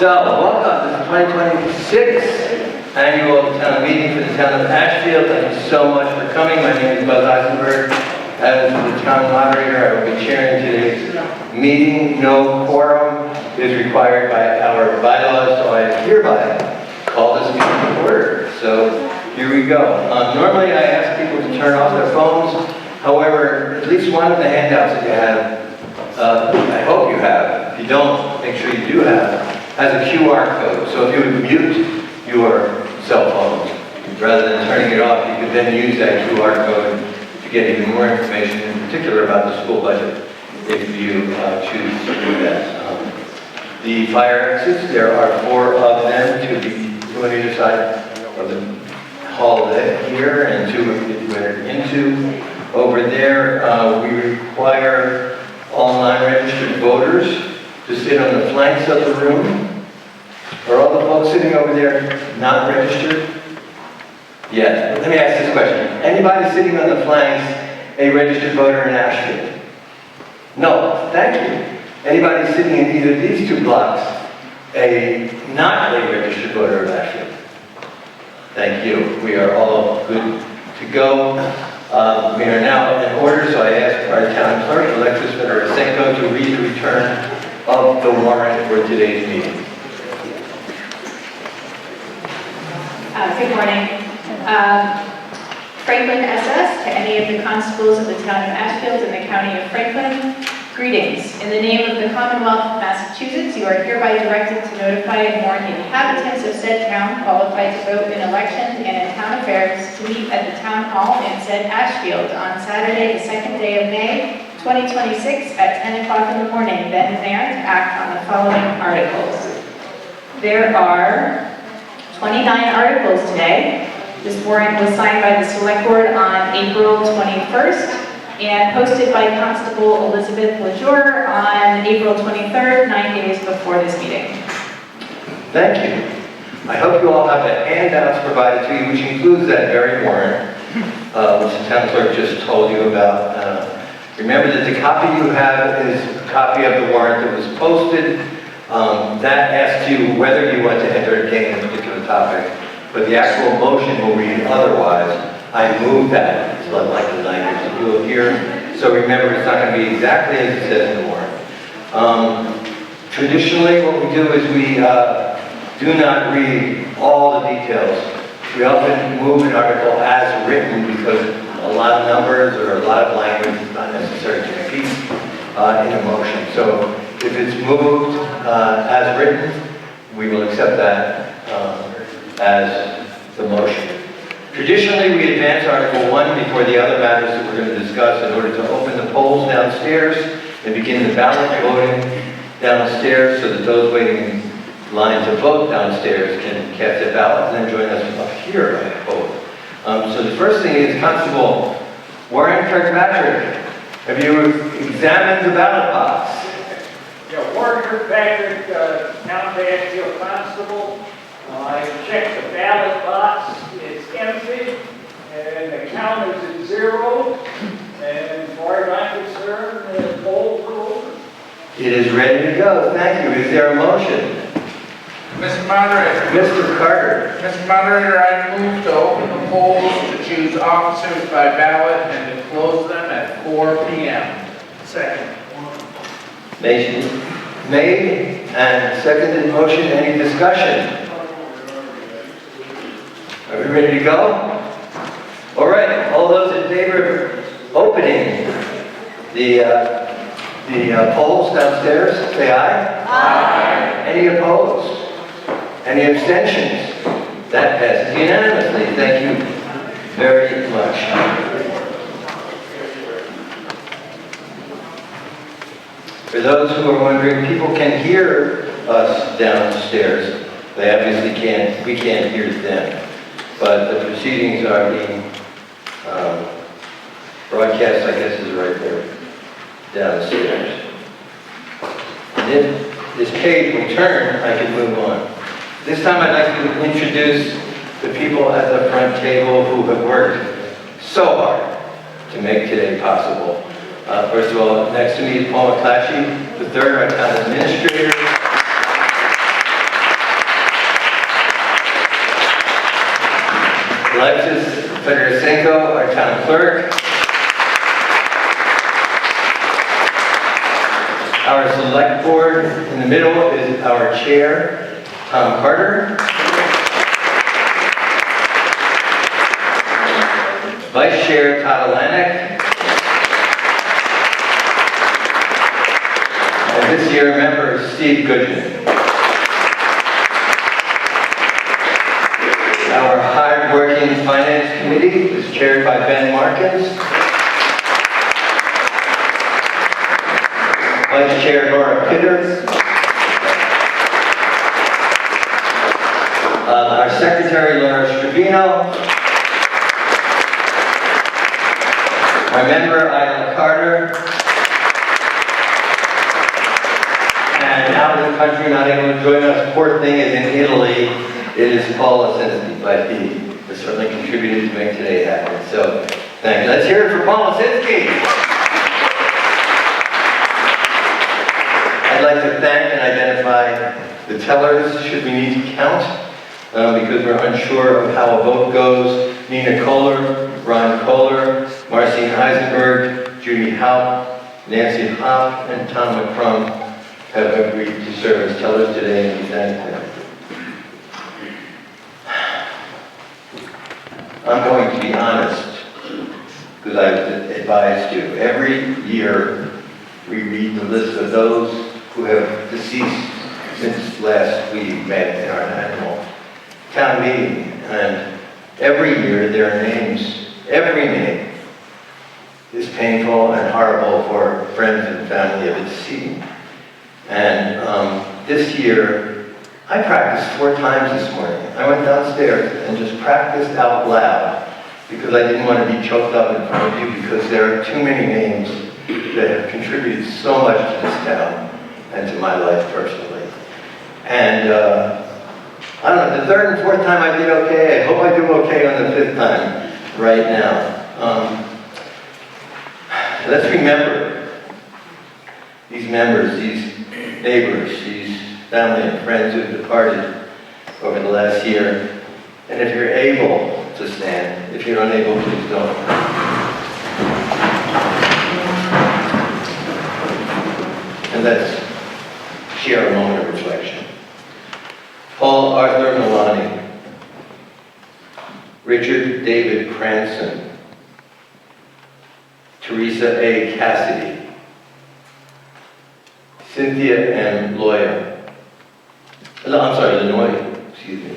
So, welcome to the 2026 annual town meeting for the town of Ashfield. Thank you so much for coming. My name is Buzz Eisenberg. As the town moderator, I will be chairing today's meeting. No quorum is required by our bylaws, so I hereby call this meeting to order. So, here we go. Normally I ask people to turn off their phones. However, at least one of the handouts that you have, I hope you have, if you don't, make sure you do have, has a QR code. So if you would mute your cell phone, rather than turning it off, you could then use that QR code to get even more information, in particular about the school budget, if you choose to do that. The fire exits, there are 4 of them, two on either side of the hall here, and 2 if you enter into. Over there, we require online registered voters to sit on the flanks of the room. Are all the folks sitting over there not registered? Yes. Let me ask this question. Anybody sitting on the flanks a registered voter in Ashfield? No. Thank you. Anybody sitting in either of these 2 blocks not a registered voter of Ashfield? Thank you. We are all good to go. We are now in order, so I ask our town clerk, Alexis Federicenko, to read the return of the warrant for today's meeting. Good morning. Franklin SS, to any of the constables of the town of Ashfield and the county of Franklin, greetings. In the name of the Commonwealth of Massachusetts, you are hereby directed to notify and warn the inhabitants of said town qualified to vote in elections and in town affairs to meet at the town hall in said Ashfield on Saturday, the 2nd day of May, 2026 at 10 o'clock in the morning, then and there to act on the following articles. There are 29 articles today. This warrant was signed by the Select Board on April 21st and posted by Constable Elizabeth LaJour on April 23rd, 9 days before this meeting. Thank you. I hope you all have the handouts provided to you, which includes that very warrant, which the town clerk just told you about. Remember that the copy you have is a copy of the warrant that was posted. That asks you whether you want to entertain a particular topic, but the actual motion will read otherwise. I moved that. It's like the language that you will hear. So remember, it's not going to be exactly as it says in the warrant. Traditionally, what we do is we do not read all the details. We often move an article as written because a lot of numbers or a lot of language is not necessary to repeat in a motion. So if it's moved as written, we will accept that as the motion. Traditionally, we advance Article 1 before the other matters that we're going to discuss in order to open the polls downstairs and begin the ballot voting downstairs so that those waiting in line to vote downstairs can cast their ballots and then join us up here, I hope. So the first thing is Constable Warren Kirkpatrick. Have you examined the ballot box? Yeah, Warren Kirkpatrick, Town of Ashfield Constable. I checked the ballot box. It's empty, and the count is at 0. And as far as I'm concerned, the polls are open. It is ready to go. Thank you. Is there a motion? Mr. Moderator. Mr. Carter. Mr. Moderator, I move to open the polls to choose officers by ballot and to close them at 4 p.m. Second. Made and seconded motion. Any discussion? Are we ready to go? All right. All those in favor of opening the polls downstairs, say aye. Aye. Any opposed? Any abstentions? That passes unanimously. Thank you very much. For those who are wondering, people can hear us downstairs. They obviously can't, we can't hear them. But the proceedings are being broadcast, I guess, is right there downstairs. And if this page will turn, I can move on. This time I'd like to introduce the people at the front table who have worked so hard to make today possible. First of all, next to me is Paul McClatchy, the third, our town administrator. Alexis Federicenko, our town clerk. Our select board in the middle is our chair, Tom Carter. Vice Chair, Todd Alanek. And this year, member Steve Goodman. Our hard-working finance committee is chaired by Ben Markins. Vice Chair Laura Pitter. Our secretary, Laura Stravino. My member, Isla Carter. And out of the country, not able to join us, poor thing is in Italy, it is Paul Lisinski, but he has certainly contributed to make today happen. So, thank you. Let's hear it for Paul Lisinski. I'd like to thank and identify the tellers, should we need to count, because we're unsure of how a vote goes. Nina Kohler, Ron Kohler, Marcine Eisenberg, Judy Haupt, Nancy Hopp, and Tom McCrum have agreed to serve as tellers today, and we thank them. I'm going to be honest, because I've advised you. Every year, we read the list of those who have deceased since last we met in our annual town meeting. And every year, there are names, every name is painful and horrible for friends and family of its deceased. And this year, I practiced 4 times this morning. I went downstairs and just practiced out loud because I didn't want to be choked up in front of you, because there are too many names that have contributed so much to this town and to my life personally. And I don't know, the 3rd and 4th time I did okay. I hope I do okay on the 5th time right now. Let's remember these members, these neighbors, these family and friends who have departed over the last year. And if you're able to stand, if you're unable, please don't. And let's share a moment of reflection. Paul Arthur Milani, Richard David Cranston, Teresa A. Cassidy, Cynthia M. Lenoy, excuse me.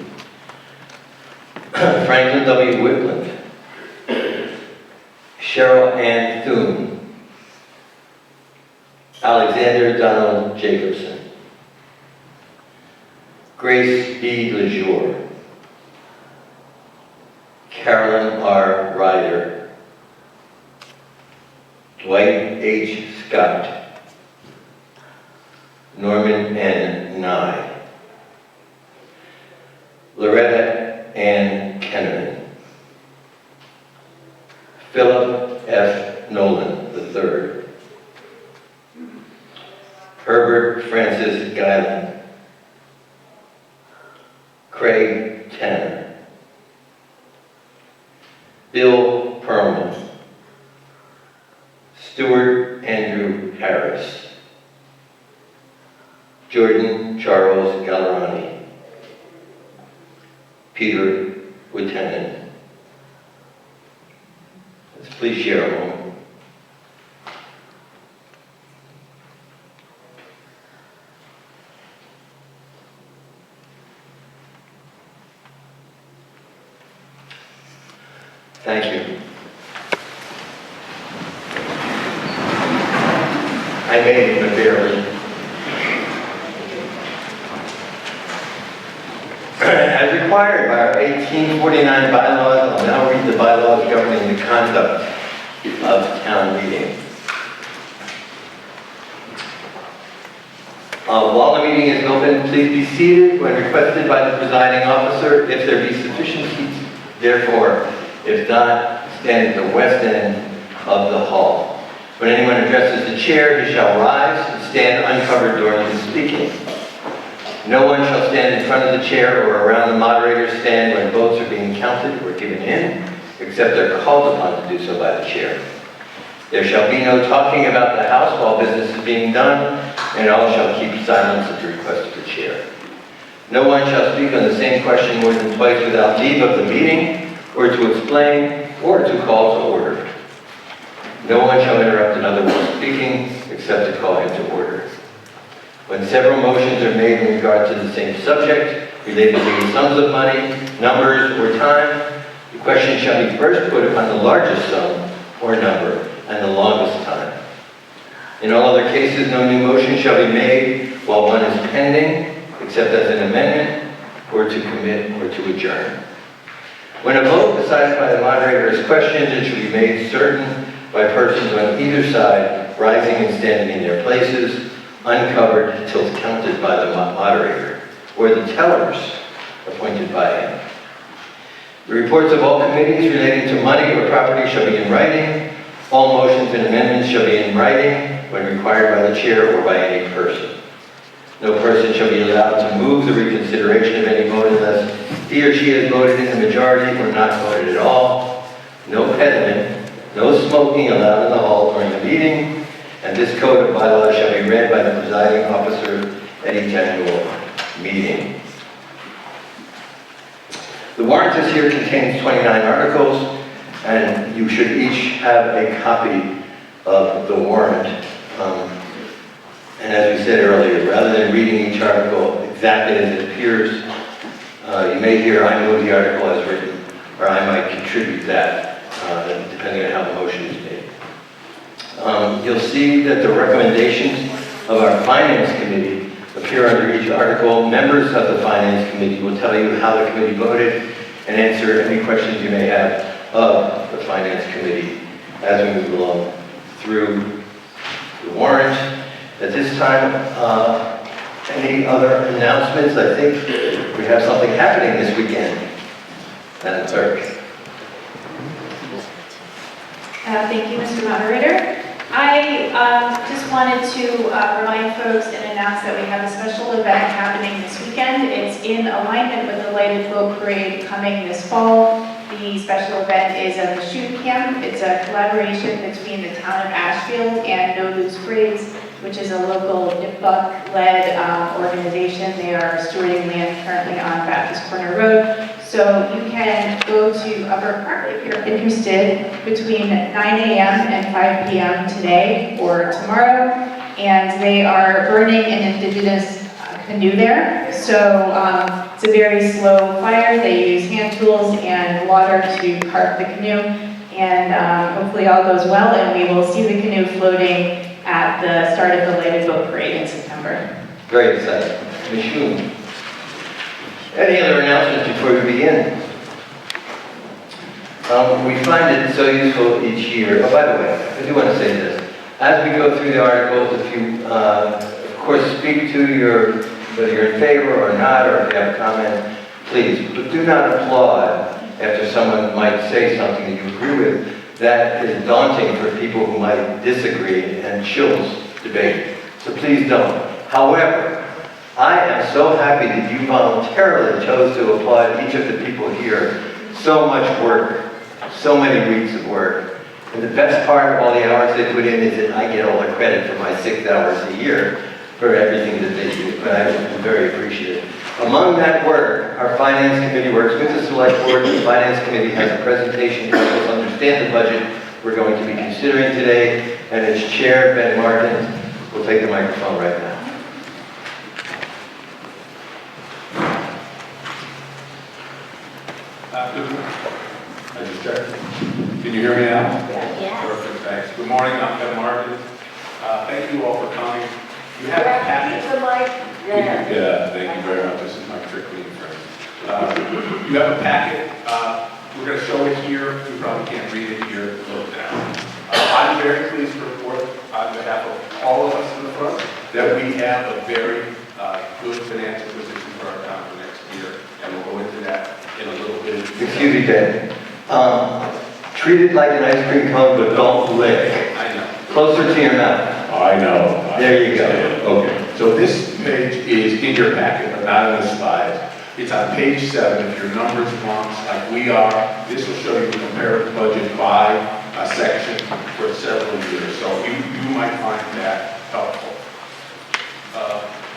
Franklin W. Whitland, Cheryl Ann Thune, Alexander Donald Jacobson, Grace B. Lejour, Carolyn R. Ryder, Dwight H. Scott, Norman N. Nye, Loretta Ann Kenneman, Philip F. Nolan III, Herbert Francis Guyland, Craig Tanner, Bill Perlman, Stuart Andrew Harris, Jordan Charles Gallerani, Peter Wittenan. Let's please share a moment. Thank you. I made it, but barely. As required by our 1849 bylaws, I'll now read the bylaws governing the conduct of town meeting. While the meeting is open, please be seated when requested by the presiding officer, if there be sufficient seats. Therefore, if not, stand at the west end of the hall. When anyone addresses the chair, he shall rise and stand uncovered during his speaking. No one shall stand in front of the chair or around the moderator's stand when votes are being counted or given in, except they're called upon to do so by the chair. There shall be no talking about the house while business is being done, and all shall keep silence at the request of the chair. No one shall speak on the same question more than twice without leave of the meeting, or to explain, or to call to order. No one shall interrupt another while speaking, except to call him to order. When several motions are made in regard to the same subject, related to sums of money, numbers, or time, the question shall be first put upon the largest sum or number and the longest time. In all other cases, no new motion shall be made while one is pending, except as an amendment, or to commit, or to adjourn. When a vote decided by the moderator is questioned, it should be made certain by persons on either side rising and standing in their places, uncovered till counted by the moderator, or the tellers appointed by him. The reports of all committees relating to money or property shall be in writing. All motions and amendments shall be in writing when required by the chair or by any person. No person shall be allowed to move the reconsideration of any vote unless he or she has voted in the majority or not voted at all. No pediment, no smoking allowed in the hall during the meeting, and this code of bylaws shall be read by the presiding officer at each annual meeting. The warrant this year contains 29 articles, and you should each have a copy of the warrant. And as we said earlier, rather than reading each article exactly as it appears, you may hear I move the article as written, or I might contribute that, depending on how the motion is made. You'll see that the recommendations of our Finance Committee appear under each article. Members of the Finance Committee will tell you how the committee voted and answer any questions you may have of the Finance Committee as we move along through the warrant. At this time, any other announcements? I think we have something happening this weekend. Madam Clerk. Thank you, Mr. Moderator. I just wanted to remind folks and announce that we have a special event happening this weekend. It's in alignment with the Lighted Boat Parade coming this fall. The special event is a shoot camp. It's a collaboration between the town of Ashfield and No Loose Braids, which is a local NIPBUC-led organization. They are stewarding land currently on Baptist Corner Road. So you can go to Upper Park if you're interested between 9 a.m. and 5 p.m. today or tomorrow. And they are burning an indigenous canoe there. So it's a very slow fire. They use hand tools and water to cart the canoe. And hopefully all goes well, and we will see the canoe floating at the start of the Lighted Boat Parade in September. Very exciting. Ms. Schoen. Any other announcements before we begin? We find it so useful each year. Oh, by the way, I do want to say this. As we go through the articles, if you, of course, speak to whether you're in favor or not, or if you have a comment, please. But do not applaud after someone might say something that you agree with. That is daunting for people who might disagree and chills debate. So please don't. However, I am so happy that you voluntarily chose to applaud each of the people here. So much work, so many weeks of work. And the best part of all the hours they put in is that I get all the credit for my 6 hours a year for everything that they do. But I'm very appreciative. Among that work, our Finance Committee works with the Select Board. The Finance Committee has a presentation to help us understand the budget we're going to be considering today, and its chair, Ben Martin, will take the microphone right now. I just checked. Can you hear me now? Yeah. Perfect, thanks. Good morning, I'm Ben Martin. Thank you all for coming. You have a packet. Yeah, thank you very much. This is my trick lead friend. You have a packet. We're going to show it here. You probably can't read it here. Look down. I'm very pleased to report on behalf of all of us in the front that we have a very good financial position for our town for next year, and we'll go into that in a little bit. Excuse me, Ben. Treat it like an ice cream cone, but don't lick. I know. Closer to your mouth. I know. There you go. Okay. So this page is in your packet, but not in the slides. It's on page 7. If your numbers wonks like we are, this will show you the comparative budget by section for several years. So you might find that helpful.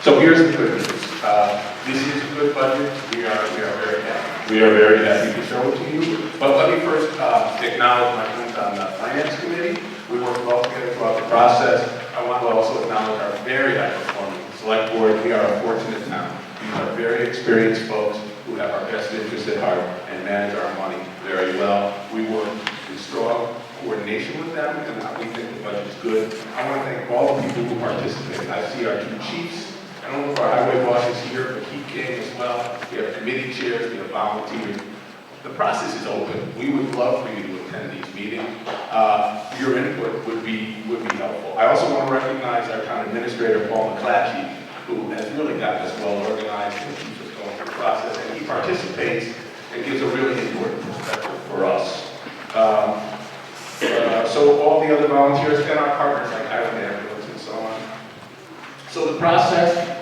So here's the good news. This is a good budget. We are very happy. We are very happy to show it to you. But let me first acknowledge my friends on the Finance Committee. We worked well together throughout the process. I want to also acknowledge our very high-performing Select Board. We are a fortunate town. These are very experienced folks who have our best interests at heart and manage our money very well. We work in strong coordination with them, and we think the budget is good. I want to thank all the people who participated. I see our 2 chiefs. I don't know if our highway boss is here, but he came as well. We have committee chairs, we have volunteers. The process is open. We would love for you to attend these meetings. Your input would be helpful. I also want to recognize our town administrator, Paul McClatchy, who has really gotten us well organized and keeps us going through the process, and he participates and gives a really important perspective for us. So all the other volunteers and our partners like Highland Ambulance and so on. So the process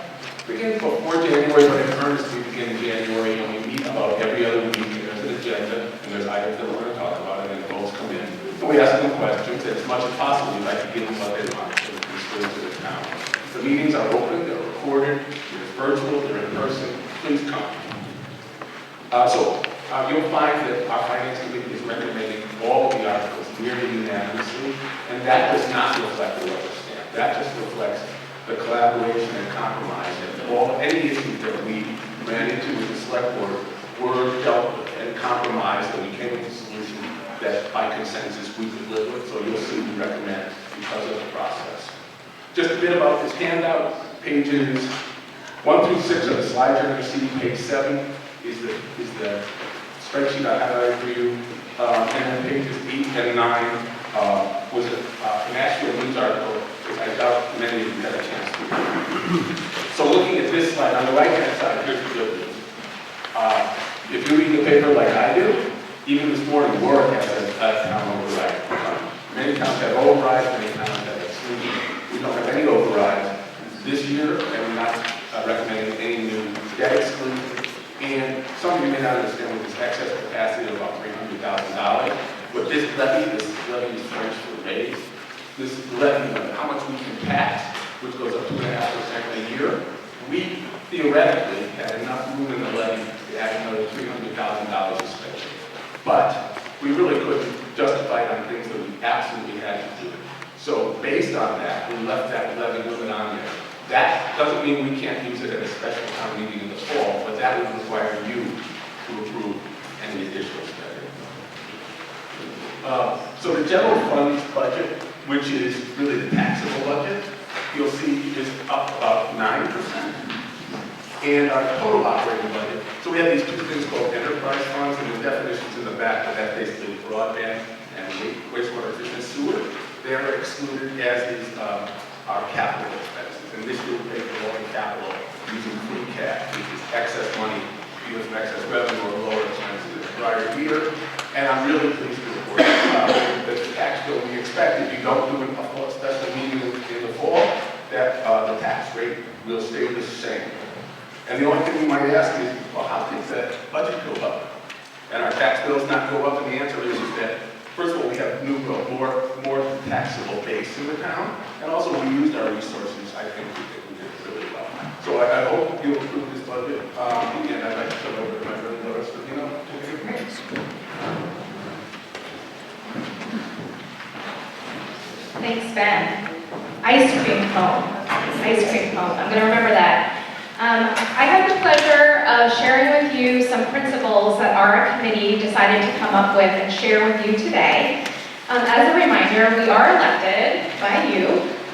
begins before January, but in earnest we begin in January, and we meet about every other week, and there's an agenda, and there's items that we're going to talk about, and then votes come in. And we ask them questions, and as much as possible, we like to give them what they want so that we still to the town. The meetings are open, they're recorded, they're virtual, they're in person. Please come. You'll find that our Finance Committee is recommending all of the articles nearly unanimously, and that does not reflect the rubber stamp. That just reflects the collaboration and compromise, and any issues that we ran into with the Select Board were dealt with and compromised, and we came with a solution that by consensus we could live with. So you'll see we recommend because of the process. Just a bit about this handout. Pages 1 through 6 of the slides you're going to see. Page 7 is the spreadsheet I highlighted for you, and then pages 8 and 9 was an Ashfield news article. I doubt many of you had a chance to read. So looking at this slide, on the right-hand side, here's the good news. If you read the paper like I do, even this morning, Warwick has a town override. Many towns have overrides, many towns have exclusion. We don't have any overrides this year, and we're not recommending any new debt exclusion. And some of you may not understand with this excess capacity of about $300,000. What this levy is French for raise. This levy, how much we can tax, which goes up 2.5% a year, we theoretically had enough room in the levy to add another $300,000 to spend. But we really couldn't justify it on things that we absolutely had to do. So based on that, we left that levy limit on there. That doesn't mean we can't use it at a special town meeting in the fall, but that would require you to approve any additional spending. So the general funds budget, which is really the taxable budget, you'll see is up about 9%. And our total operating budget, so we have these 2 things called enterprise funds, and the definitions in the back, but that's basically broadband and wastewater treatment sewer. They're excluded, as is our capital expenses. And this year we pay for all the capital using free cash, which is excess money, either from excess revenue or lower expenses in the prior year. And I'm really pleased to report that the tax bill we expect, if you don't do a full special meeting in the fall, that the tax rate will stay the same. And the only thing you might ask is, well, how did the budget go up? And our tax bills not go up? And the answer is that, first of all, we have more taxable base in the town, and also we used our resources. I think we did really well. So I hope you'll approve this budget. And I'd like to turn over to my friend Doris Fabino to give you Thanks, Ben. Ice cream cone. Ice cream cone. I'm going to remember that. I have the pleasure of sharing with you some principles that our committee decided to come up with and share with you today. As a reminder, we are elected by you,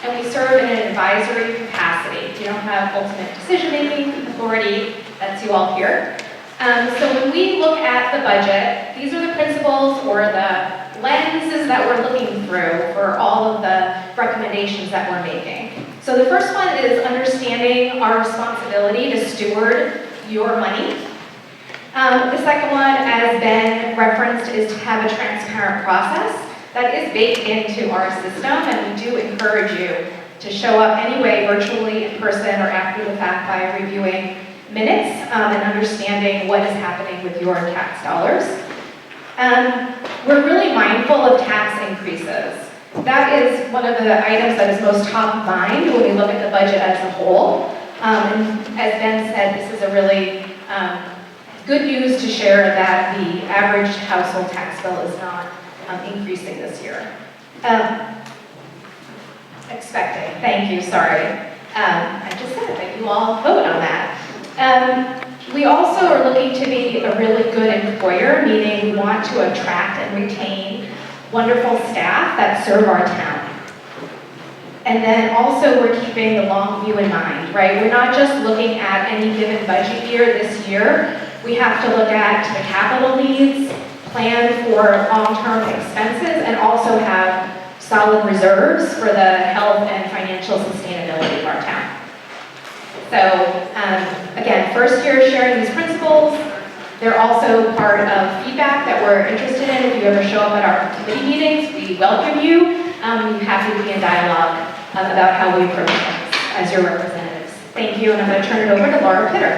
and we serve in an advisory capacity. We don't have ultimate decision-making authority. That's you all here. So when we look at the budget, these are the principles or the lenses that we're looking through for all of the recommendations that we're making. So the first one is understanding our responsibility to steward your money. The second one, as Ben referenced, is to have a transparent process that is baked into our system, and we do encourage you to show up anyway, virtually, in person, or after the fact by reviewing minutes and understanding what is happening with your tax dollars. We're really mindful of tax increases. That is one of the items that is most top of mind when we look at the budget as a whole. And as Ben said, this is a really good news to share that the average household tax bill is not increasing this year. Expecting, thank you, sorry. I just said that you all vote on that. We also are looking to be a really good employer, meaning we want to attract and retain wonderful staff that serve our town. And then also we're keeping the long view in mind, right? We're not just looking at any given budget year this year. We have to look at the capital needs, plan for long-term expenses, and also have solid reserves for the health and financial sustainability of our town. So again, first year sharing these principles. They're also part of feedback that we're interested in. If you ever show up at our committee meetings, we welcome you. We're happy to be in dialogue about how we approach things as your representatives. Thank you, and I'm going to turn it over to Laura Pitter.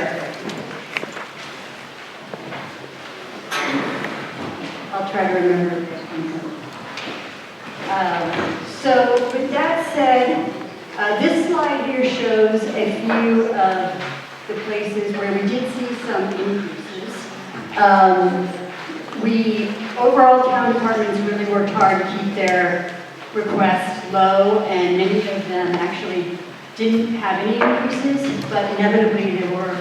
I'll try to remember this one. So with that said, this slide here shows a few of the places where we did see some increases. Overall town departments really worked hard to keep their requests low, and many of them actually didn't have any increases, but inevitably there were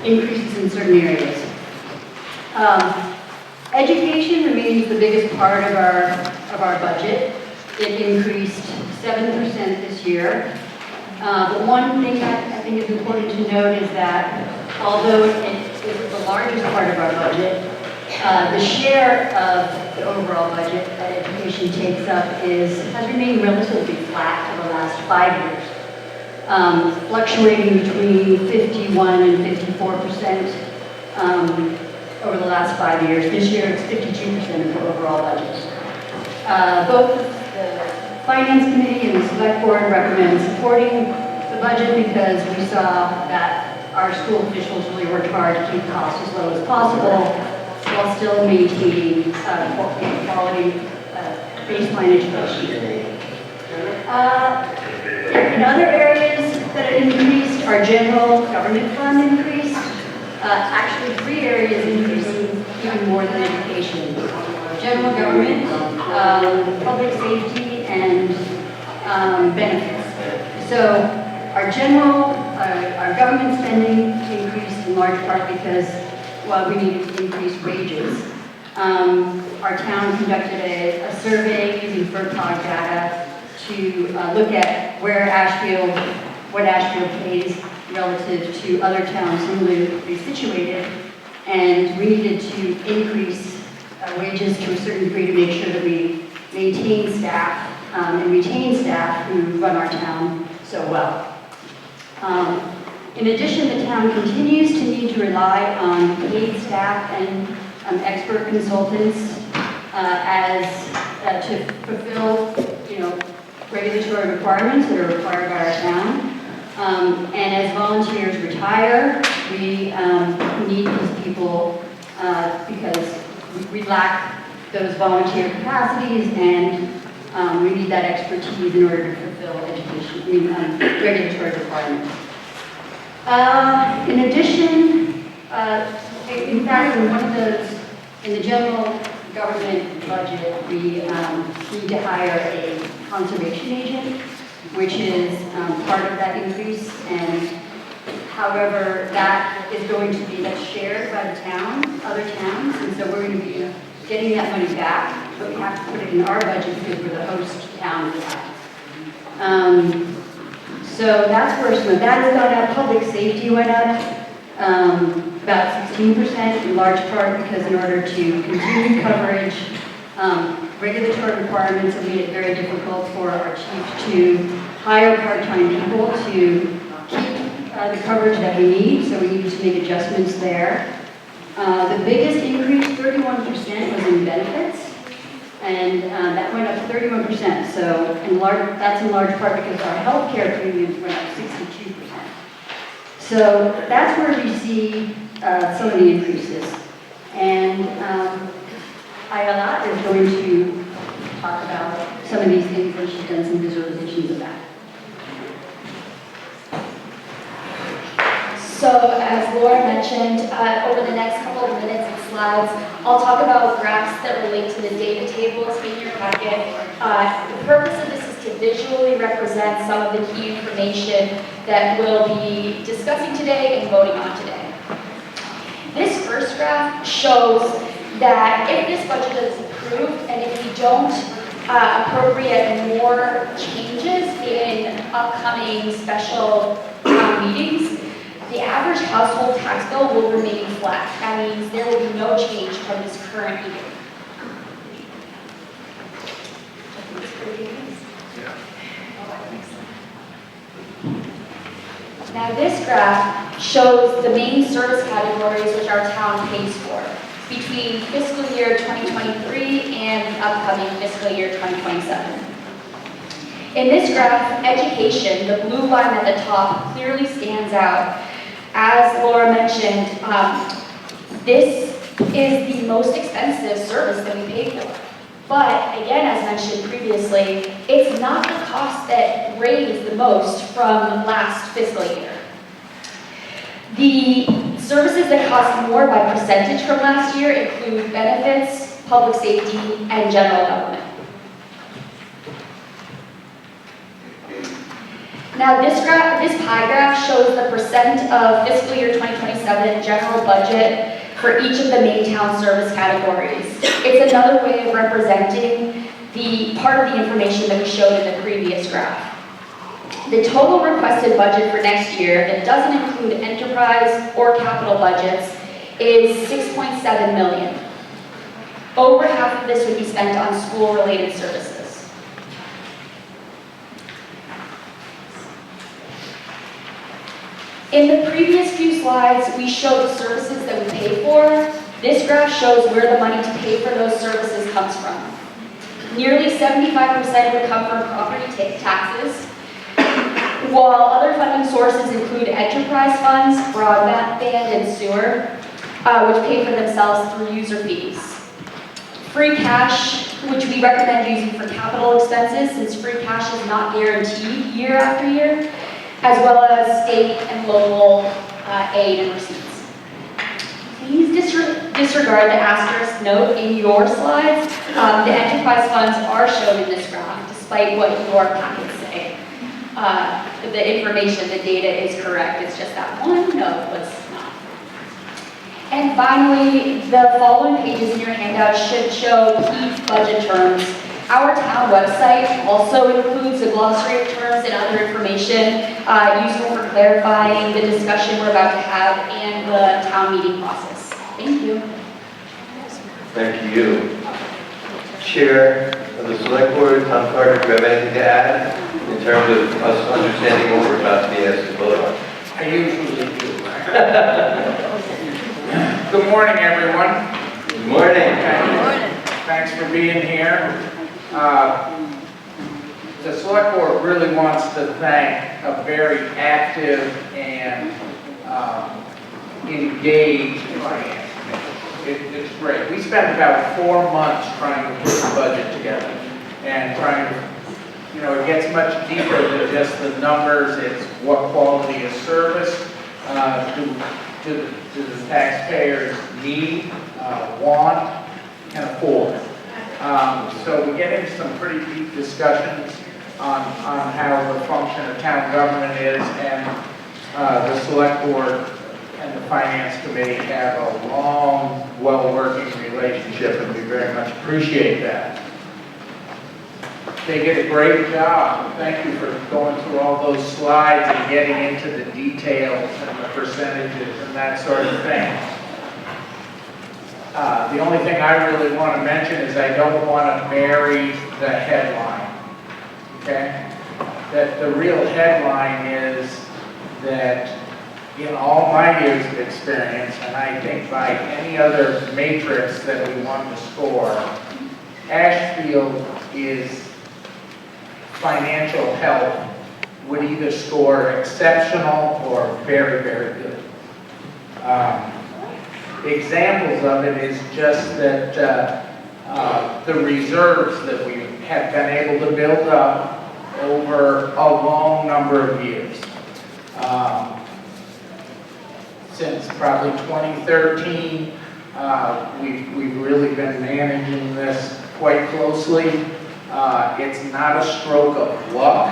increases in certain areas. Education remains the biggest part of our budget. It increased 7% this year. But one thing that I think is important to note is that although it is the largest part of our budget, the share of the overall budget that education takes up has remained relatively flat for the last 5 years, fluctuating between 51 and 54% over the last 5 years. This year it's 52% of the overall budget. Both the Finance Committee and the Select Board recommend supporting the budget because we saw that our school officials really worked hard to keep costs as low as possible while still maintaining quality baseline education. In other areas that increased, our general government fund increased. Actually, 3 areas increasing even more than education. General government, public safety, and benefits. So our government spending increased in large part because, well, we needed to increase wages. Our town conducted a survey using FERCOG data to look at what Ashfield pays relative to other towns similarly situated, and we needed to increase wages to a certain degree to make sure that we maintain staff and retain staff who run our town so well. In addition, the town continues to need to rely on paid staff and expert consultants to fulfill, regulatory requirements that are required by our town. And as volunteers retire, we need these people because we lack those volunteer capacities, and we need that expertise in order to fulfill regulatory requirements. In addition, in fact, in the general government budget, we need to hire a conservation agent, which is part of that increase, and however, that's shared by the town, other towns, and so we're going to be getting that money back, but we have to put it in our budget because we're the host town for that. So that's where some of that has gone up. Public safety went up about 16%, in large part because in order to continue coverage, regulatory requirements have made it very difficult for our chief to hire part-time people to keep the coverage that we need, so we needed to make adjustments there. The biggest increase, 31%, was in benefits. And that went up 31%. So that's in large part because our healthcare premiums went up 62%. So that's where we see some of the increases. And Ayala is going to talk about some of these things and she's done some visualizations of that. So as Laura mentioned, over the next couple of minutes and slides, I'll talk about graphs that relate to the data tables in your packet. The purpose of this is to visually represent some of the key information that we'll be discussing today and voting on today. This first graph shows that if this budget is approved and if we don't appropriate more changes in upcoming special town meetings, the average household tax bill will remain flat. That means there will be no change from this current year. Now this graph shows the main service categories which our town pays for between fiscal year 2023 and the upcoming fiscal year 2027. In this graph, education, the blue line at the top, clearly stands out. As Laura mentioned, this is the most expensive service that we pay for. But again, as mentioned previously, it's not the cost that raised the most from last fiscal year. The services that cost more by percentage from last year include benefits, public safety, and general government. Now this pie graph shows the percent of fiscal year 2027 general budget for each of the main town service categories. It's another way of representing the part of the information that we showed in the previous graph. The total requested budget for next year that doesn't include enterprise or capital budgets is $6.7 million. Over half of this would be spent on school-related services. In the previous few slides, we showed the services that we pay for. This graph shows where the money to pay for those services comes from. Nearly 75% would come from property taxes, while other funding sources include enterprise funds, broadband and sewer, which pay for themselves through user fees. Free cash, which we recommend using for capital expenses, since free cash is not guaranteed year after year, as well as state and local aid and receipts. Please disregard the asterisk note in your slides. The enterprise funds are shown in this graph, despite what your packets say. The information, the data is correct. It's just that one note was not. And finally, the following pages in your handout should show key budget terms. Our town website also includes a glossary of terms and other information useful for clarifying the discussion we're about to have and the town meeting process. Thank you. Thank you. Chair of the Select Board, Tom Carter, do you have anything to add in terms of us understanding what we're about to be asked to vote on? I usually do. Good morning, everyone. Good morning. Thanks for being here. The Select Board really wants to thank a very active and engaged finance committee. It's great. We spent about 4 months trying to put the budget together and trying to, it gets much deeper than just the numbers. It's what quality of service do the taxpayers need, want, and afford. So we get into some pretty deep discussions on how the function of town government is, and the Select Board and the Finance Committee have a long, well-working relationship, and we very much appreciate that. They did a great job. Thank you for going through all those slides and getting into the details and the percentages and that sort of thing. The only thing I really want to mention is I don't want to bury the headline, okay? That the real headline is that in all my years of experience, and I think by any other matrix that we want to score, Ashfield is financial health would either score exceptional or very, very good. Examples of it is just that the reserves that we have been able to build up over a long number of years. Since probably 2013, we've really been managing this quite closely. It's not a stroke of luck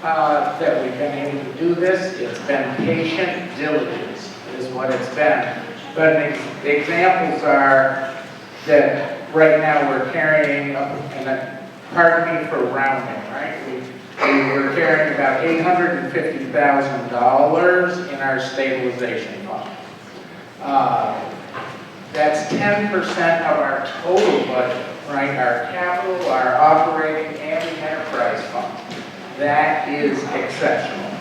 that we've been able to do this. It's been patient diligence is what it's been. But examples are that right now we're carrying, and pardon me for rounding, right? We're carrying about $850,000 in our stabilization fund. That's 10% of our total budget, right? Our capital, our operating, and the enterprise fund. That is exceptional.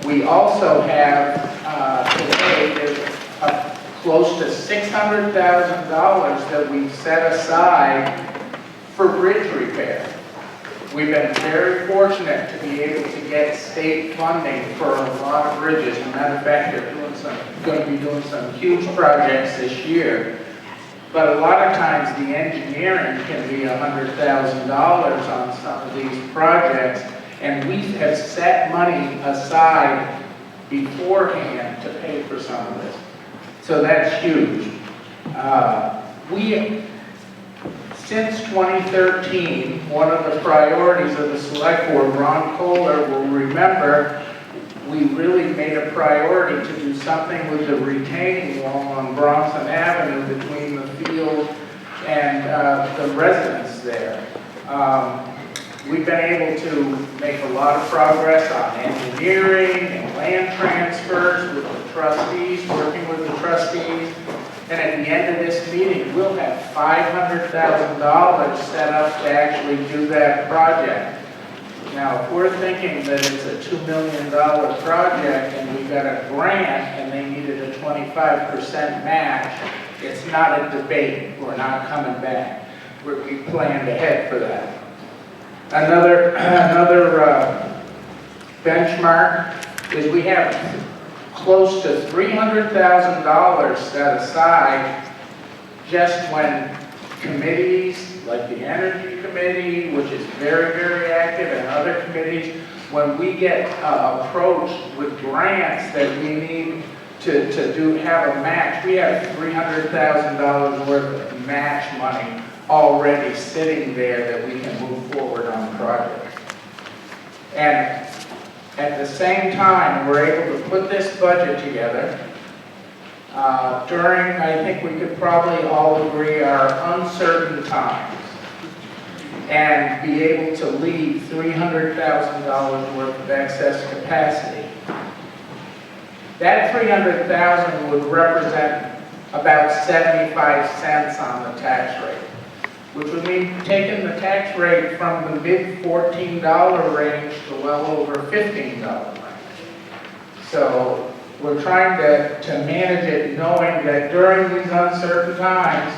We also have today close to $600,000 that we've set aside for bridge repair. We've been very fortunate to be able to get state funding for a lot of bridges. As a matter of fact, they're going to be doing some huge projects this year. But a lot of times the engineering can be $100,000 on some of these projects, and we have set money aside beforehand to pay for some of this. So that's huge. Since 2013, one of the priorities of the select board, Ron Kohler will remember, we really made a priority to do something with the retaining wall on Bronson Avenue between the field and the residents there. We've been able to make a lot of progress on engineering and land transfers with the trustees, working with the trustees. And at the end of this meeting, we'll have $500,000 set up to actually do that project. Now, if we're thinking that it's a $2 million project and we got a grant and they needed a 25% match, it's not a debate. We're not coming back. We planned ahead for that. Another benchmark is we have close to $300,000 set aside just when committees, like the Energy Committee, which is very, very active, and other committees, when we get approached with grants that we need to have a match, we have $300,000 worth of match money already sitting there that we can move forward on projects. And at the same time, we're able to put this budget together during, I think we could probably all agree, our uncertain times, and be able to leave $300,000 worth of excess capacity. That $300,000 would represent about 75 cents on the tax rate, which would mean taking the tax rate from the mid $14 range to well over $15 range. So we're trying to manage it knowing that during these uncertain times,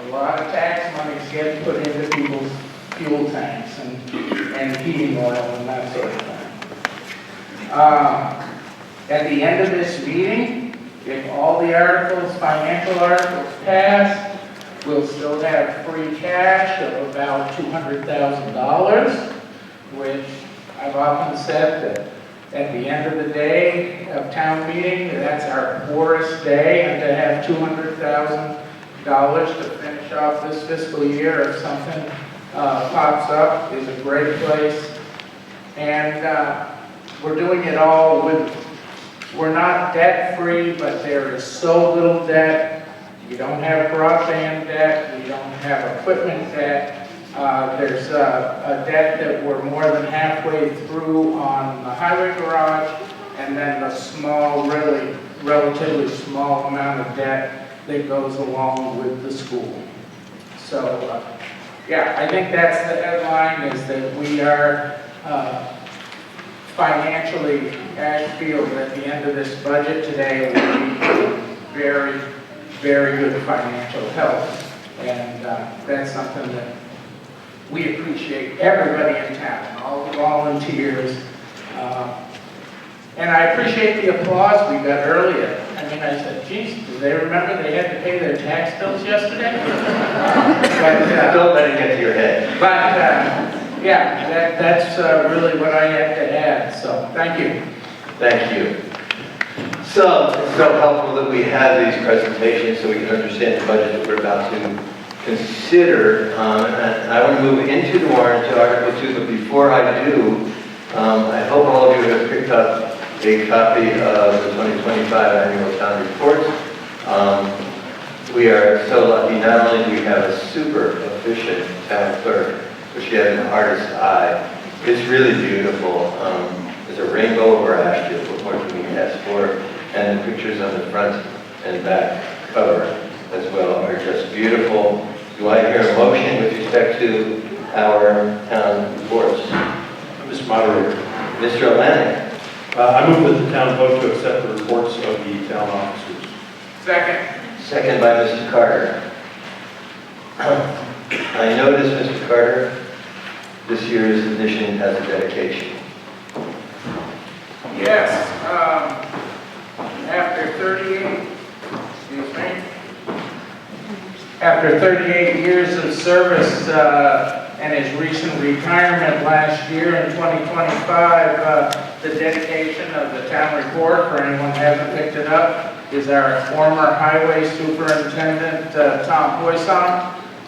a lot of tax money gets put into people's fuel tanks and heating oil and that sort of thing. At the end of this meeting, if all the articles, financial articles pass, we'll still have free cash of about $200,000, which I've often said that at the end of the day of town meeting, that's our poorest day, and to have $200,000 to finish off this fiscal year if something pops up is a great place. And we're doing it all we're not debt-free, but there is so little debt. You don't have broadband debt, you don't have equipment debt. There's a debt that we're more than halfway through on the highway garage, and then the small, relatively small amount of debt that goes along with the school. So, yeah, I think that's the headline, is that we are financially, Ashfield, at the end of this budget today, will be very, very good financial health. And that's something that we appreciate, everybody in town, all the volunteers. And I appreciate the applause we got earlier. I mean, I said, geez, do they remember they had to pay their tax bills yesterday? Don't let it get to your head. But, yeah, that's really what I had to add, so thank you. Thank you. So, it's so helpful that we have these presentations so we can understand the budget that we're about to consider. And I want to move into the warrant to Article 2, but before I do, I hope all of you have picked up a copy of the 2025 annual town reports. We are so lucky, not only do we have a super efficient town clerk, but she has an artist's eye. It's really beautiful. There's a rainbow over Ashfield, what more can we ask for? And the pictures on the front and back cover as well are just beautiful. Do I hear a motion with respect to our town reports? Mr. Moderator, Mr. O'Lanick. I move that the town vote to accept the reports of the town officers. Second. Second by Mr. Carter. I noticed, Mr. Carter, this year's edition has a dedication. Yes, after 38, excuse me, after 38 years of service and his recent retirement last year in 2025, the dedication of the town report, for anyone who hasn't picked it up, is our former highway superintendent, Tom Poisson.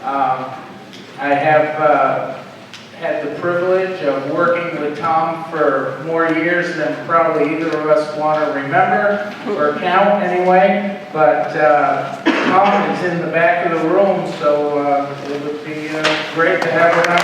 I have had the privilege of working with Tom for more years than probably either of us want to remember or count anyway, but Tom is in the back of the room, so it would be great to have him on.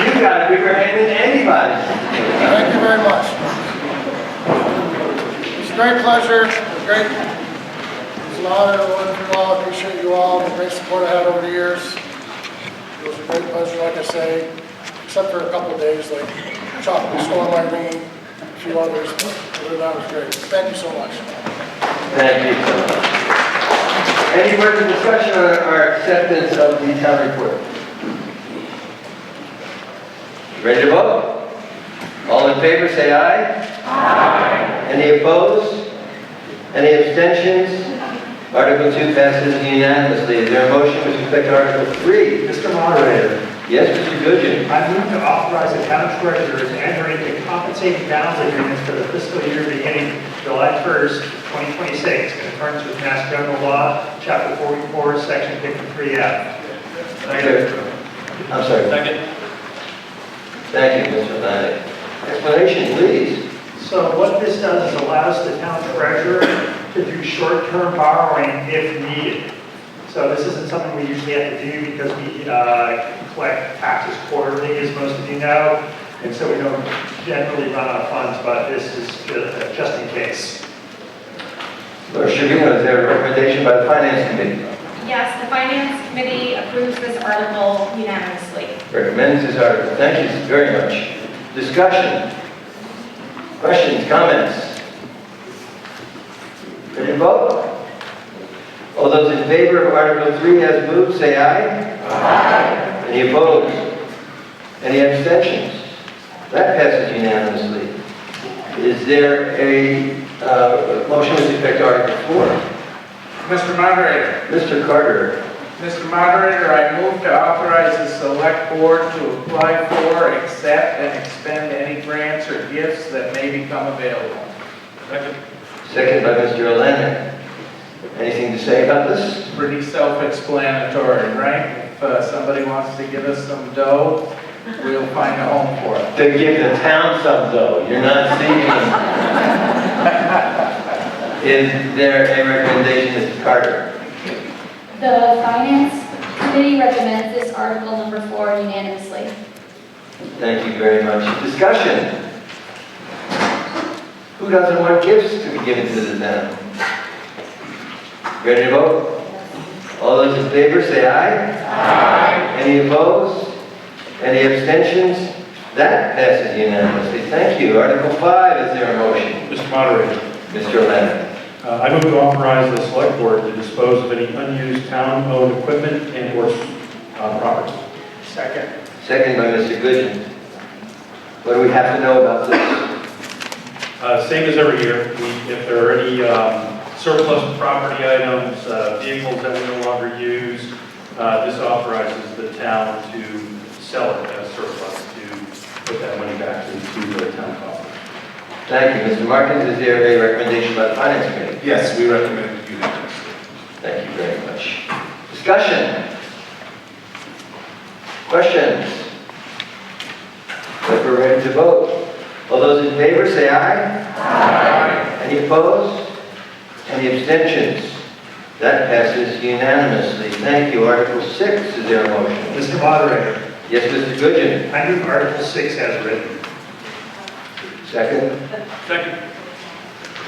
You got a bigger hand than anybody. Thank you very much. It's a great pleasure, it's an honor to work with you all. I appreciate you all, the great support I had over the years. It was a great pleasure, like I say, except for a couple of days, like Chocolate Storm Irene, a few others, but other than that was great. Thank you so much. Thank you. Any further discussion on our acceptance of the town report? Ready to vote? All in favor, say aye. Aye. Any opposed? Any abstentions? Article 2 passes unanimously. Is there a motion with respect to Article 3? Mr. Moderator, Yes, Mr. Goodgen. I move to authorize the town treasurer to enter into compensating balance agreements for the fiscal year beginning July 1st, 2026, in accordance with Mass General Law, Chapter 44, Section 53F. I'm sorry. Second. Thank Thank you, Mr. O'Lanick. Explanation, please. So what this does is allows the town treasurer to do short-term borrowing if needed. So this isn't something we usually have to do because we collect taxes quarterly, as most of you know, and so we don't generally run out of funds, but this is just in case. Lord Trevino, is there a recommendation by the Finance Committee? Yes, the Finance Committee approves this article unanimously. Recommends this article. Thank you very much. Discussion? Questions, comments? Ready to vote? All those in favor of Article 3 as moved, say aye. Aye. Any opposed? Any abstentions? That passes unanimously. Is there a motion with respect to Article 4? Mr. Moderator. Mr. Carter. Mr. Moderator, I move to authorize the select board to apply for, accept, and expend any grants or gifts that may become available. Second. Second by Mr. O'Lanick. Anything to say about this? Pretty self-explanatory, right? If somebody wants to give us some dough, we'll find a home for it. To give the town some dough. You're not seeking. Is there a recommendation, Mr. Carter? The Finance Committee recommends this article number 4 unanimously. Thank you very much. Discussion. Who doesn't want gifts to be given to the town? Ready to vote? All those in favor say aye. Aye. Any opposed? Any abstentions? That passes unanimously. Thank you. Article 5, is there a motion? Mr. Moderator, Mr. Leonard. I move to authorize the select board to dispose of any unused town-owned equipment and/or property. Second. Second by Mr. Goodgen. What do we have to know about this? Same as every year, if there are any surplus property items, vehicles that we no longer use, this authorizes the town to sell it as surplus to put that money back into the town coffers. Thank you. Mr. Martins, is there a recommendation by the Finance Committee? Yes, we recommend unanimously. Thank you very much. Discussion? Questions? If we're ready to vote. All those in favor say aye. Aye. Any opposed? Any abstentions? That passes unanimously. Thank you. Article 6, is there a motion? Mr. Moderator, Yes, Mr. Goodgen. I move Article 6 as written. Second. Second.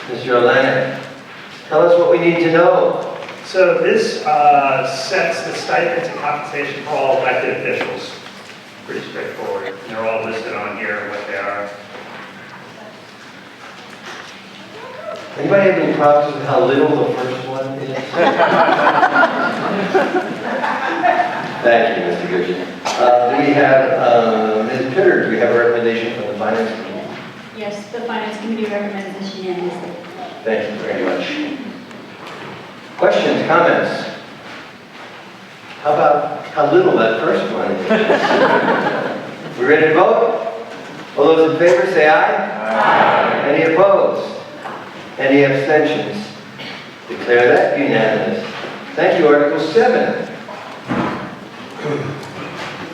Mr. O'Lantern. Tell us what we need to know. So this sets the stipends and compensation for all elected officials. Pretty straightforward. They're all listed on here, what they are. Anybody have any problems with how little the first one is? Thank you, Mr. Goodgen. Do we have, Ms. Pitter, do we have a recommendation from the Finance Committee? Yes, the Finance Committee recommends this unanimously. Thank you very much. Questions, comments? How about how little that first one is? We ready to vote? All those in favor say aye. Aye. Any opposed? Any abstentions? Declare that unanimous. Thank you. Article 7.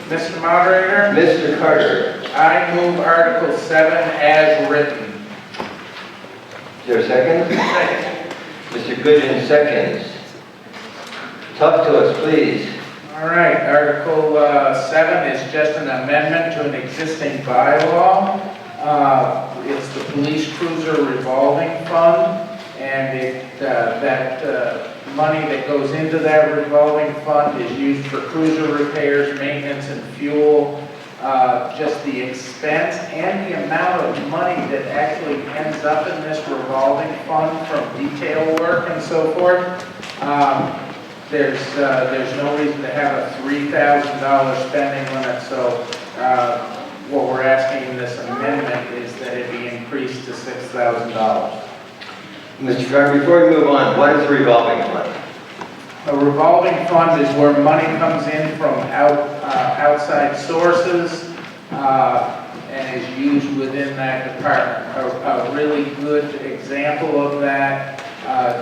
Mr. Moderator, Mr. Carter. I move Article 7 as written. Is there a second? Second. Mr. Goodgen seconds. Talk to us, please. All right, Article 7 is just an amendment to an existing bylaw. It's the police cruiser revolving fund, and that money that goes into that revolving fund is used for cruiser repairs, maintenance, and fuel. Just the expense and the amount of money that actually ends up in this revolving fund from detail work and so forth. There's no reason to have a $3,000 spending limit, so what we're asking in this amendment is that it be increased to $6,000. Mr. Carter, before we move on, what is a revolving fund? A revolving fund is where money comes in from outside sources and is used within that department. A really good example of that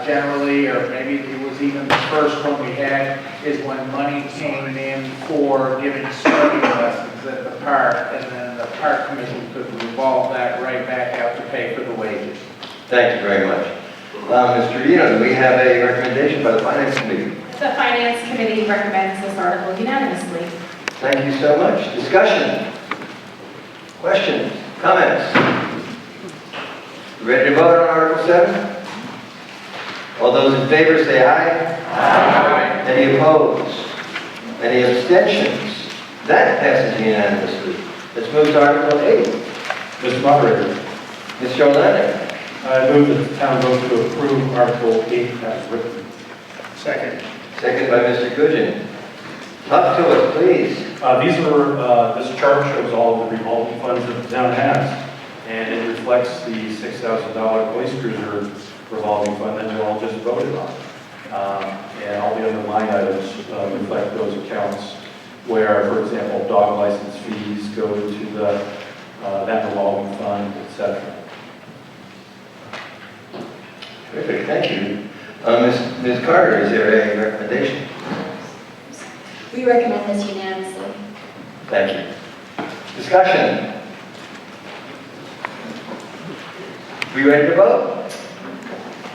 generally, or maybe it was even the first one we had, is when money came in for giving swimming lessons at the park, and then the park commission could revolve that right back out to pay for the wages. Thank you very much. Mr. Reno, do we have a recommendation by the Finance Committee? The Finance Committee recommends this article unanimously. Thank you so much. Discussion? Questions? Comments? Ready to vote on Article 7? All those in favor say aye. Aye. Any opposed? Any abstentions? That passes unanimously. Let's move to Article 8. Mr. Moderator, Mr. O'Lantern. I move that the town vote to approve Article 8 as written. Second. Second by Mr. Goodgen. Talk to us, please. This chart shows all of the revolving funds that the town has, and it reflects the $6,000 police cruiser revolving fund that you all just voted on. And all the other line items reflect those accounts where, for example, dog license fees go to that revolving fund, etc. Terrific, thank you. Ms. Carter, is there a recommendation? We recommend this unanimously. Thank you. Discussion? We ready to vote?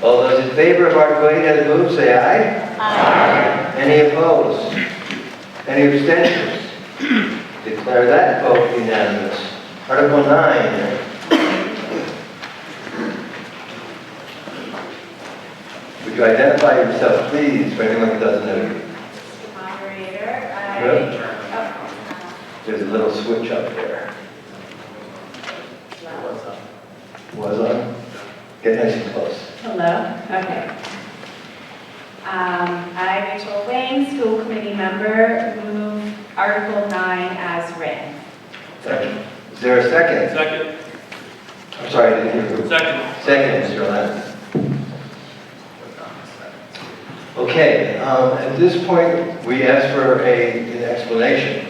All those in favor of Article 8 as moved, say aye. Aye. Any opposed? Any abstentions? Declare that vote unanimous. Article 9. Would you identify yourself, please, for anyone who doesn't know you? Moderator, Good. There's a little switch up there. Was on? Get nice and close. Hello, okay. I, Rachel Wayne, school committee member, move Article 9 as written. Second. Is there a second? Second. I'm sorry, I didn't hear you. Second. Second, Mr. Lennon. Okay, at this point, we ask for an explanation.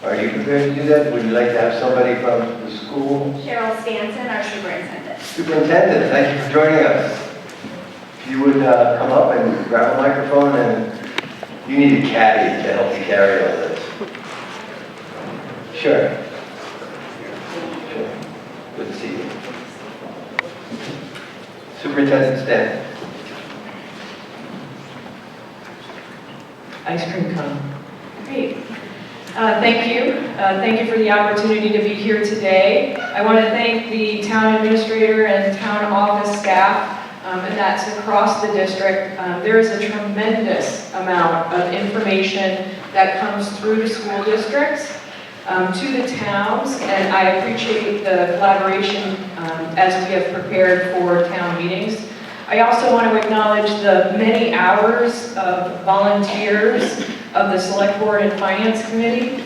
Are you prepared to do that? Would you like to have somebody from the school? Cheryl Stanton, our superintendent. Superintendent, thank you for joining us. If you would come up and grab a microphone, and you need a caddy to help you carry all this. Sure. Sure. Good to see you. Superintendent Stanton. Ice cream cone. Great. Thank you. Thank you for the opportunity to be here today. I want to thank the town administrator and town office staff, and that's across the district. There is a tremendous amount of information that comes through the school districts to the towns, and I appreciate the collaboration as we have prepared for town meetings. I also want to acknowledge the many hours of volunteers of the Select Board and Finance Committee.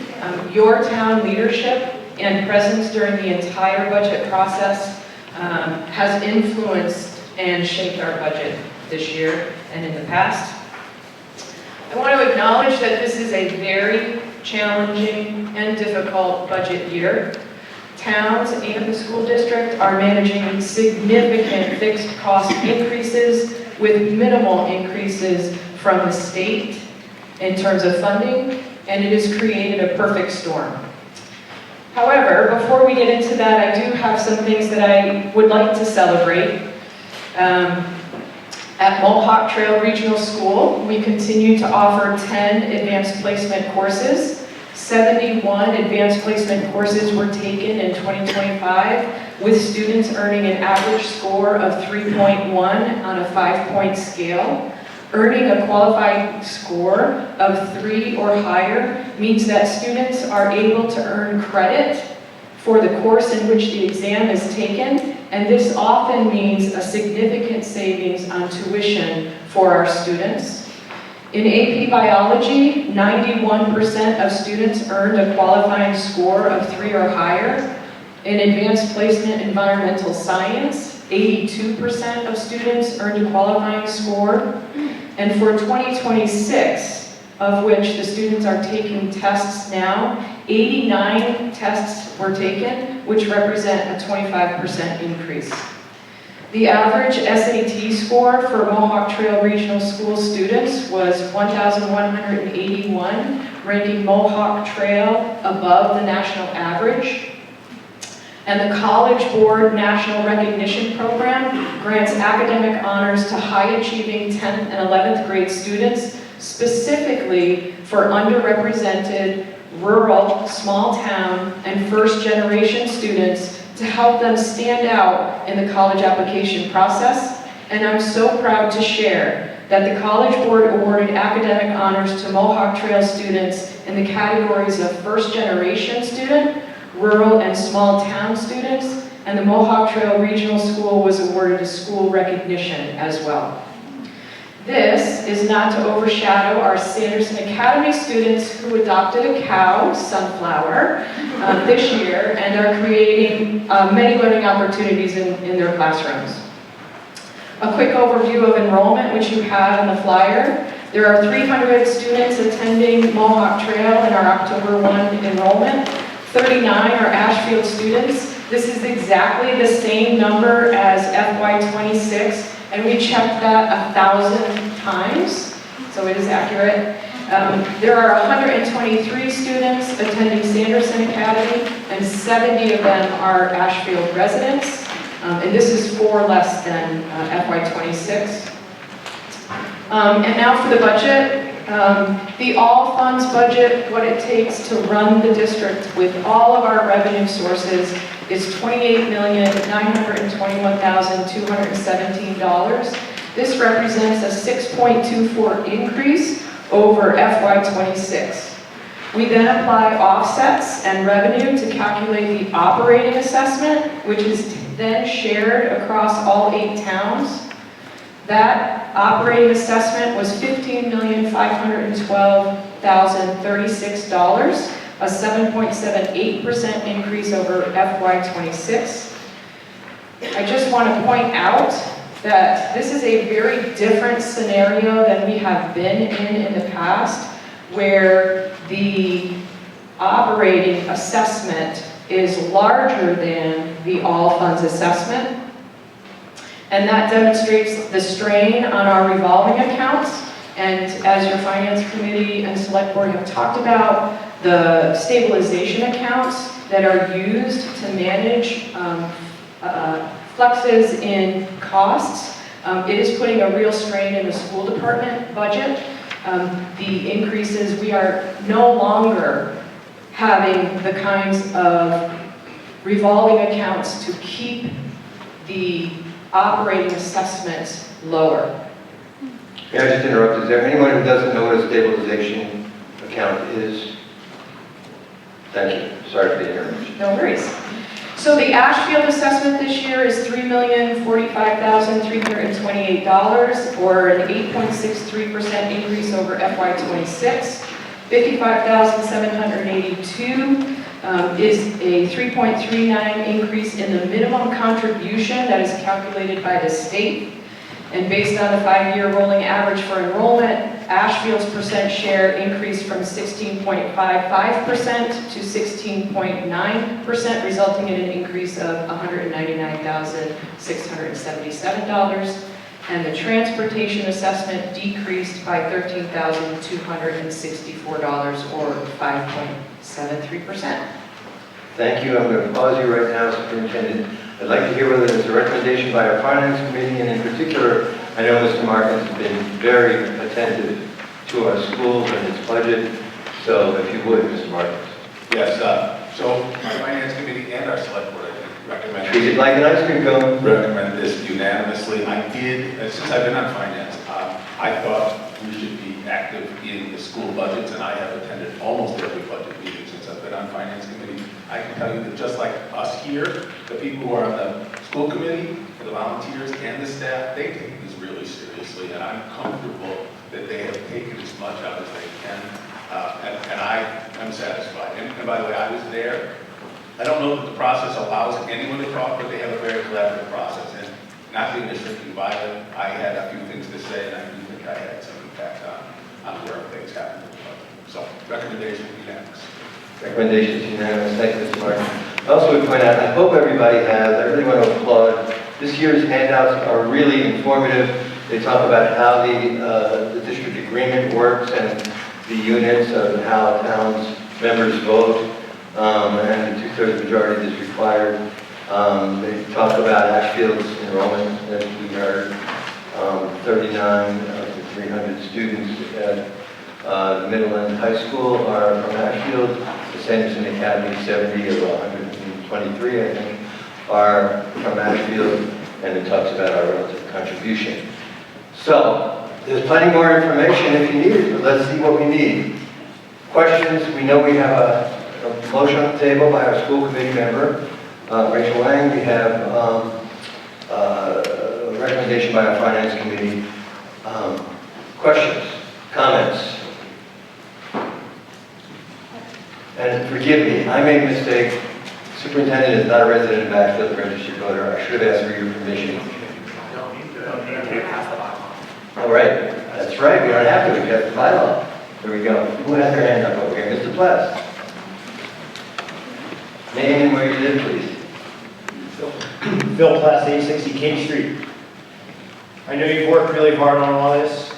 Your town leadership and presence during the entire budget process has influenced and shaped our budget this year and in the past. I want to acknowledge that this is a very challenging and difficult budget year. Towns and the school district are managing significant fixed cost increases with minimal increases from the state in terms of funding, and it has created a perfect storm. However, before we get into that, I do have some things that I would like to celebrate. At Mohawk Trail Regional School, we continue to offer 10 advanced placement courses. 71 advanced placement courses were taken in 2025, with students earning an average score of 3.1 on a 5-point scale. Earning a qualified score of 3 or higher means that students are able to earn credit for the course in which the exam is taken, and this often means a significant savings on tuition for our students. In AP Biology, 91% of students earned a qualifying score of 3 or higher. In Advanced Placement Environmental Science, 82% of students earned a qualifying score. And for 2026, of which the students are taking tests now, 89 tests were taken, which represent a 25% increase. The average SAT score for Mohawk Trail Regional School students was 1,181, ranking Mohawk Trail above the national average. And the College Board National Recognition Program grants academic honors to high-achieving 10th and 11th grade students, specifically for underrepresented, rural, small town, and first-generation students to help them stand out in the college application process. And I'm so proud to share that the College Board awarded academic honors to Mohawk Trail students in the categories of first-generation student, rural and small town students, and the Mohawk Trail Regional School was awarded a school recognition as well. This is not to overshadow our Sanderson Academy students who adopted a cow, Sunflower, this year and are creating many learning opportunities in their classrooms. A quick overview of enrollment, which you have in the flyer. There are 300 students attending Mohawk Trail in our October 1 enrollment. 39 are Ashfield students. This is exactly the same number as FY26, and we checked that 1,000 times, so it is accurate. There are 123 students attending Sanderson Academy, and 70 of them are Ashfield residents, and this is 4 less than FY26. And now for the budget. The all funds budget, what it takes to run the district with all of our revenue sources is $28,921,217. This represents a 6.24 increase over FY26. We then apply offsets and revenue to calculate the operating assessment, which is then shared across all 8 towns. That operating assessment was $15,512,036, a 7.78% increase over FY26. I just want to point out that this is a very different scenario than we have been in the past, where the operating assessment is larger than the all funds assessment. And that demonstrates the strain on our revolving accounts. And as your finance committee and select board have talked about, the stabilization accounts that are used to manage fluxes in costs, it is putting a real strain in the school department budget. The increases, we are no longer having the kinds of revolving accounts to keep the operating assessments lower. May I just interrupt? Is there anyone who doesn't know what a stabilization account is? Thank you. Sorry for the interruption. No worries. So the Ashfield assessment this year is $3,045,328, or an 8.63% increase over FY26. $55,782 is a 3.39 increase in the minimum contribution that is calculated by the state. And based on the 5-year rolling average for enrollment, Ashfield's percent share increased from 16.55% to 16.9%, resulting in an increase of $199,677. And the transportation assessment decreased by $13,264, or 5.73%. Thank you. I'm going to pause you right now, Superintendent. I'd like to hear whether there's a recommendation by our Finance Committee, and in particular, I know Mr. Markins has been very attentive to our schools and its budget. So if you would, Mr. Markins. Yes, so my finance committee and our select board, I think, recommend. Treat it like an ice cream cone. Recommend this unanimously. I did, since I've been on finance, I thought we should be active in the school budgets, and I have attended almost every budget meeting since I've been on finance committee. I can tell you that just like us here, the people who are on the school committee, the volunteers, and the staff, they take these really seriously, and I'm comfortable that they have taken as much out as they can, and I am satisfied. And by the way, I was there. I don't know that the process allows anyone to talk, but they have a very collaborative process. And not being restricting violent, I had a few things to say, and I do think I had some impact on where things happen. So, recommendation unanimous. Recommendations unanimous. Thank you, Mr. Martin. I also would point out, I hope everybody has, I really want to applaud, this year's handouts are really informative. They talk about how the district agreement works and the units of how towns members vote, and the 2/3 majority is required. They talk about Ashfield's enrollment, as we heard, 39 of the 300 students at the middle and high school are from Ashfield. The Sanderson Academy, 70 of 123, I think, are from Ashfield, and it talks about our relative contribution. So, there's plenty more information if you need it, but let's see what we need. Questions? We know we have a motion on the table by our school committee member, Rachel Lang. We have a recommendation by our finance committee. Questions? Comments? And forgive me, I made a mistake. Superintendent is not a resident of Ashfield, registered voter. I should have asked for your permission. All right, that's right, we don't have to, we have the bylaw. There we go. Who has their hand up over here? Mr. Pless. Name and where you live, please. Phil Pless, 860 King Street. I know you've worked really hard on all this.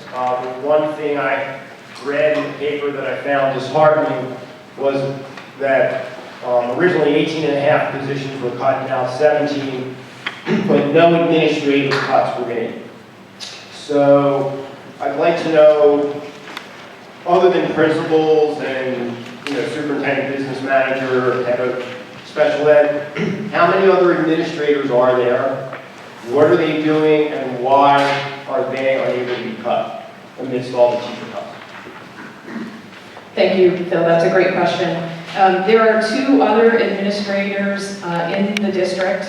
One thing I read in the paper that I found disheartening was that originally 18 and a half positions were cut, now 17, but no administrative cuts were made. So I'd like to know other than principals and, superintendent, business manager, head of special ed, how many other administrators are there? What are they doing and why are they unable to be cut amidst all the teacher cuts? Thank you, Phil. That's a great question. There are two other administrators in the district.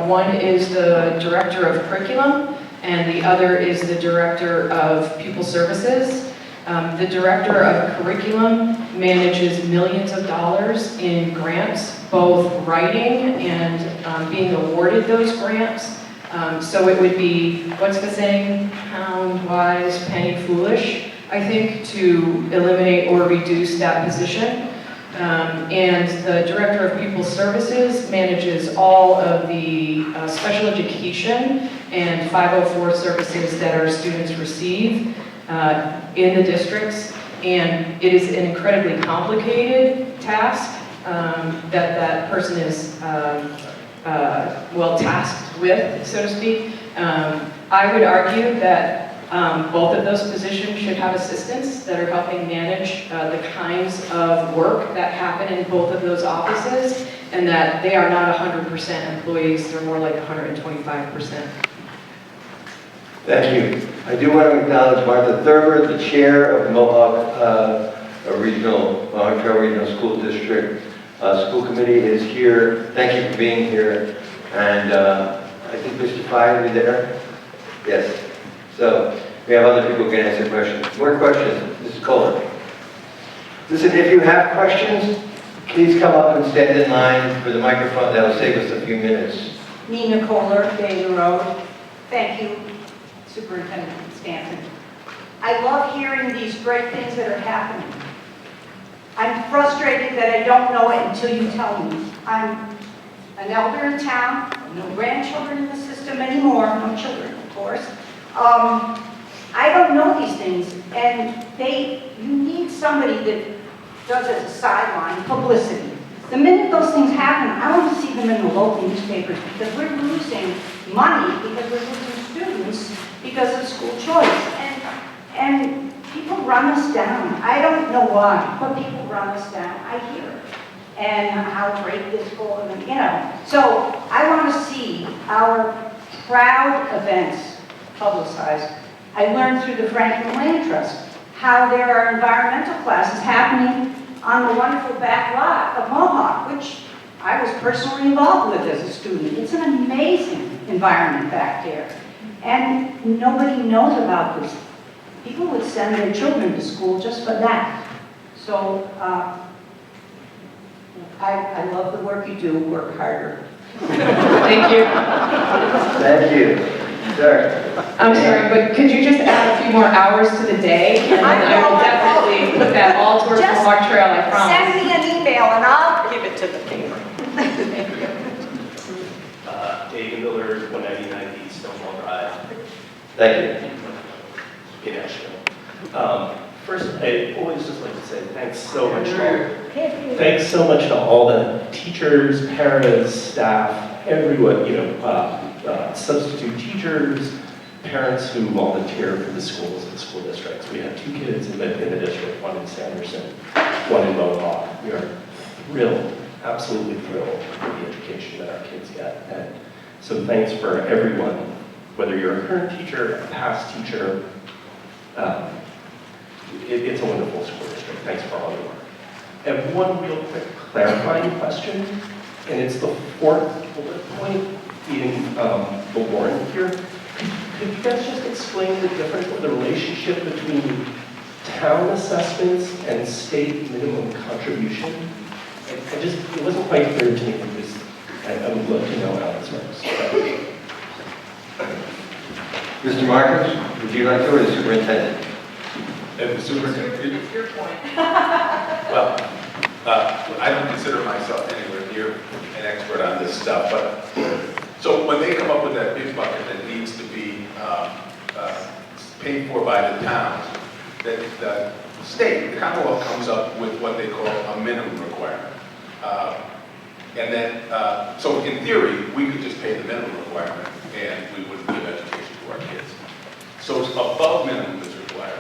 One is the director of curriculum, and the other is the director of pupil services. The director of curriculum manages millions of dollars in grants, both writing and being awarded those grants. So it would be, what's the saying, pound wise, penny foolish, I think, to eliminate or reduce that position. And the Director of Pupil Services manages all of the special education and 504 services that our students receive in the districts. And it is an incredibly complicated task that person is, tasked with, so to speak. I would argue that both of those positions should have assistants that are helping manage the kinds of work that happen in both of those offices, and that they are not 100% employees, they're more like 125%. Thank you. I do want to acknowledge Martha Thurber, the chair of the Mohawk Trail Regional School District School Committee is here. Thank you for being here. And I think Mr. Fye, are you there? Yes. So we have other people who can answer questions. More questions? Mrs. Kohler. Listen, if you have questions, please come up and stand in line for the microphone. That'll save us a few minutes. Nina Kohler, Bailey Road. Thank you, Superintendent Stanton. I love hearing these great things that are happening. I'm frustrated that I don't know it until you tell me. I'm an elder in town, no grandchildren in the system anymore, no children, of course. I don't know these things, and you need somebody that does as a sideline publicity. The minute those things happen, I want to see them in the local newspapers, because we're losing money, because we're losing students because of school choice. And people run us down. I don't know why, but people run us down. I hear it. And how great this school, So I want to see our proud events publicized. I learned through the Franklin Land Trust how there are environmental classes happening on the wonderful back lot of Mohawk, which I was personally involved with as a student. It's an amazing environment back there. And nobody knows about this. People would send their children to school just for that. So I love the work you do. Work harder. Thank you. Thank you. Sir. I'm sorry, but could you just add a few more hours to the day? And then I will definitely put that all towards the Mohawk Trail, I promise. Send me an email and I'll give it to the paper. David Miller, 199 East Stonewall Drive. Thank you. In Ashfield. First, I always just like to say thanks so much to all the teachers, parents, staff, everyone, substitute teachers, parents who volunteer for the schools and school districts. We have 2 kids in the district, one in Sanderson, one in Mohawk. We are thrilled, absolutely thrilled with the education that our kids get. And so thanks for everyone, whether you're a current teacher, a past teacher. It's a wonderful school district. Thanks for all your work. I have one real quick clarifying question, and it's the 4th bullet point in the warrant here. Could you guys just explain the difference of the relationship between town assessments and state minimum contribution? It wasn't quite clear to me. I would love to know how this works. Mr. Marcus, would you like to, or the superintendent? If the superintendent, It's your point. well, I don't consider myself anywhere near an expert on this stuff, but so when they come up with that big bucket that needs to be paid for by the towns, the state, the Commonwealth comes up with what they call a minimum requirement. And then, so in theory, we could just pay the minimum requirement and we wouldn't give education to our kids. So it's above minimum is required.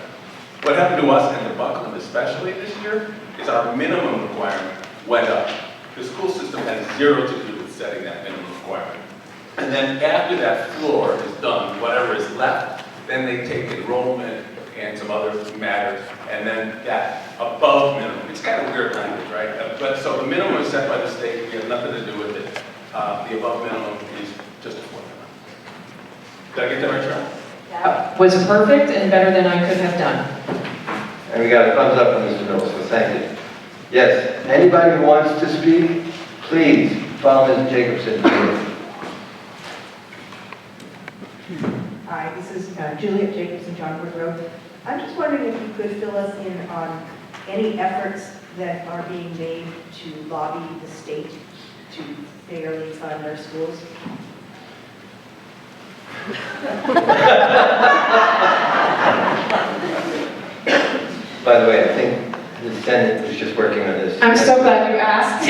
What happened to us and the buck on especially this year, is our minimum requirement went up. The school system has zero to do with setting that minimum requirement. And then after that floor is done, whatever is left, then they take enrollment and some other matters, and then that above minimum. It's kind of weird language, right? But so the minimum is set by the state, we have nothing to do with it. The above minimum is just a formula. Did I get that right, Charlie? Was perfect and better than I could have done. And we got a thumbs up from Mr. Mills, so thank you. Yes, anybody who wants to speak, please follow Ms. Jacobson. Hi, this is Juliet Jacobson, John Wood Road. I'm just wondering if you could fill us in on any efforts that are being made to lobby the state to fairly fund our schools. By the way, I think the Senate was just working on this. I'm so glad you asked.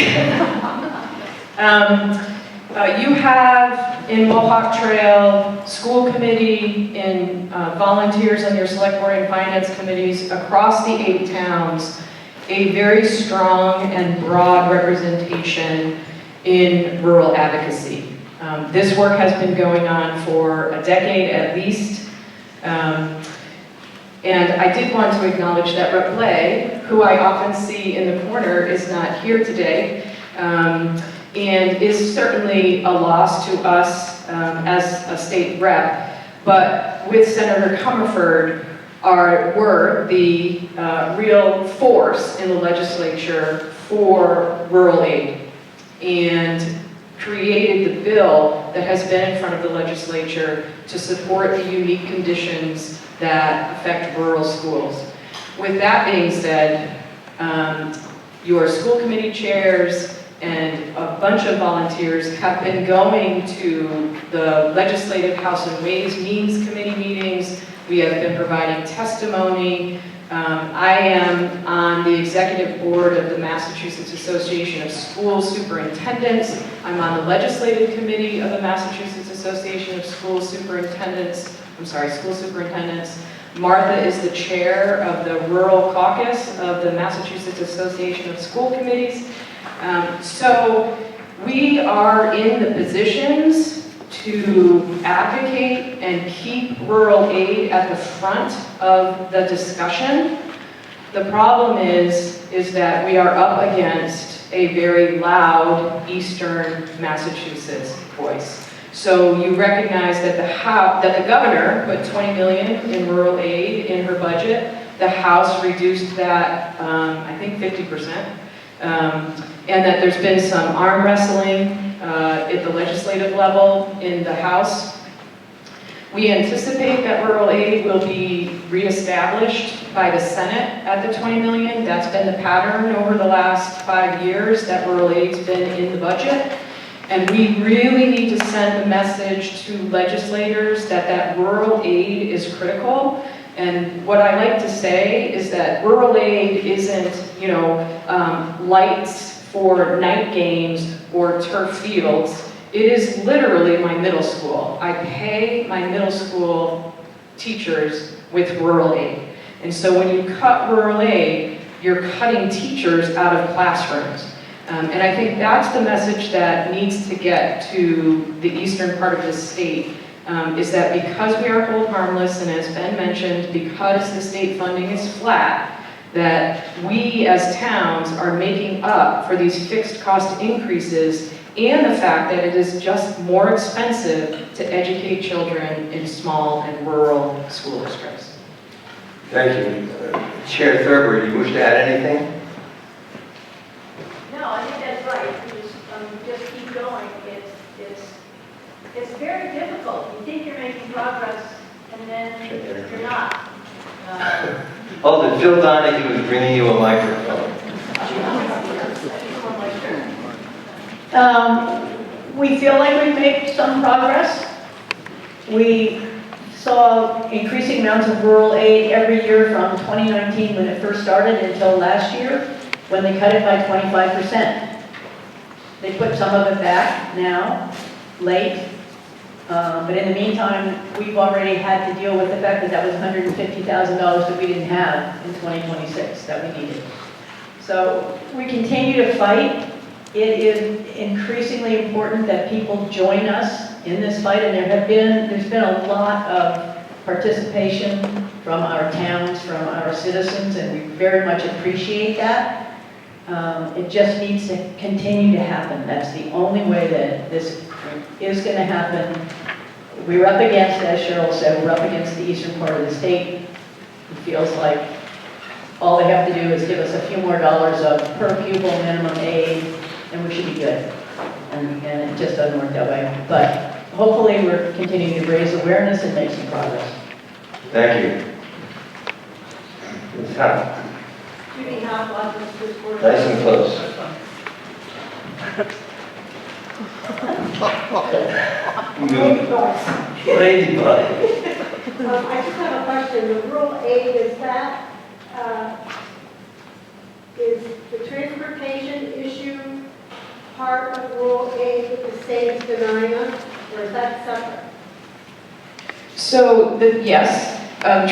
You have in Mohawk Trail, school committee, and volunteers on your select board and finance committees across the 8 towns, a very strong and broad representation in rural advocacy. This work has been going on for a decade at least. And I did want to acknowledge that Rep. Blay, who I often see in the corner, is not here today, and is certainly a loss to us as a state rep. But with Senator Comerford, were the real force in the legislature for rural aid, and created the bill that has been in front of the legislature to support the unique conditions that affect rural schools. With that being said, your school committee chairs and a bunch of volunteers have been going to the Legislative House and Ways Means Committee meetings. We have been providing testimony. I am on the executive board of the Massachusetts Association of School Superintendents. I'm on the legislative committee of the Massachusetts Association of School Superintendents. Martha is the chair of the Rural Caucus of the Massachusetts Association of School Committees. So we are in the positions to advocate and keep rural aid at the front of the discussion. The problem is that we are up against a very loud Eastern Massachusetts voice. So you recognize that the governor put $20 million in rural aid in her budget. The House reduced that, I think 50%. And that there's been some arm wrestling at the legislative level in the House. We anticipate that rural aid will be reestablished by the Senate at the $20 million. That's been the pattern over the last 5 years that rural aid's been in the budget. And we really need to send a message to legislators that rural aid is critical. And what I like to say is that rural aid isn't, lights for night games or turf fields. It is literally my middle school. I pay my middle school teachers with rural aid. And so when you cut rural aid, you're cutting teachers out of classrooms. And I think that's the message that needs to get to the eastern part of the state, is that because we are hold harmless, and as Ben mentioned, because the state funding is flat, that we as towns are making up for these fixed cost increases and the fact that it is just more expensive to educate children in small and rural school districts. Thank you. Chair Thurber, do you wish to add anything? No, I think that's right. Just keep going. It's very difficult. You think you're making progress, and then you're not. Oh, that Phil Donahue was bringing you a microphone. We feel like we've made some progress. We saw increasing amounts of rural aid every year from 2019 when it first started until last year when they cut it by 25%. They put some of it back now, late. But in the meantime, we've already had to deal with the fact that that was $150,000 that we didn't have in 2026 that we needed. So we continue to fight. It is increasingly important that people join us in this fight, and there's been a lot of participation from our towns, from our citizens, and we very much appreciate that. It just needs to continue to happen. That's the only way that this is going to happen. We're up against, as Cheryl said, we're up against the eastern part of the state. It feels like all they have to do is give us a few more dollars of per pupil minimum aid, and we should be good. And it just doesn't work that way. But hopefully we're continuing to raise awareness and make some progress. Thank you. Ms. Howe. Judy Howe, Wadsworth School Board. Nice and close. Ladybug. I just have a question. The rural aid, is the transportation issue part of rural aid that the state is denying us, or is that separate? So, yes,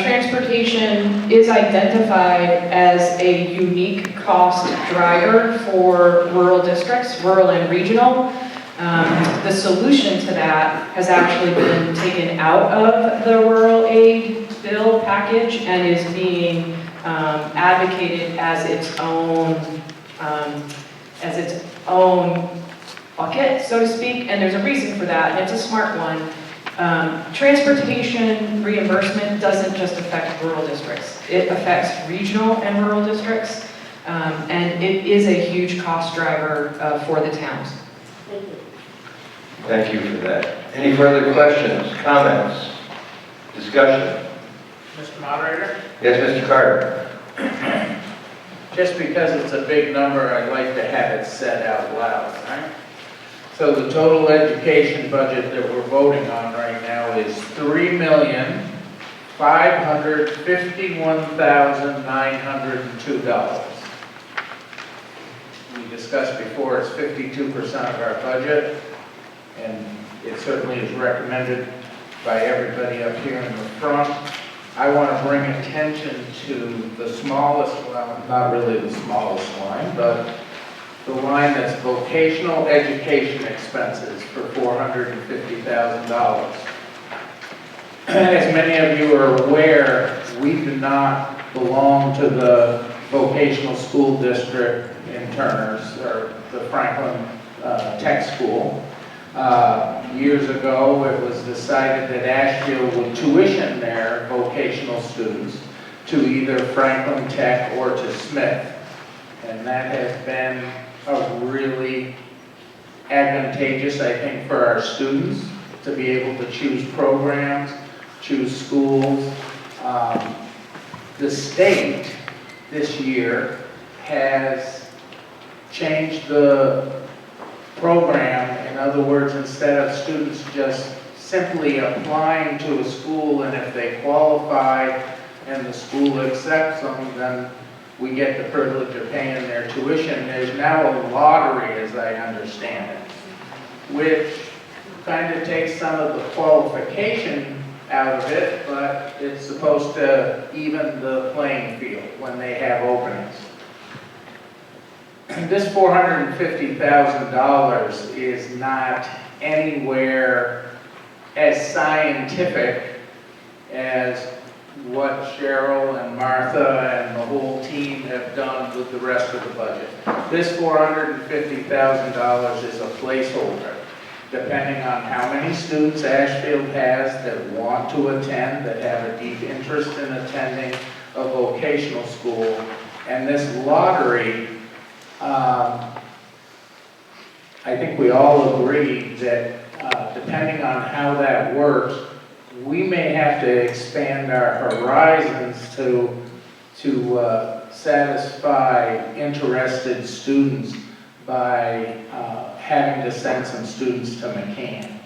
transportation is identified as a unique cost driver for rural districts, rural and regional. The solution to that has actually been taken out of the rural aid bill package and is being advocated as its own bucket, so to speak, and there's a reason for that, and it's a smart one. Transportation reimbursement doesn't just affect rural districts. It affects regional and rural districts, and it is a huge cost driver for the towns. Thank you. Thank you for that. Any further questions, comments, discussion? Mr. Moderator? Yes, Mr. Carter. Just because it's a big number, I'd like to have it said out loud, right? So the total education budget that we're voting on right now is $3,551,902. We discussed before, it's 52% of our budget, and it certainly is recommended by everybody up here in the front. I want to bring attention to the smallest, well, not really the smallest line, but the line that's vocational education expenses for $450,000. As many of you are aware, we do not belong to the vocational school district in Turner's, or the Franklin Tech School. Years ago, it was decided that Ashfield would tuition their vocational students to either Franklin Tech or to Smith. And that has been a really advantageous, I think, for our students to be able to choose programs, choose schools. The state this year has changed the program. In other words, instead of students just simply applying to a school, and if they qualify and the school accepts them, then we get the privilege of paying their tuition. There's now a lottery, as I understand it, which kind of takes some of the qualification out of it, but it's supposed to even the playing field when they have openings. This $450,000 is not anywhere as scientific as what Cheryl and Martha and the whole team have done with the rest of the budget. This $450,000 is a placeholder, depending on how many students Ashfield has that want to attend, that have a deep interest in attending a vocational school. And this lottery, I think we all agree that depending on how that works, we may have to expand our horizons to satisfy interested students by having to send some students to McCann,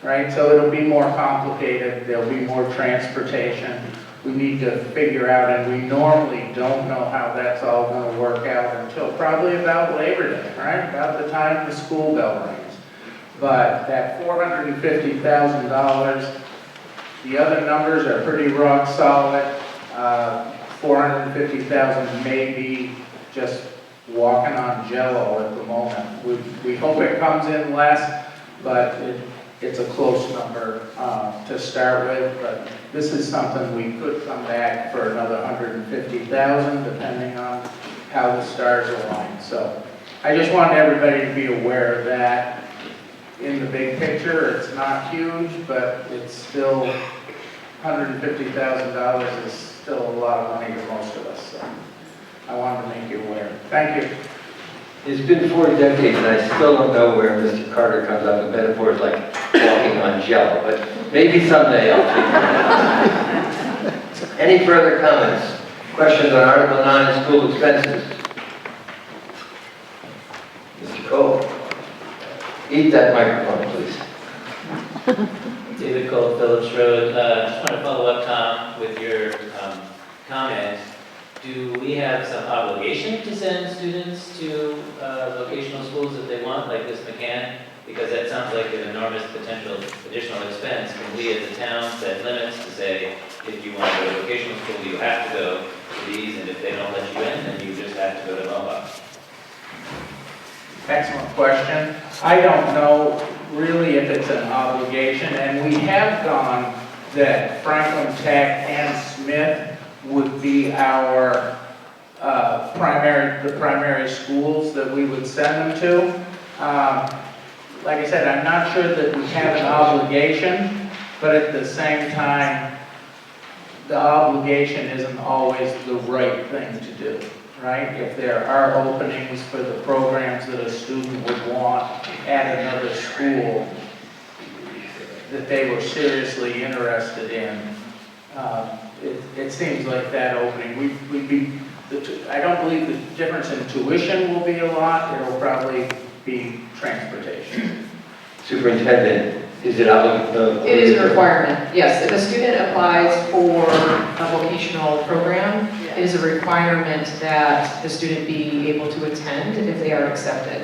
right? So it'll be more complicated, there'll be more transportation. We need to figure out, and we normally don't know how that's all going to work out until probably about Labor Day, right? About the time the school bell rings. but that $450,000, the other numbers are pretty rock solid. 450,000 may be just walking on jello at the moment. We hope it comes in less, but it's a close number to start with. But this is something we could come back for another 150,000, depending on how the stars align. So I just want everybody to be aware of that. In the big picture, it's not huge, but it's still $150,000 is still a lot of money to most of us. So I wanted to make you aware. Thank you. It's been 4 decades and I still don't know where Mr. Carter comes up with metaphors like walking on jello, but maybe someday I'll figure it out. Any further comments? Questions on Article 9, school expenses? Mr. Cole, eat that microphone, please. David Cole, Phillips Road. Just want to follow up, Tom, with your comment. Do we have some obligation to send students to vocational schools if they want, like this McCann? Because that sounds like an enormous potential additional expense. Can we as a town set limits to say, if you want to go to vocational school, you have to go to these, and if they don't let you in, then you just have to go to Mohawk? Excellent question. I don't know really if it's an obligation, and we have gone that Franklin Tech and Smith would be our primary schools that we would send them to. Like I said, I'm not sure that we have an obligation, but at the same time, the obligation isn't always the right thing to do, right? If there are openings for the programs that a student would want at another school that they were seriously interested in, it seems like that opening, I don't believe the difference in tuition will be a lot. It'll probably be transportation. Superintendent, is it obligated? It is a requirement, yes. If a student applies for a vocational program, it is a requirement that the student be able to attend if they are accepted.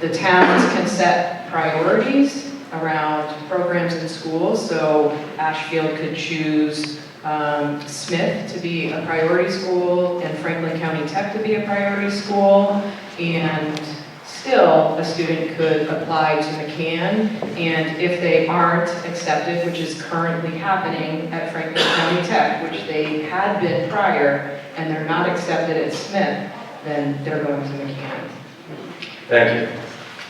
The towns can set priorities around programs in schools, so Ashfield could choose Smith to be a priority school and Franklin County Tech to be a priority school, and still a student could apply to McCann, and if they aren't accepted, which is currently happening at Franklin County Tech, which they had been prior, and they're not accepted at Smith, then they're going to McCann. Thank you.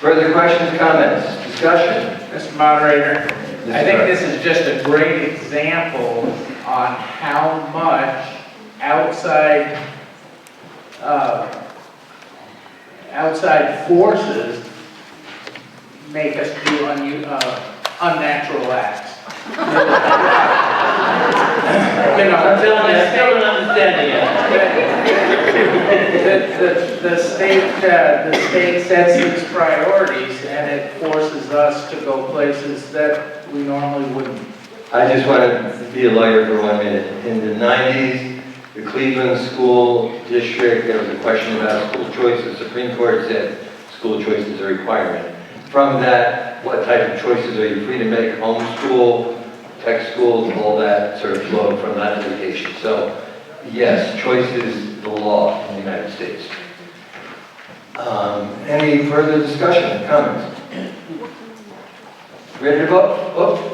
Further questions, comments, discussion? Mr. Moderator, I think this is just a great example on how much outside forces make us do unnatural acts. You know, I'm still not understanding it. the state sets its priorities, and it forces us to go places that we normally wouldn't. I just want to be a lawyer for 1 minute. In the 90s, the Cleveland School District, there was a question about school choice. The Supreme Court said school choice is a requirement. From that, what type of choices are you free to make? Homeschool, tech schools, all that sort of flowed from that education. So, yes, choice is the law in the United States. Any further discussion, comments? Ready to vote? Oh.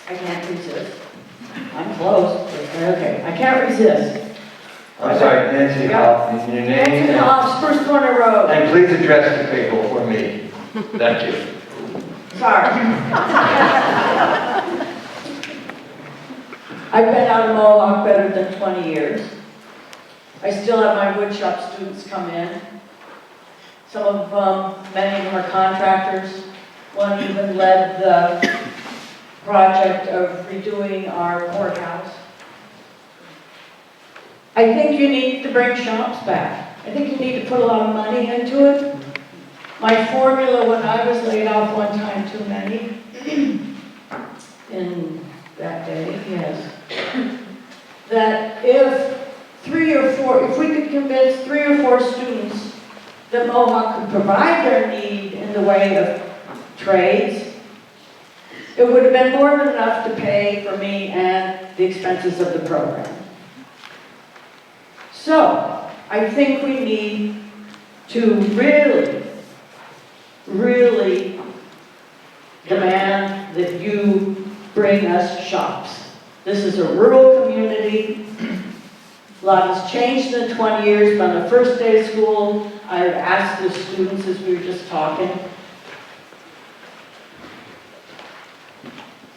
I can't resist. I'm close, but okay, I can't resist. I'm sorry, Nancy Hoff, your name? Nancy Hoff, Spruce Corner Road. And please address the people for me. Thank you. Sorry. I've been out of Mohawk better than 20 years. I still have my woodshop students come in. Some of them, many of them are contractors. One even led the project of redoing our courthouse. I think you need to bring shops back. I think you need to put a lot of money into it. My formula when I was laid off one time, too many, in that day, yes, that if 3 if we could convince 3 or 4 students that Mohawk could provide their need in the way of trades, it would have been more than enough to pay for me and the expenses of the program. So, I think we need to really demand that you bring us shops. This is a rural community. A lot has changed in the 20 years, but on the first day of school, I asked the students as we were just talking,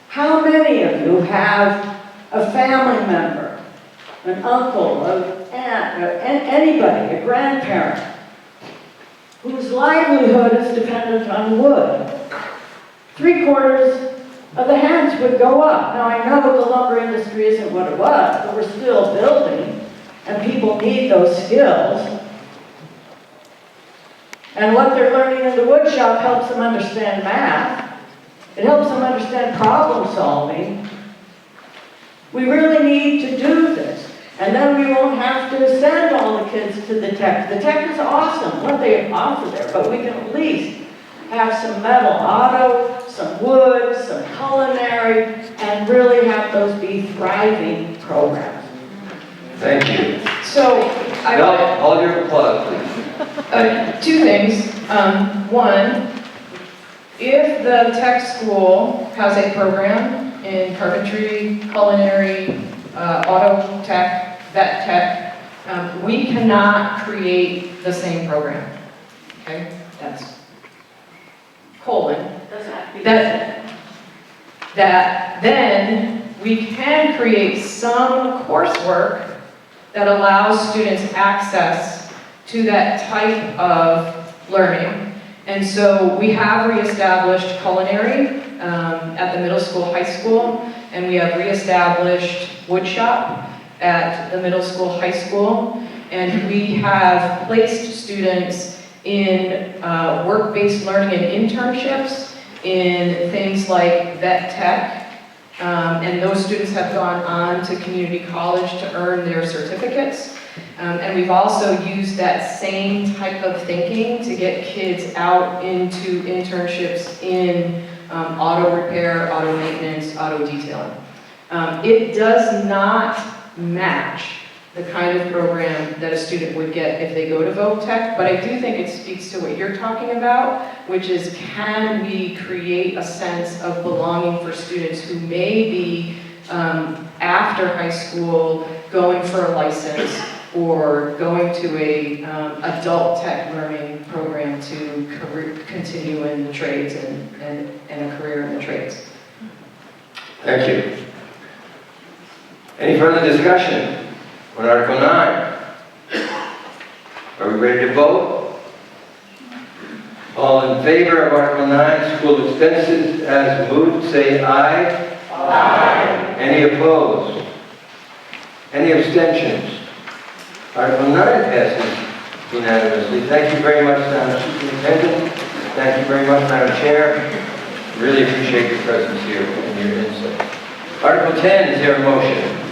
how many of you have a family member, an uncle, an aunt, anybody, a grandparent, whose livelihood is dependent on wood? 3/4 of the hands would go up. Now I know the lumber industry isn't what it was, but we're still building, and people need those skills. And what they're learning in the wood shop helps them understand math. It helps them understand problem solving. We really need to do this. And then we won't have to send all the kids to the tech. The tech is awesome, what they offer there, but we can at least have some metal auto, some wood, some culinary, and really have those be thriving programs. Thank you. So, No, hold your applause, please. 2 things. One, if the tech school has a program in carpentry, culinary, auto tech, vet tech, we cannot create the same program. Okay? That's colon. Doesn't have to be. That then we can create some coursework that allows students access to that type of learning. And so we have reestablished culinary at the middle school, high school, and we have reestablished woodshop at the middle school, high school, and we have placed students in work-based learning and internships in things like vet tech, and those students have gone on to community college to earn their certificates. And we've also used that same type of thinking to get kids out into internships in auto repair, auto maintenance, auto detailing. It does not match the kind of program that a student would get if they go to Voc Tech, but I do think it speaks to what you're talking about, which is, can we create a sense of belonging for students who may be, after high school, going for a license or going to a adult tech learning program to continue in the trades and a career in the trades. Thank you. Any further discussion on Article 9? Are we ready to vote? All in favor of Article 9, school expenses as moved, say aye. Aye. Any opposed? Any abstentions? Article 9 passes unanimously. Thank you very much, Madam Superintendent. Thank you very much, Madam Chair. Really appreciate your presence here and your insight. Article 10, is there a motion?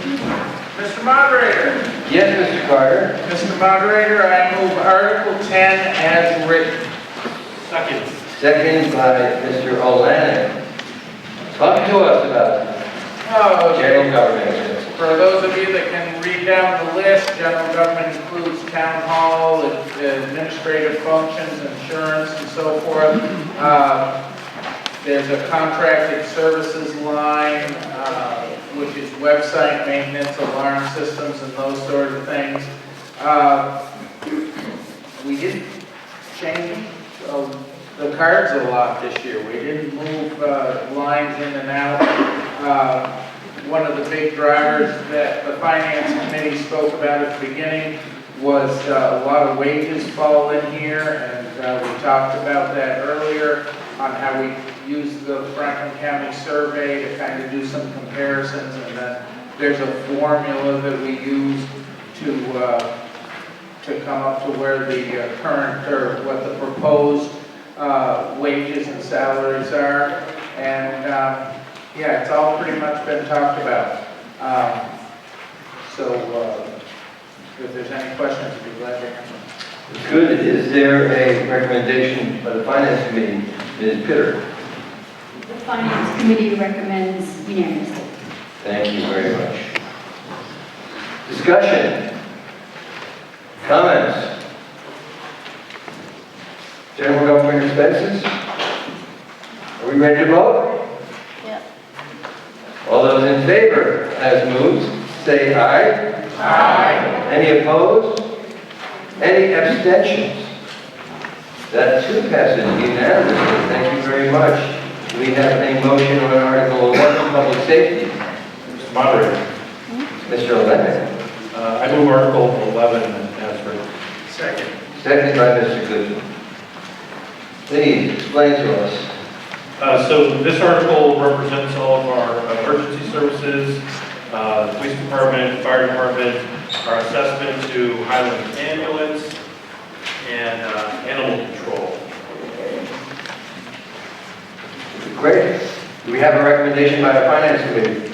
Mr. Moderator. Yes, Mr. Carter. Mr. Moderator, I move Article 10 as written. Second. Second by Mr. Olanek. Talk to us about general government. For those of you that can read down the list, general government includes town hall, administrative functions, insurance, and so forth. There's a contracted services line, which is website maintenance, alarm systems, and those sort of things. We didn't change the cards a lot this year. We didn't move lines in and out. One of the big drivers that the Finance Committee spoke about at the beginning was a lot of wages fall in here, and we talked about that earlier on how we use the Franklin County survey to kind of do some comparisons, and then there's a formula that we use to come up to where the current, or what the proposed wages and salaries are, and yeah, it's all pretty much been talked about. So If there's any questions, I'd be glad to answer. Good. Is there a recommendation by the Finance Committee? Ms. Pitter? The Finance Committee recommends unanimously. Thank you very much. Discussion? Comments? General government expenses? Are we ready to vote? Yeah. All those in favor, as moved, say aye. Aye. Any opposed? Any abstentions? That too passes unanimously. Thank you very much. We have a motion on Article 11, Public Safety. Mr. Moderator, Mr. O'Leary. I move Article 11 as written. Second. Seconded by Mr. Goodman. Please explain to us. So this article represents all of our emergency services, the police department, fire department, our assessment to Highland ambulance, and animal control. Great. Do we have a recommendation by the Finance Committee?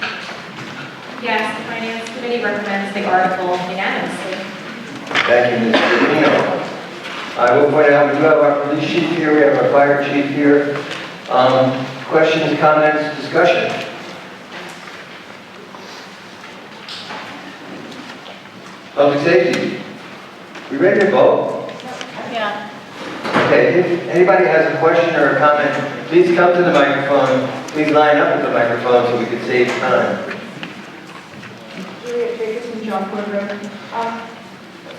Yes, the Finance Committee recommends the article unanimously. Thank you, Ms. Trevino. I will point out, we do have our police chief here, we have our fire chief here. Questions, comments, discussion? Public safety. We ready to vote? Yeah. Okay, if anybody has a question or a comment, please come to the microphone. Please line up at the microphone so we can save time. Julia Jacobson, John Ford Road.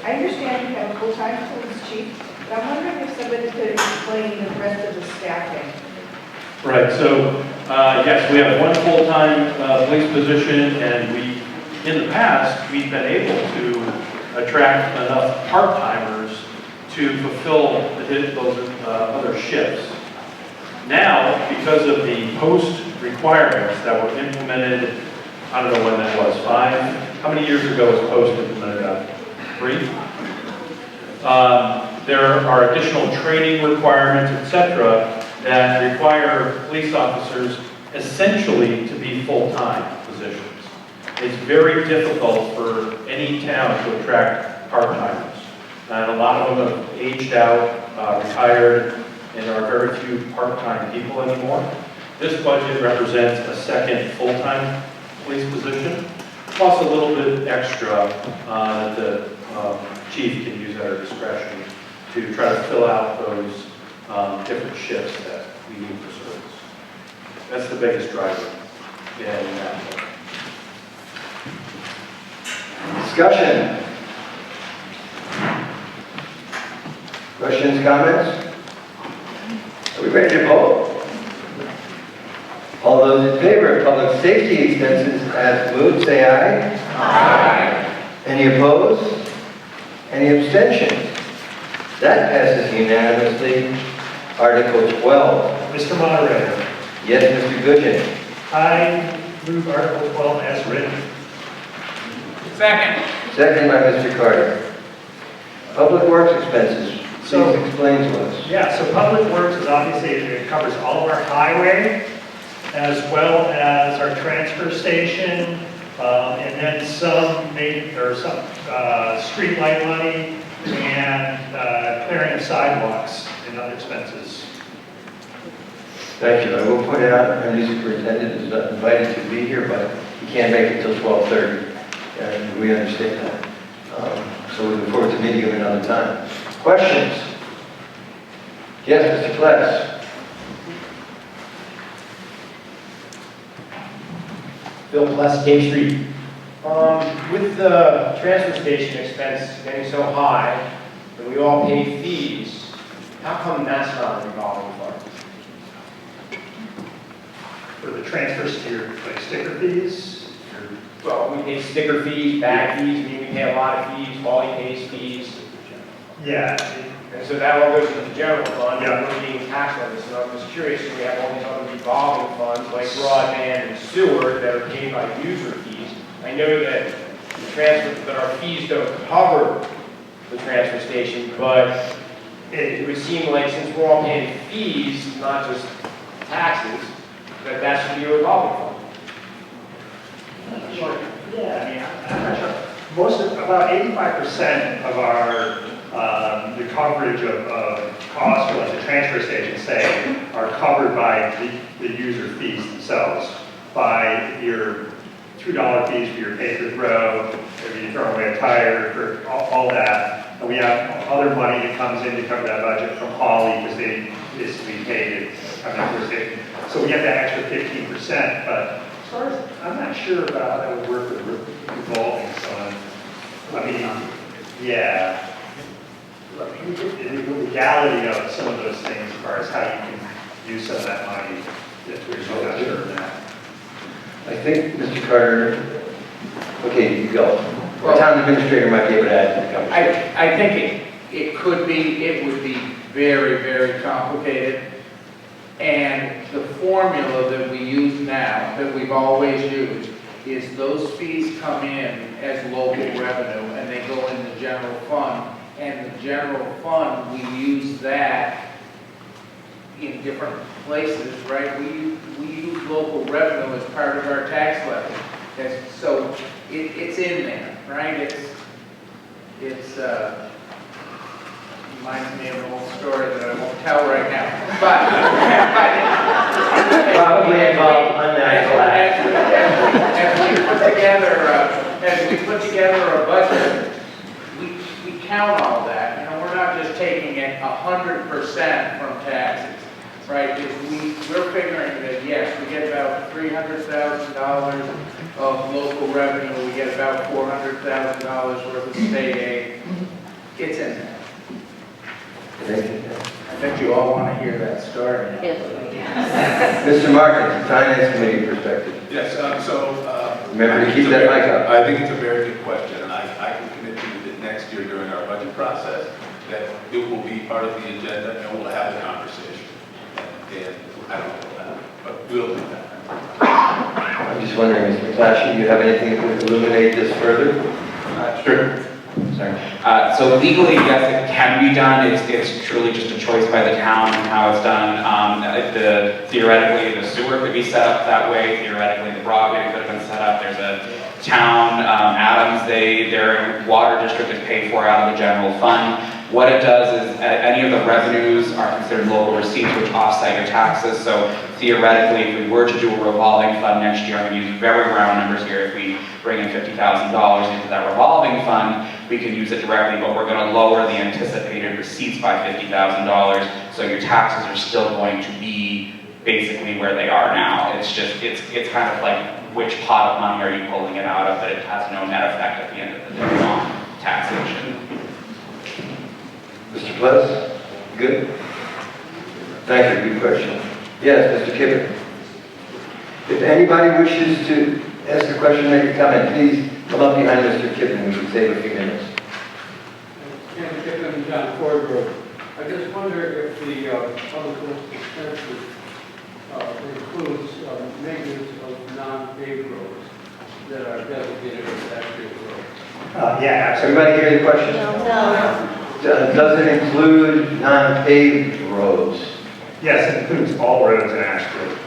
I understand you have a full-time police chief, but I'm wondering if somebody could explain the rest of the staffing. Right, so yes, we have one full-time police position, and in the past, we've been able to attract enough part-timers to fulfill those other shifts. Now, because of the post requirements that were implemented, I don't know when that was, 5? How many years ago was post implemented? 3? There are additional training requirements, etc., that require police officers essentially to be full-time positions. It's very difficult for any town to attract part-timers. And a lot of them have aged out, retired, and are very few part-time people anymore. This budget represents a second full-time police position, plus a little bit extra that the chief can use at her discretion to try to fill out those different shifts that we need for service. That's the biggest driver in that. Discussion. Questions, comments? Are we ready to vote? All those in favor of public safety expenses as moved, say aye. Aye. Any opposed? Any abstentions? That passes unanimously. Article 12. Mr. Moderator, Yes, Mr. Goodgen. I move Article 12 as written. Second. Second by Mr. Carter. Public Works expenses. So- Please explain to us. Yeah, so Public Works is obviously, it covers all of our highway, as well as our transfer station, and then some street light money, and clearing of sidewalks and other expenses. Thank you. I will point out, our new superintendent is not invited to be here, but he can't make it till 12:30, and we understand that. So we look forward to meeting him another time. Questions? Yes, Mr. Pless. Bill Pless, King Street. With the transfer station expense getting so high, and we all pay fees, how come that's not a revolving fund? For the transfers to your sticker fees, Well, we pay sticker fees, bag fees, we pay a lot of fees, Wally pays fees, yeah, and so that all goes into the general fund, Yeah. and we're being taxed on this, and I'm just curious, if we have all these other revolving funds, like broadband and sewer, that are paid by user fees. I know that that our fees don't cover the transfer station, but it would seem like since we're all paying fees, not just taxes, that should be a revolving fund. sure. Yeah, I mean, I'm not sure. about 85% of our, the coverage of costs for like the transfer station, say, are covered by the user fees themselves, by your $2 fees for your pay-per-throw, if you throw away a tire, for all that. And we have other money that comes in to cover that budget from Holly, because they basically paid it coming to the station. So we have that extra 15%, but as far as, I'm not sure about how that would work with revolving fund. I mean, yeah. The legality of some of those things, as far as how you can use some of that money, that's where you're not sure of that. I think, Mr. Carter, okay, you go. The town administrator might be able to add to the conversation. I think it would be very, very complicated. And the formula that we use now, that we've always used, is those fees come in as local revenue and they go in the general fund. And the general fund, we use that in different places, right? We use local revenue as part of our tax levy. So it's in there, right? It's reminds me of an old story that I won't tell right now. But probably involved unnatural acts. As we put together a budget, we count all that. You know, we're not just taking it 100% from taxes, right? We're figuring that yes, we get about $300,000 of local revenue. We get about $400,000 worth of state aid. It's in there. I bet you all want to hear that story. Mr. Martin, Finance Committee perspective. Yes, Remember to keep that mic up. I think it's a very good question, and I can commit to you that next year during our budget process, that it will be part of the agenda and we'll have a conversation. And I don't know that, but we'll do that. I'm just wondering, Mr. McClatchy, do you have anything that would illuminate this further? Sure. Sorry. So legally, yes, it can be done. It's truly just a choice by the town and how it's done. Theoretically, the sewer could be set up that way. Theoretically, the Broadway could have been set up. There's a town, Adams, their water district is paid for out of the general fund. What it does is any of the revenues are considered local receipts, which offset your taxes. So theoretically, if we were to do a revolving fund next year, I'm going to use very round numbers here. If we bring in $50,000 into that revolving fund, we can use it directly, but we're going to lower the anticipated receipts by $50,000. So your taxes are still going to be basically where they are now. It's just, it's kind of like which pot of money are you pulling it out of, but it has no net effect at the end of the day on taxation. Mr. Plus? Good? Thank you, good question. Yes, Mr. Kippen. If anybody wishes to ask a question, make a comment, please come up behind Mr. Kippen. We can save a few minutes. Ken Kippen, John Ford Road. I just wonder if the public works expenses includes maintenance of non-paved roads that are designated as Ashfield Road. Yeah, Everybody hear the question? No. Does it include non-paved roads? Yes, it includes all roads in Ashfield.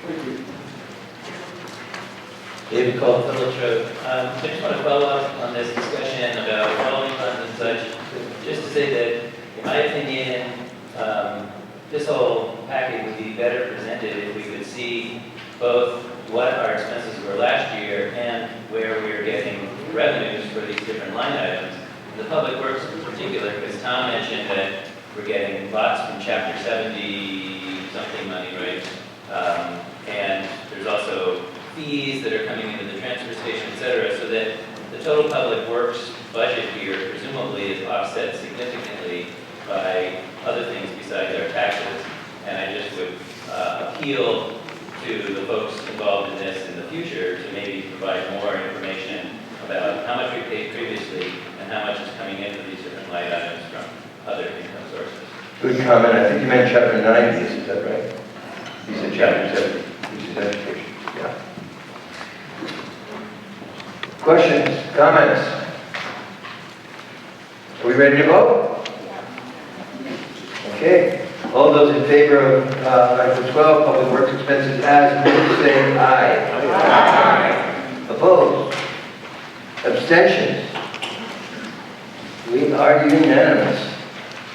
Thank you. David Cole, Village Road. I just want to follow up on this discussion about revolving funds and such. Just to say that, in my opinion, this whole packet would be better presented if we could see both what our expenses were last year and where we are getting revenues for these different line items. The public works in particular, because Tom mentioned that we're getting lots from Chapter 70 something money, right? And there's also fees that are coming into the transfer station, et cetera, so that the total public works budget here presumably is offset significantly by other things besides our taxes. And I just would appeal to the folks involved in this in the future to maybe provide more information about how much we paid previously and how much is coming in for these different line items from other income sources. Good comment. I think you meant Chapter 90, is that right? You said Chapter 70, which is education. Yeah. Questions? Comments? Are we ready to vote? Okay. All those in favor of Article 12, Public Works Expenses as moved, say aye. Aye. Opposed? Abstentions? We are unanimous.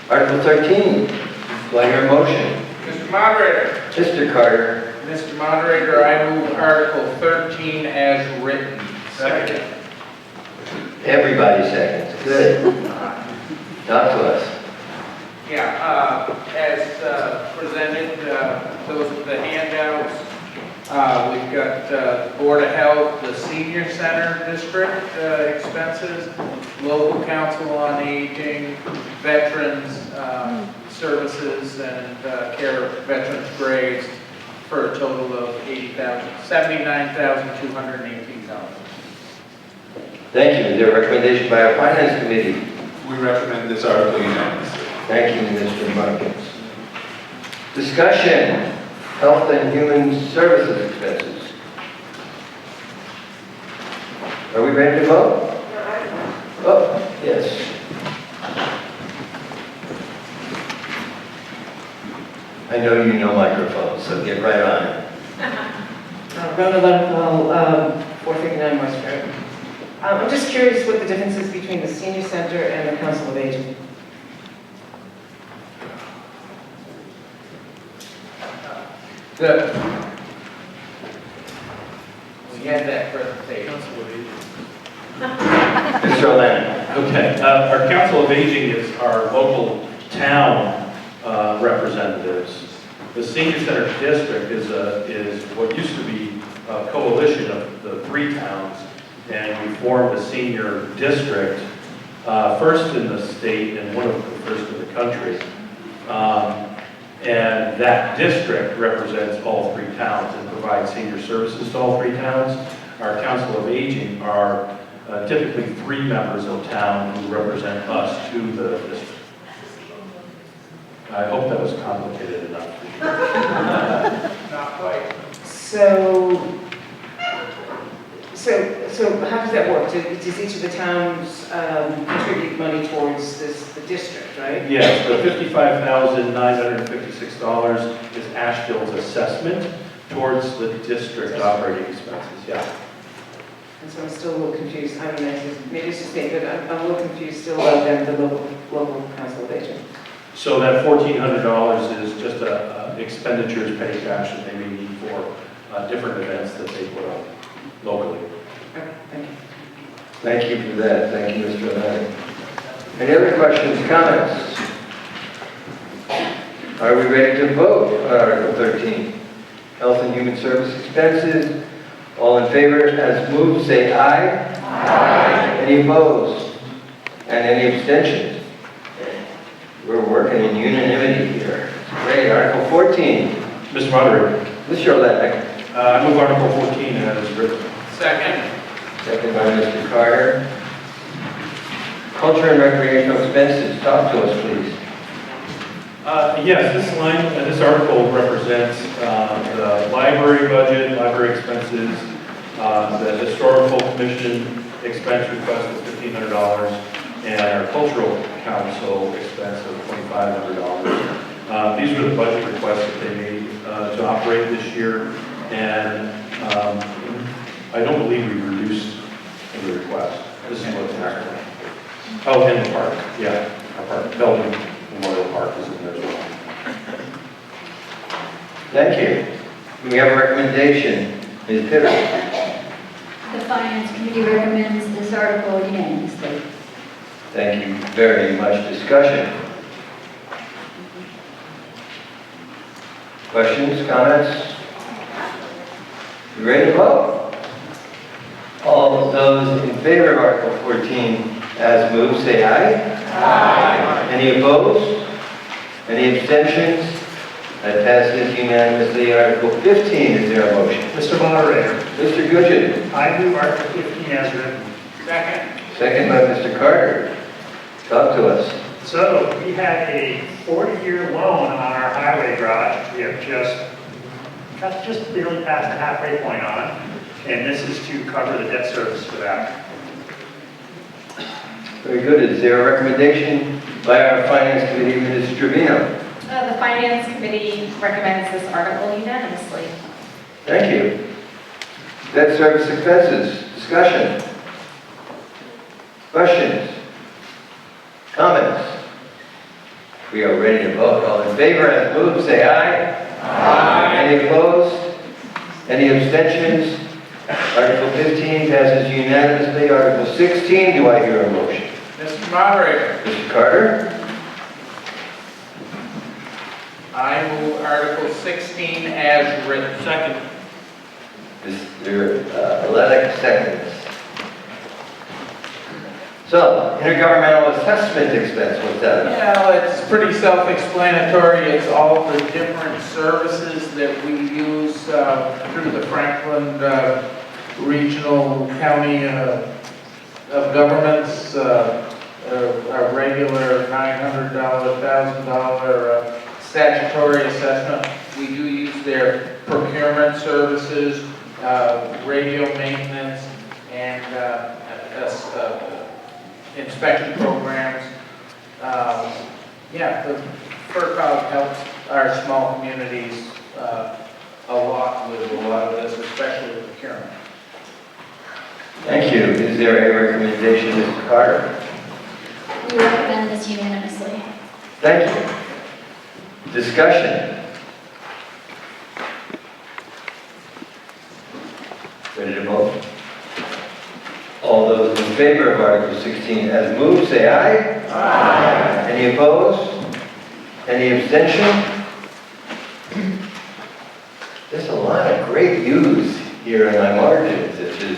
Article 13, do I hear a motion? Mr. Moderator. Mr. Carter. Mr. Moderator, I move Article 13 as written. Second. Everybody seconds, good. Talk to us. Yeah, as presented, those are the handouts. We've got the Board of Health, the Senior Center District expenses, Local Council on Aging, Veterans Services, and care of veterans' graves for a total of $79,218. Thank you. Is there a recommendation by our Finance Committee? We recommend this article unanimously. Thank you, Mr. Markins. Discussion, Health and Human Services expenses. Are we ready to vote? Oh, yes. I know you know microphones, so get right on it. Rhonda Luttrell, 459 West Road. I'm just curious what the difference is between the Senior Center and the Council of Aging. Good. We had that presentation. Mr. O'Lantern. Okay, our Council of Aging is our local town representatives. The Senior Center District is what used to be a coalition of the 3 towns, and we formed a senior district, first in the state and one of the first in the country. And that district represents all 3 towns and provides senior services to all 3 towns. Our Council of Aging are typically 3 members of town who represent us to the district. I hope that was complicated enough. Not quite. So how does that work? Does each of the towns contribute money towards the district, right? Yes, the $55,956 is Ashfield's assessment towards the district operating expenses, yeah. And so I'm still a little confused. I don't know, maybe it's just me, but I'm a little confused still about the local council of aging. So that $1,400 is just expenditures paid cash that they may need for different events that they put on locally. Okay, thank you. Thank you for that. Thank you, Mr. O'Lantern. Any other questions, comments? Are we ready to vote on Article 13? Health and Human Service expenses. All in favor as moved, say aye. Aye. Any opposed? And any abstentions? We're working in unanimity here. Great. Article 14. Mr. Moderator. Mr. O'Lantern. I move Article 14 as written. Second. Second by Mr. Carter. Culture and recreational expenses. Talk to us, please. Yes, this article represents the library budget, library expenses, the historical commission expense request of $1,500, and our cultural council expense of $2,500. These were the budget requests that they made to operate this year, and I don't believe we reduced the request. This is what's happening. Oh, and the park, yeah, our park, Belgium Memorial Park is in there as well. Thank you. Do we have a recommendation? Ms. Pitter. The Finance Committee recommends this article unanimously. Thank you very much. Discussion. Questions, comments? You ready to vote? All of those in favor of Article 14 as moved, say aye. Aye. Any opposed? Any abstentions? That passes unanimously. Article 15, is there a motion? Mr. Moderator. Mr. Gudgeon. I move Article 15 as written. Second. Second by Mr. Carter. Talk to us. So we had a 40-year loan on our highway garage. We have just barely past the halfway point on, and this is to cover the debt service for that. Very good. Is there a recommendation by our Finance Committee, Ms. Trevino? The Finance Committee recommends this article unanimously. Thank you. Debt service expenses. Discussion. Questions? Comments? We are ready to vote. All in favor as moved, say aye. Aye. Any opposed? Any abstentions? Article 15 passes unanimously. Article 16, do I hear a motion? Mr. Moderator, Mr. Carter? I move Article 16 as written. Second. Mr. Lennox seconds. So, intergovernmental assessment expense, what's that about? Yeah, it's pretty self-explanatory. It's all the different services that we use through the Franklin Regional County of Governments. A regular $900, $1,000 statutory assessment. We do use their procurement services, radio maintenance, and inspection programs. Yeah, the FERCog helps our small communities a lot with a lot of this, especially with procurement. Thank you. Is there a recommendation, Mr. Carter? We recommend this unanimously. Thank you. Discussion. Ready to vote? All those in favor of Article 16 as moved, say aye. Aye. Any opposed? Any abstention? There's a lot of great U's here in my margins. It is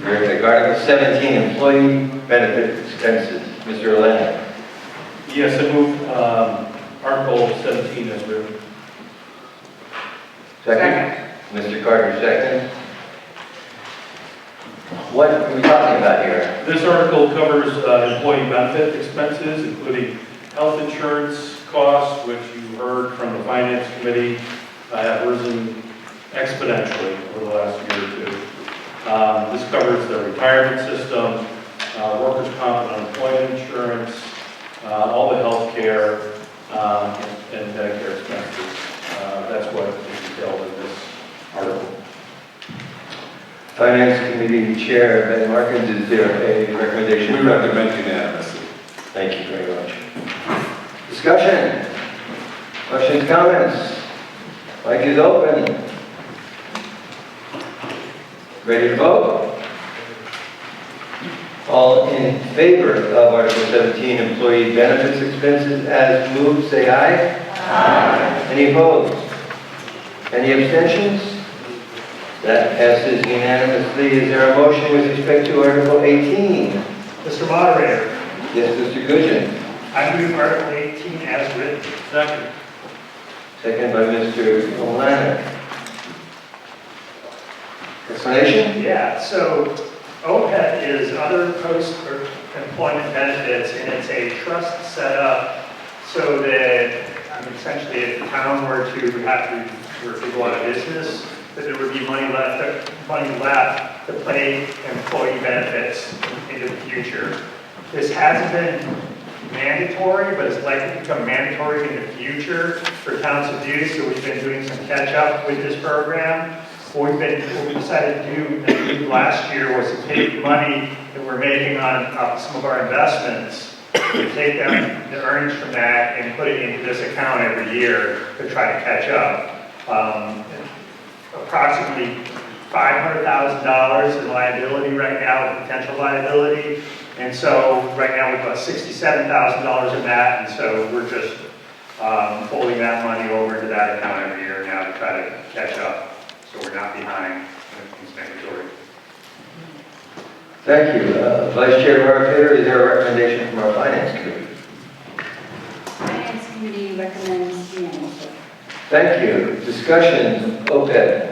terrific. Article 17, employee benefit expenses. Mr. Lennon. Yes, I move Article 17 as written. Second. Mr. Carter, second. What are we talking about here? This article covers employee benefit expenses, including health insurance costs, which you heard from the Finance Committee have risen exponentially over the last year or two. This covers the retirement system, workers' comp and unemployment insurance, all the health care and Medicare expenses. That's what is detailed in this article. Finance Committee Chair Ben Markins, is there a recommendation? We recommend unanimously. Thank you very much. Discussion? Questions, comments? Mic is open. Ready to vote? All in favor of Article 17, employee benefits expenses as moved, say aye. Aye. Any opposed? Any abstentions? That passes unanimously. Is there a motion with respect to Article 18? Mr. Moderator, Yes, Mr. Gudgeon. I move Article 18 as written. Second. Second by Mr. Olanek. Explanation? Yeah, so OPEB is other post-employment benefits, and it's a trust set up so that, essentially, if the town were to go out of business, that there would be money left to pay employee benefits into the future. This hasn't been mandatory, but it's likely to become mandatory in the future for towns to do, so we've been doing some catch-up with this program. What we decided to do last year was to take the money that we're making on some of our investments, to take the earnings from that and put it into this account every year to try to catch up. Approximately $500,000 in liability right now, potential liability. And so right now we've got $67,000 in that, and so we're just folding that money over into that account every year now to try to catch up, so we're not behind when it's mandatory. Thank you. Vice Chair Barfitter, is there a recommendation from our Finance Committee? Finance Committee recommends unanimously. Thank you. Discussion, OPEB.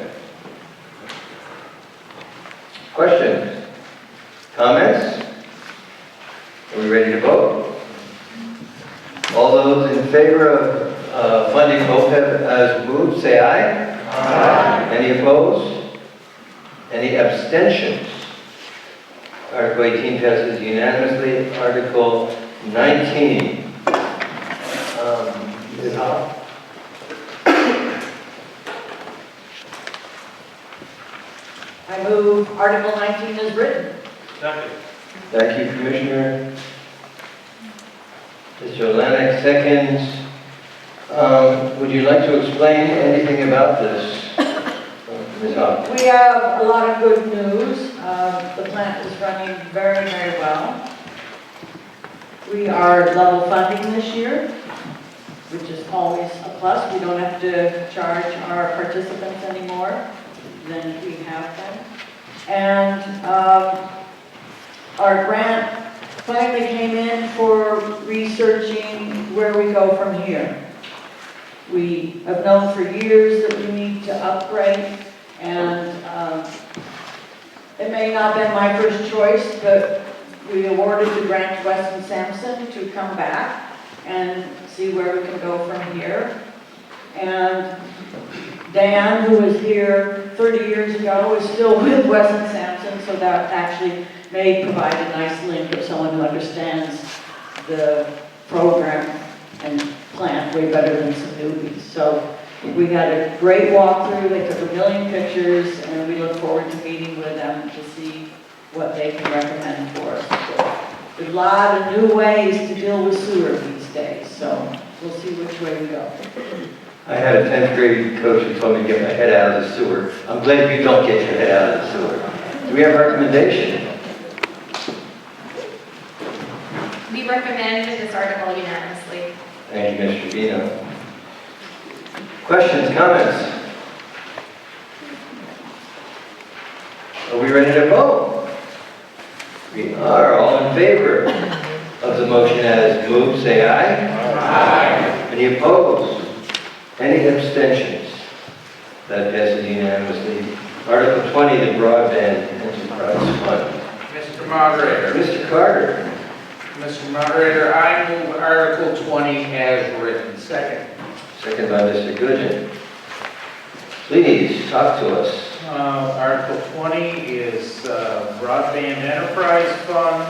Questions? Comments? Are we ready to vote? All those in favor of funding OPEB as moved, say aye. Aye. Any opposed? Any abstentions? Article 18 passes unanimously. Article 19. Ms. Howe? I move Article 19 as written. Second. Thank you, Commissioner. Mr. Lennox, seconds. Would you like to explain anything about this? Ms. Hoffman? We have a lot of good news. The plant is running very, very well. We are level funding this year, which is always a plus. We don't have to charge our participants anymore than we have been. And our grant finally came in for researching where we go from here. We have known for years that we need to upgrade, and it may not have been my first choice, but we awarded the grant to Weston Sampson to come back and see where we can go from here. And Dan, who was here 30 years ago, is still with Weston Sampson, so that actually may provide a nice link of someone who understands the program and plant way better than some newbies. So we had a great walkthrough. They took 1 million pictures, and we look forward to meeting with them to see what they can recommend for us. So there's a lot of new ways to deal with sewer these days, so we'll see which way we go. I had a 10th grade coach who told me to get my head out of the sewer. I'm glad you don't get your head out of the sewer. Do we have a recommendation? We recommend this article unanimously. Thank you, Mr. Vino. Questions, comments? Are we ready to vote? We are. All in favor of the motion as moved, say aye. Aye. Any opposed? Any abstentions? That passes unanimously. Article 20, the Broadband Enterprise Fund. Mr. Moderator. Mr. Carter. Mr. Moderator, I move Article 20 as written. Second. Second by Mr. Goodgen. Please, talk to us. Article 20 is Broadband Enterprise Fund.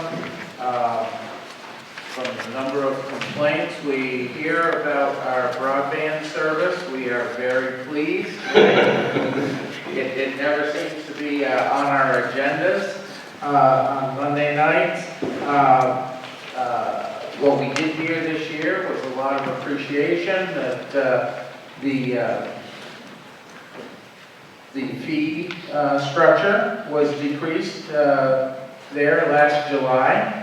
From the number of complaints we hear about our broadband service, we are very pleased. It never seems to be on our agendas on Monday nights. What we did hear this year was a lot of appreciation that the fee structure was decreased there last July.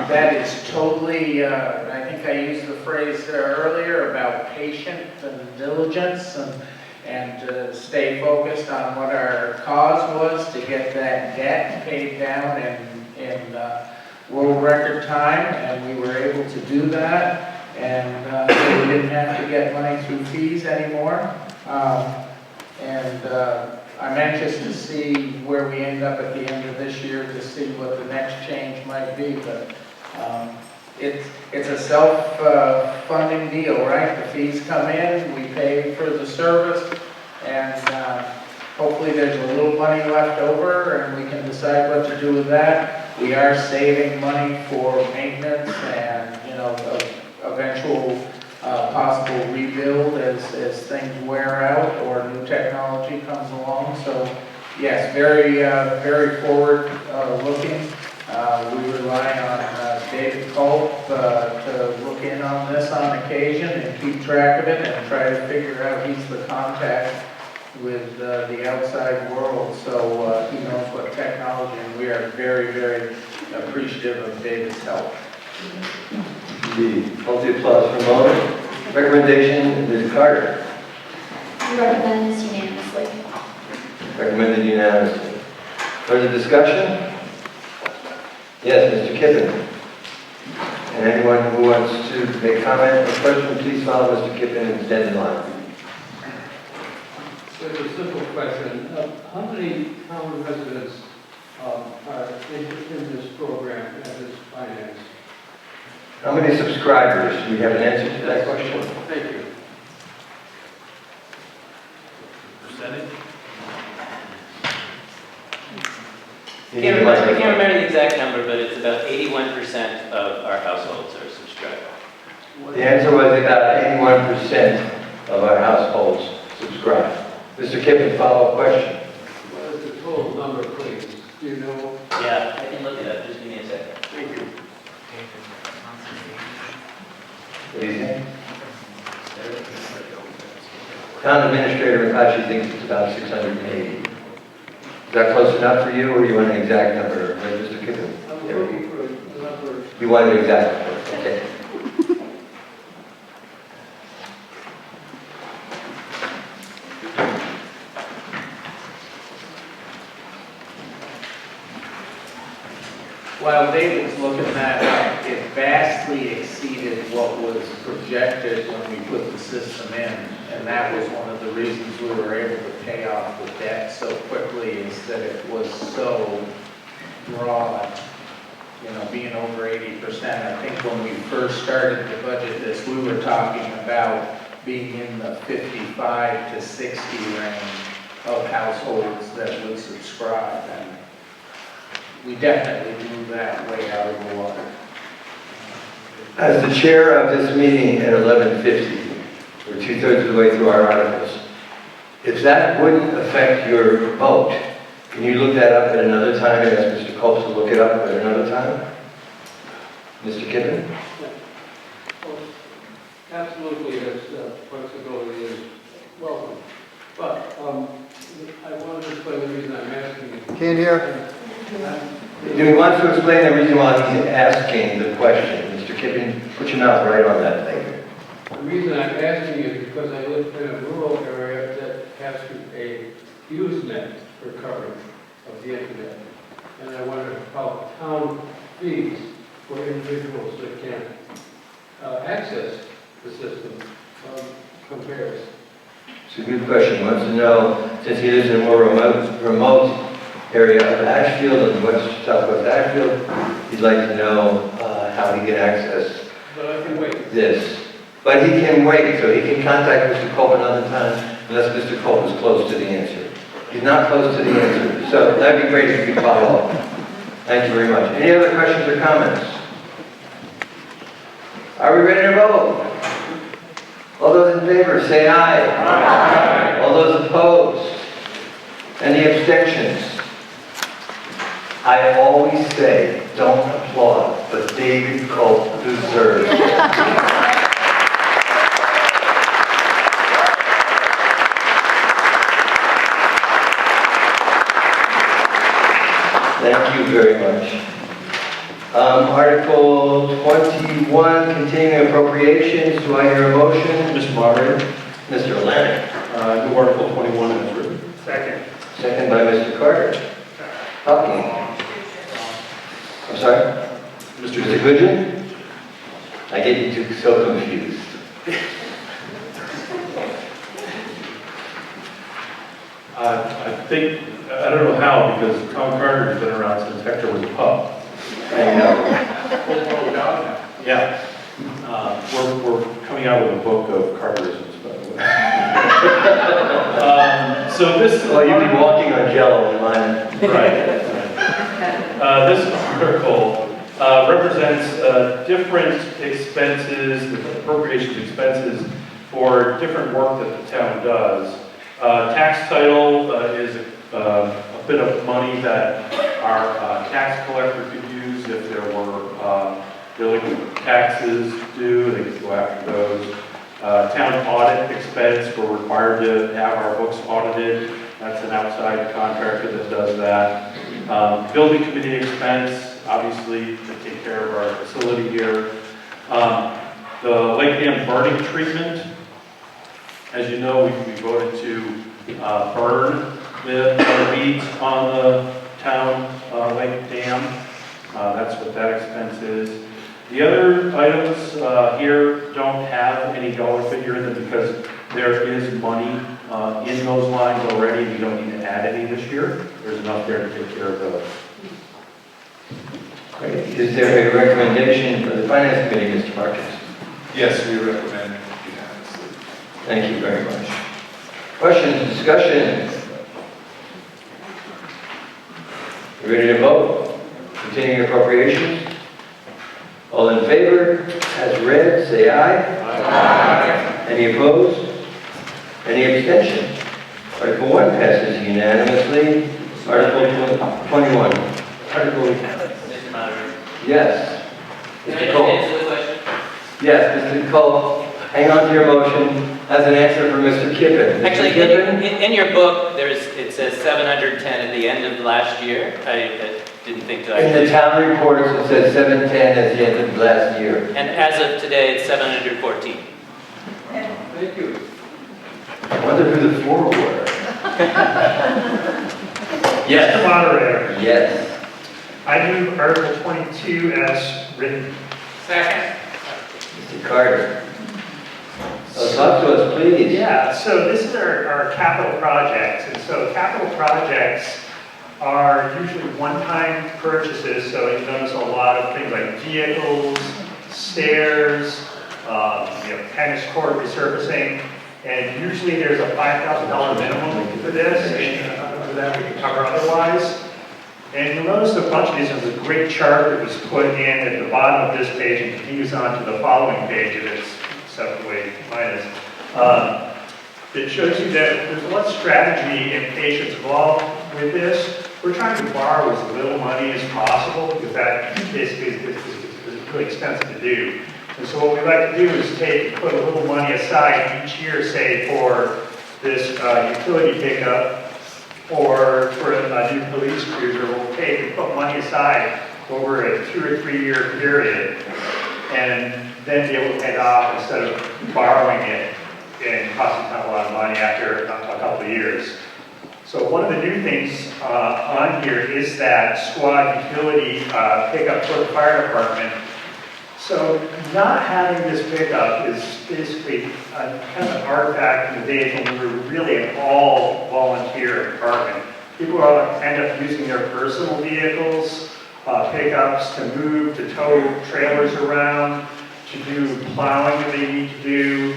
That is totally, I think I used the phrase earlier about patient and diligence and stay focused on what our cause was to get that debt paid down in world record time, and we were able to do that, and so we didn't have to get money through fees anymore. I'm anxious to see where we end up at the end of this year to see what the next change might be, but it's a self-funding deal, right? The fees come in, we pay for the service, and hopefully there's a little money left over and we can decide what to do with that. We are saving money for maintenance and, eventual possible rebuild as things wear out or new technology comes along. So yes, very, very forward looking. We rely on David Culp to look in on this on occasion and keep track of it and try to figure out, he's the contact with the outside world, so he knows what technology, and we are very, very appreciative of David's help. Indeed. Hold the applause for a moment. Recommendation, Ms. Carter. We recommend this unanimously. Recommended unanimously. Further discussion? Yes, Mr. Kippen. And anyone who wants to make comment or question, please follow Mr. Kippen and stand in line. So it's a simple question. How many town residents are in this program and this finance? How many subscribers? Do we have an answer to that question? Thank you. Percentage? You need the mic. I can't remember the exact number, but it's about 81% of our households are subscribed. The answer was about 81% of our households subscribe. Mr. Kippen, follow-up question. What is the total number, please? Do you know? Yeah, I can look it up. Just give me a second. Town administrator actually thinks it's about 680. Is that close enough for you, or you want an exact number, Mr. Kippen? I'm looking for a number. You want an exact number, okay. While David's looking that up, it vastly exceeded what was projected when we put the system in. And that was one of the reasons we were able to pay off the debt so quickly, is that it was so broad, you know, being over 80%. I think when we first started to budget this, we were talking about being in the 55 to 60 range of households that would subscribe. And we definitely blew that way out of the water. As the chair of this meeting at 11:50, we're 2/3 of the way through our articles. If that wouldn't affect your vote, can you look that up at another time and ask Mr. Culp to look it up at another time? Mr. Kippen? Well, absolutely, there's flexibility is welcome. But I wanted to explain the reason I'm asking you. Can't hear. Do you want to explain the reason why he's asking the question? Mr. Kippen, put your mouth right on that thing. The reason I'm asking is because I live in a rural area that has a Usenet for coverage of the internet. And I wonder how town fees for individuals that can't access the system compares. It's a good question. He wants to know, since he lives in a more remote area of Ashfield, and southwest Ashfield, he'd like to know how he can access But I can wait. this. But he can wait, so he can contact Mr. Culp another time, unless Mr. Culp is close to the answer. He's not close to the answer, so that'd be great if you could follow up. Thank you very much. Any other questions or comments? Are we ready to vote? All those in favor, say aye. Aye. All those opposed? Any abstentions? I always say, don't applaud, but David Culp deserves it. Thank you very much. Article 21, continuing appropriations. Do I hear a motion? Mr. Moderator, Mr. Leonard. New Article 21 as written. Second. Second by Mr. Carter. Talking. I'm sorry? Mr. Goodwin? I get you two so confused. I think, I don't know how, because Tom Carter has been around since Hector was a pup. I know. Yeah. We're coming out with a book of Carterisms, by the way. So this... Well, you've been walking on Jello in mine. Right. This article represents different expenses, appropriations expenses for different work that the town does. Tax title is a bit of money that our tax collector could use if there were delinquent taxes due. They could go after those. Town audit expense, we're required to have our books audited. That's an outside contractor that does that. Building committee expense, obviously, to take care of our facility here. The Lake Dam burning treatment, as you know, we voted to burn the weeds on the town Lake Dam. That's what that expense is. The other items here don't have any dollar figure in them because there is money in those lines already. We don't need to add any this year. There's enough there to take care of those. Great. Is there a recommendation for the Finance Committee, Mr. Marcus? Yes, we recommend unanimously. Thank you very much. Questions, discussion? You ready to vote? Continuing appropriations? All in favor, as read, say aye. Aye. Any opposed? Any abstention? Article 1 passes unanimously. Article 21. Article... Mr. Moderator. Yes. Can I Mr. just Cole. answer the question? Yes, Mr. Cole. hang on to your motion as an answer for Mr. Kippen. Mr. Actually, Kippen? in your book, it says 710 at the end of last year. I didn't think to In the actually. town reports, it says 710 at the end of last year. And as of today, it's 714. Thank you. I wonder who the four were. Mr. Yes. Moderator, Yes. I move Article 22 as written. Second. Mr. Carter. Oh, talk to us, please. Yeah, so this is our capital projects, and so capital projects are usually one-time purchases, so you notice a lot of things like vehicles, stairs, tennis court resurfacing, and usually there's a $5,000 minimum for this, and for that we can cover otherwise. And you'll notice a bunch of these, there's a great chart that was put in at the bottom of this page and continues on to the following page, if it's except the way mine is. It shows you that there's a lot of strategy and patience involved with this. We're trying to borrow as little money as possible because that basically is really expensive to do. And so what we like to do is put a little money aside each year, say for this utility pickup or for a new police cruiser. We'll put money aside over a 2 or 3 year period and then be able to pay it off instead of borrowing it and costing a lot of money after a couple of years. So one of the new things on here is that squad utility pickup for the fire department. So not having this pickup is basically kind of an artifact in the days when we were really an all-volunteer department. People end up using their personal vehicles, pickups to move, to tow trailers around, to do plowing that they need to do,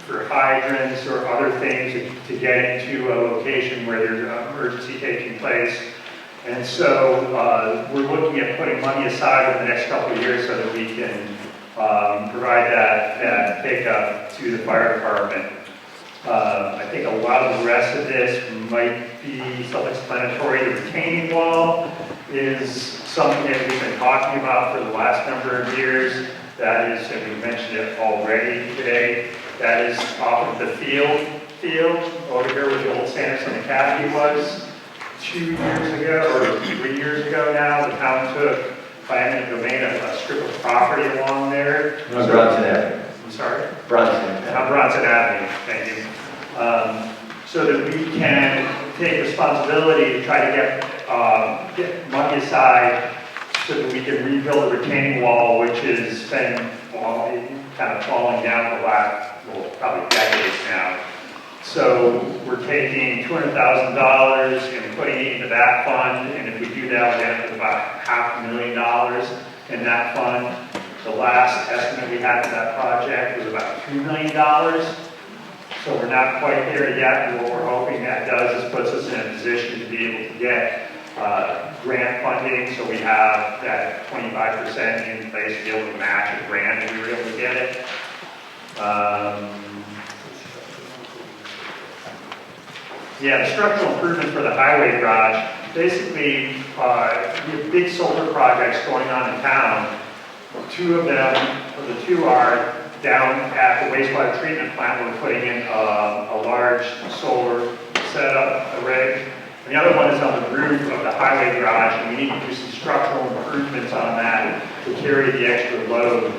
for hydrants or other things to get into a location where there's an emergency taking place. And so we're looking at putting money aside over the next couple of years so that we can provide that pickup to the fire department. I think a lot of the rest of this might be self-explanatory. The retaining wall is something that we've been talking about for the last number of years. That is, and we mentioned it already today, that is off of the field over here where the old Sanderson Academy was. 2 years ago, or 3 years ago now, the town took, by eminent domain, a strip of property along there. On Bronson Avenue. I'm sorry? Bronson. On Bronson Avenue, thank you. So that we can take responsibility to try to get money aside so that we can rebuild the retaining wall, which has been kind of falling down for the last, probably decades now. So we're taking $200,000 and putting it into that fund, and if we do that, we'll end up with about $500,000 in that fund. The last estimate we had for that project was about $2 million. So we're not quite there yet, and what we're hoping that does is puts us in a position to be able to get grant funding, so we have that 25% in place to be able to match a grant if we were able to get it. Yeah, the structural improvement for the highway garage, basically, we have big solar projects going on in town. Two of them, or the two are down at the wastewater treatment plant. We're putting in a large solar setup array. And the other one is on the roof of the highway garage, and we need to do some structural improvements on that to carry the extra load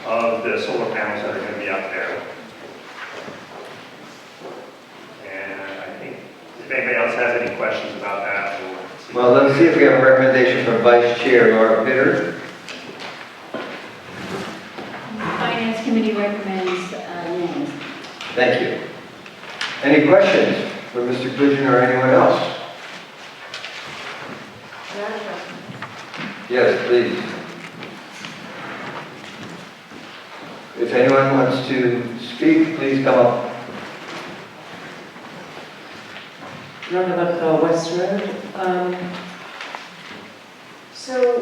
of the solar panels that are going to be up there. And I think if anybody else has any questions about that, Well, let's see if we have a recommendation from Vice Chair Laura Bitter. Finance Committee recommends unanimous. Thank you. Any questions for Mr. Glidgen or anyone else? Yes, please. If anyone wants to speak, please come up. Roundabout West Road. So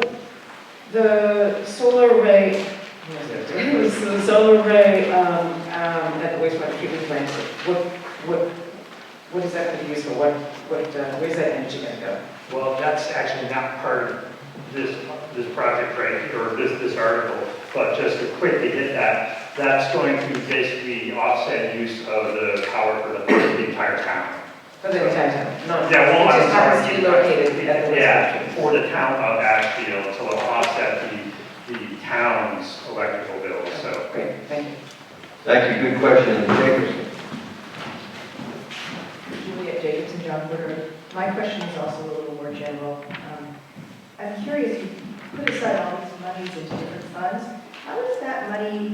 the solar array, the solar array at the wastewater treatment plant, what is that going to be used for? Where's that energy going to go? well, that's actually not part of this project right here, or this article. but just to quickly hit that, that's going to basically offset use of the power for the entire town. For the entire town? No. Yeah, well, It I'm just happens to sorry. be located at the wastewater. Yeah, for the town of Ashfield, so it'll offset the town's electrical bill, so. Great, thank you. Thank you, good question, Jacobson. Juliet Jacobson, John Woodard. My question is also a little more general. I'm curious, you put aside all these monies into different funds. How is that money,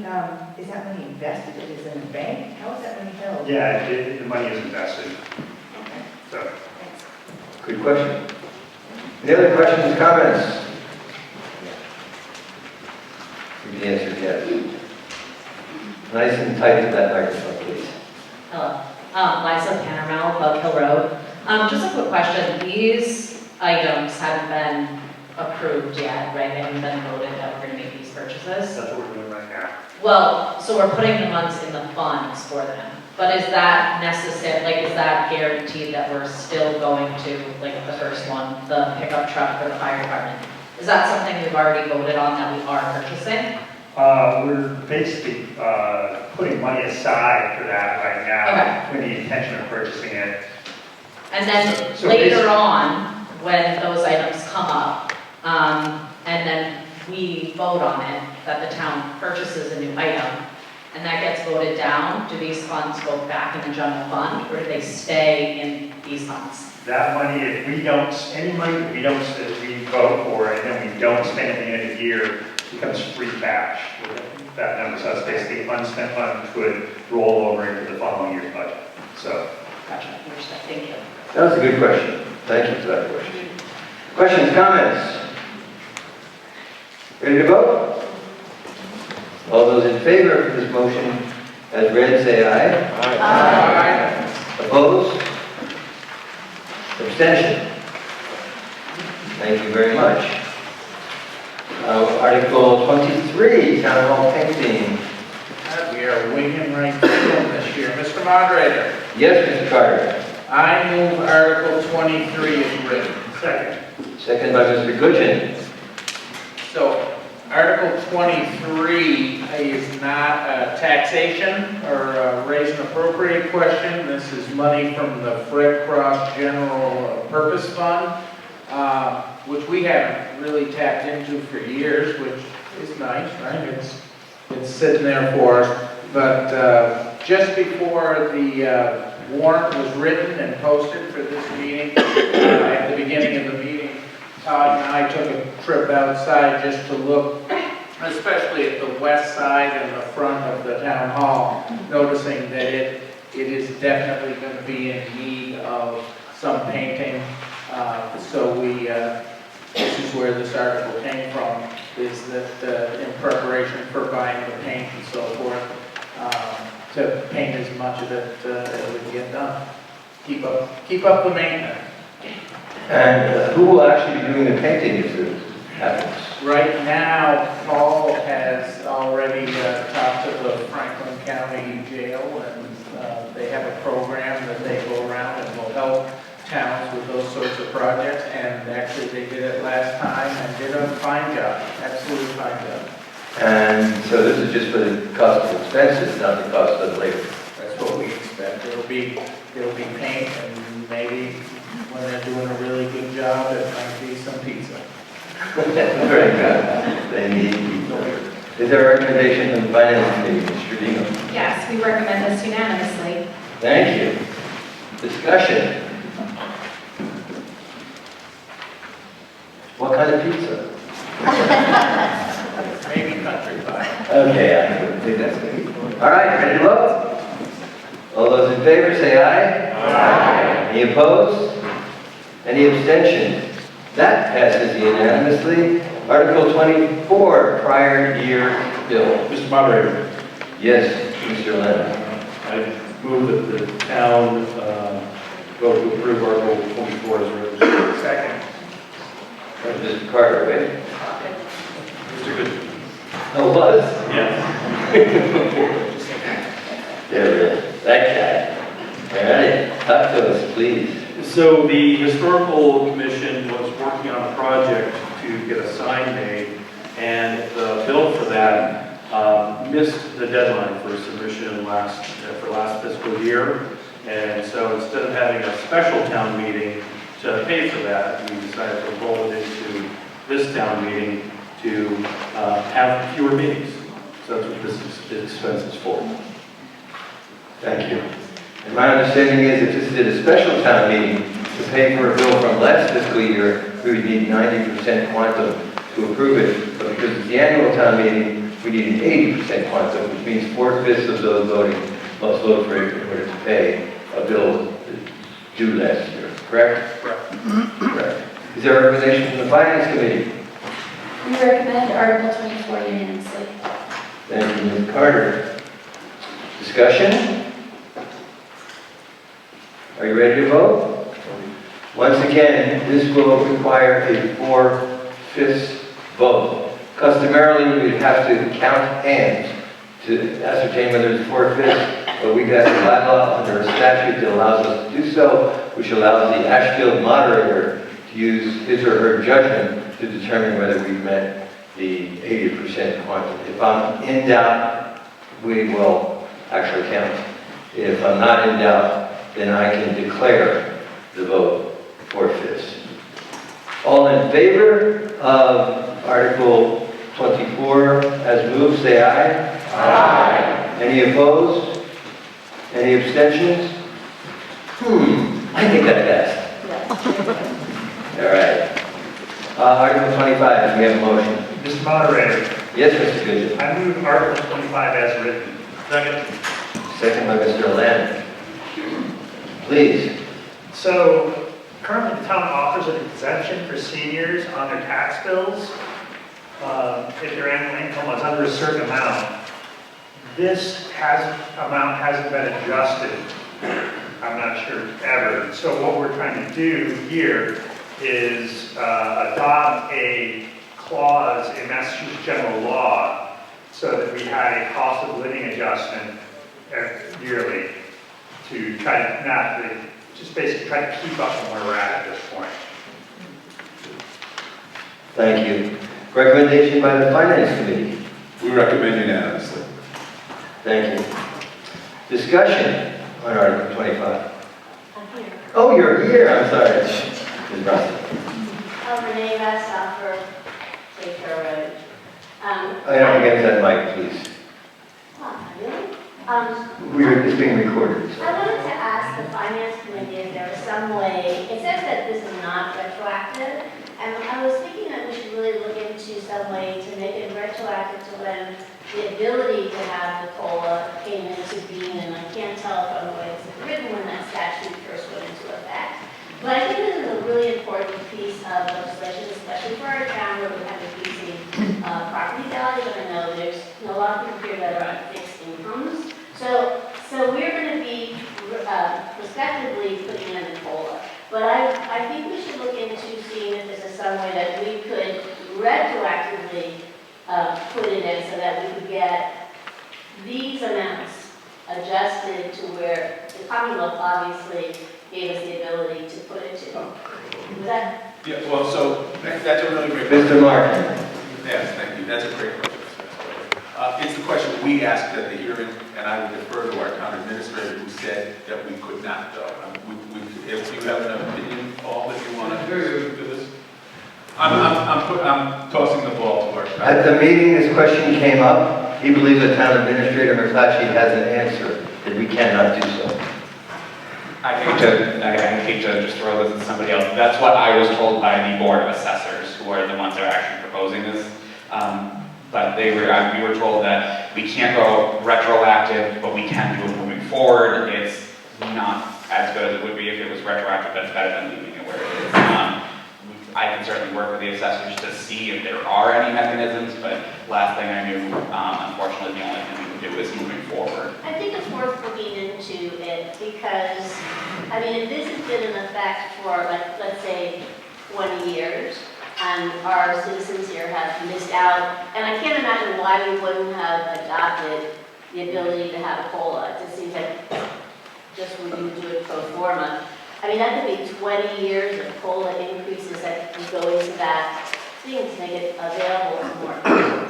is that money invested? Is it in a bank? How is that money held? Yeah, the money is invested, Okay, so. thanks. Good question. Any other questions, comments? The answer is yes. Nice and tight to that microphone, please. Hello. Liza Panorama, Bug Hill Road. Just a quick question. These items haven't been approved yet, right? They haven't been voted that we're going to make these purchases? That's what we're doing right now. Well, so we're putting the funds in the funds for them. But is that necessary, like, is that guaranteed that we're still going to, like, the first one, the pickup truck for the fire department? Is that something we've already voted on that we are purchasing? We're basically putting money aside for that right now with the intention of purchasing it. And then So later on, when those items come up, and then we vote on it, that the town purchases a new item, and that gets voted down, do these funds go back in the general fund, or do they stay in these funds? That money, if we don't, any money that we vote for and then we don't spend at the end of the year, becomes free cash. That number, so that's basically unspent funds could roll over into the following year's budget. So. Gotcha, understood, thank you. That was a good question. Thank you for that question. Questions, comments? Ready to vote? All those in favor of this motion as read, say aye. Aye. Opposed? Abstention? Thank you very much. Article 23, Town Hall painting. We are winging right through them this year. Mr. Moderator. Yes, Mr. Carter. I move Article 23 is written. Second. Second by Mr. Goodgen. So, Article 23 is not a taxation or a raise and appropriate question. This is money from the Fred Cross General Purpose Fund, which we haven't really tapped into for years, which is nice, right? It's sitting there for us. But just before the warrant was written and posted for this meeting, at the beginning of the meeting, Todd and I took a trip outside just to look, especially at the west side and the front of the town hall, noticing that it is definitely going to be in need of some painting. So this is where this article came from, is that in preparation for buying the paint and so forth, to paint as much of it as we can get done. Keep up the maintenance. And who will actually be doing the painting if it happens? Right now, Paul has already talked to the Franklin County Jail, and they have a program that they go around and will help towns with those sorts of projects, and actually they did it last time and did a fine job, absolutely fine job. And so this is just for the cost of expenses, not the cost of labor. That's what we expect. It'll be paint, and maybe when they're doing a really good job, it might be some pizza. Very good. They need pizza. Is there a recommendation from the Finance Committee, Mr. Dino? Yes, we recommend this unanimously. Thank you. Discussion. What kind of pizza? Maybe country pie. Okay, I wouldn't think that's going to be. All right, ready to vote? All those in favor say aye. Aye. Any opposed? Any abstentions? That passes unanimously. Article 24, prior year bill. Mr. Moderator. Yes, Mr. Lennon. I move that the town vote to approve Article 24 as written. Second. Mr. Carter, right? Mr. Good. Oh, was? Yes. There it is. That guy. All right, talk to us, please. So the Historical Commission was working on a project to get a sign made, and the bill for that missed the deadline for submission for last fiscal year. And so instead of having a special town meeting to pay for that, we decided to roll it into this town meeting to have fewer meetings. So that's what this expense is for. Thank you. And my understanding is if this is a special town meeting, to pay for a bill from last fiscal year, we would need 90% quantum to approve it. But because it's the annual town meeting, we need an 80% quantum, which means 4/5 of those voting must vote for it in order to pay a bill due last year. Correct? Correct. Is there a recommendation from the Finance Committee? We recommend Article 24 unanimously. Thank you, Ms. Carter. Discussion? Are you ready to vote? Once again, this will require a 4/5 vote. Customarily, we'd have to count hands to ascertain whether it's 4/5, but we got a bylaw under a statute that allows us to do so, which allows the Ashfield moderator to use his or her judgment to determine whether we've met the 80% quantum. If I'm in doubt, we will actually count. If I'm not in doubt, then I can declare the vote 4/5. All in favor of Article 24 as moved, say aye. Aye. Any opposed? Any abstentions? I think that passed. All right. Article 25, we have a motion. Mr. Moderator, Yes, Mr. Goodgen. I move Article 25 as written. Second. Second by Mr. Land. Please. So currently the town offers an exemption for seniors on their tax bills if their annual income was under a certain amount. This amount hasn't been adjusted, I'm not sure ever. So what we're trying to do here is adopt a clause in Massachusetts general law so that we had a cost of living adjustment yearly to try to just basically try to keep up from where we're at this point. Thank you. Recommendation by the Finance Committee. We recommend unanimously. Thank you. Discussion on Article 25. I'm here. Oh, you're here, I'm sorry. Ms. Russell. Renee Vassalfer, for Safe Trail Road. I don't get that mic, please. Really? It's being recorded. I wanted to ask the Finance Committee if there was some way, it says that this is not retroactive, and I was thinking that we should really look into some way to make it retroactive to when the ability to have the COLA came into being, and I can't tell from the way it's written when that statute first went into effect. But I think this is a really important piece of legislation, especially for our town where we have increasing property values, and I know there's a lot of people here that are on fixed incomes. So we're going to be prospectively putting in a COLA. But I think we should look into seeing if this is some way that we could retroactively put it in so that we could get these amounts adjusted to where the Commonwealth obviously gave us the ability to put it to. Was that? Yeah, well, so that's a really great Mr. Martin. Yes, thank you. That's a great question. It's the question we asked at the hearing, and I would defer to our town administrator who said that we could not, though. If you have an opinion, Paul, that you want to do this, I'm tossing the ball to our town. At the meeting, this question came up. He believes the town administrator, Mercacci, has an answer that we cannot do so. I hate to just throw this at somebody else. That's what I was told by the Board of Assessors, who are the ones that are actually proposing this. But we were told that we can't go retroactive, but we can do it moving forward. It's not as good as it would be if it was retroactive, but it's better than leaving it where it is. I can certainly work with the assessors to see if there are any mechanisms, but last thing I knew, unfortunately, the only thing we can do is moving forward. I think it's worth looking into it because, I mean, if this has been in effect for, like, let's say, 20 years, and our citizens here have missed out, and I can't imagine why we wouldn't have adopted the ability to have a COLA. It just seems like just when you do it pro forma. I mean, that could be 20 years of COLA increases that would go into that thing to make it available to more people.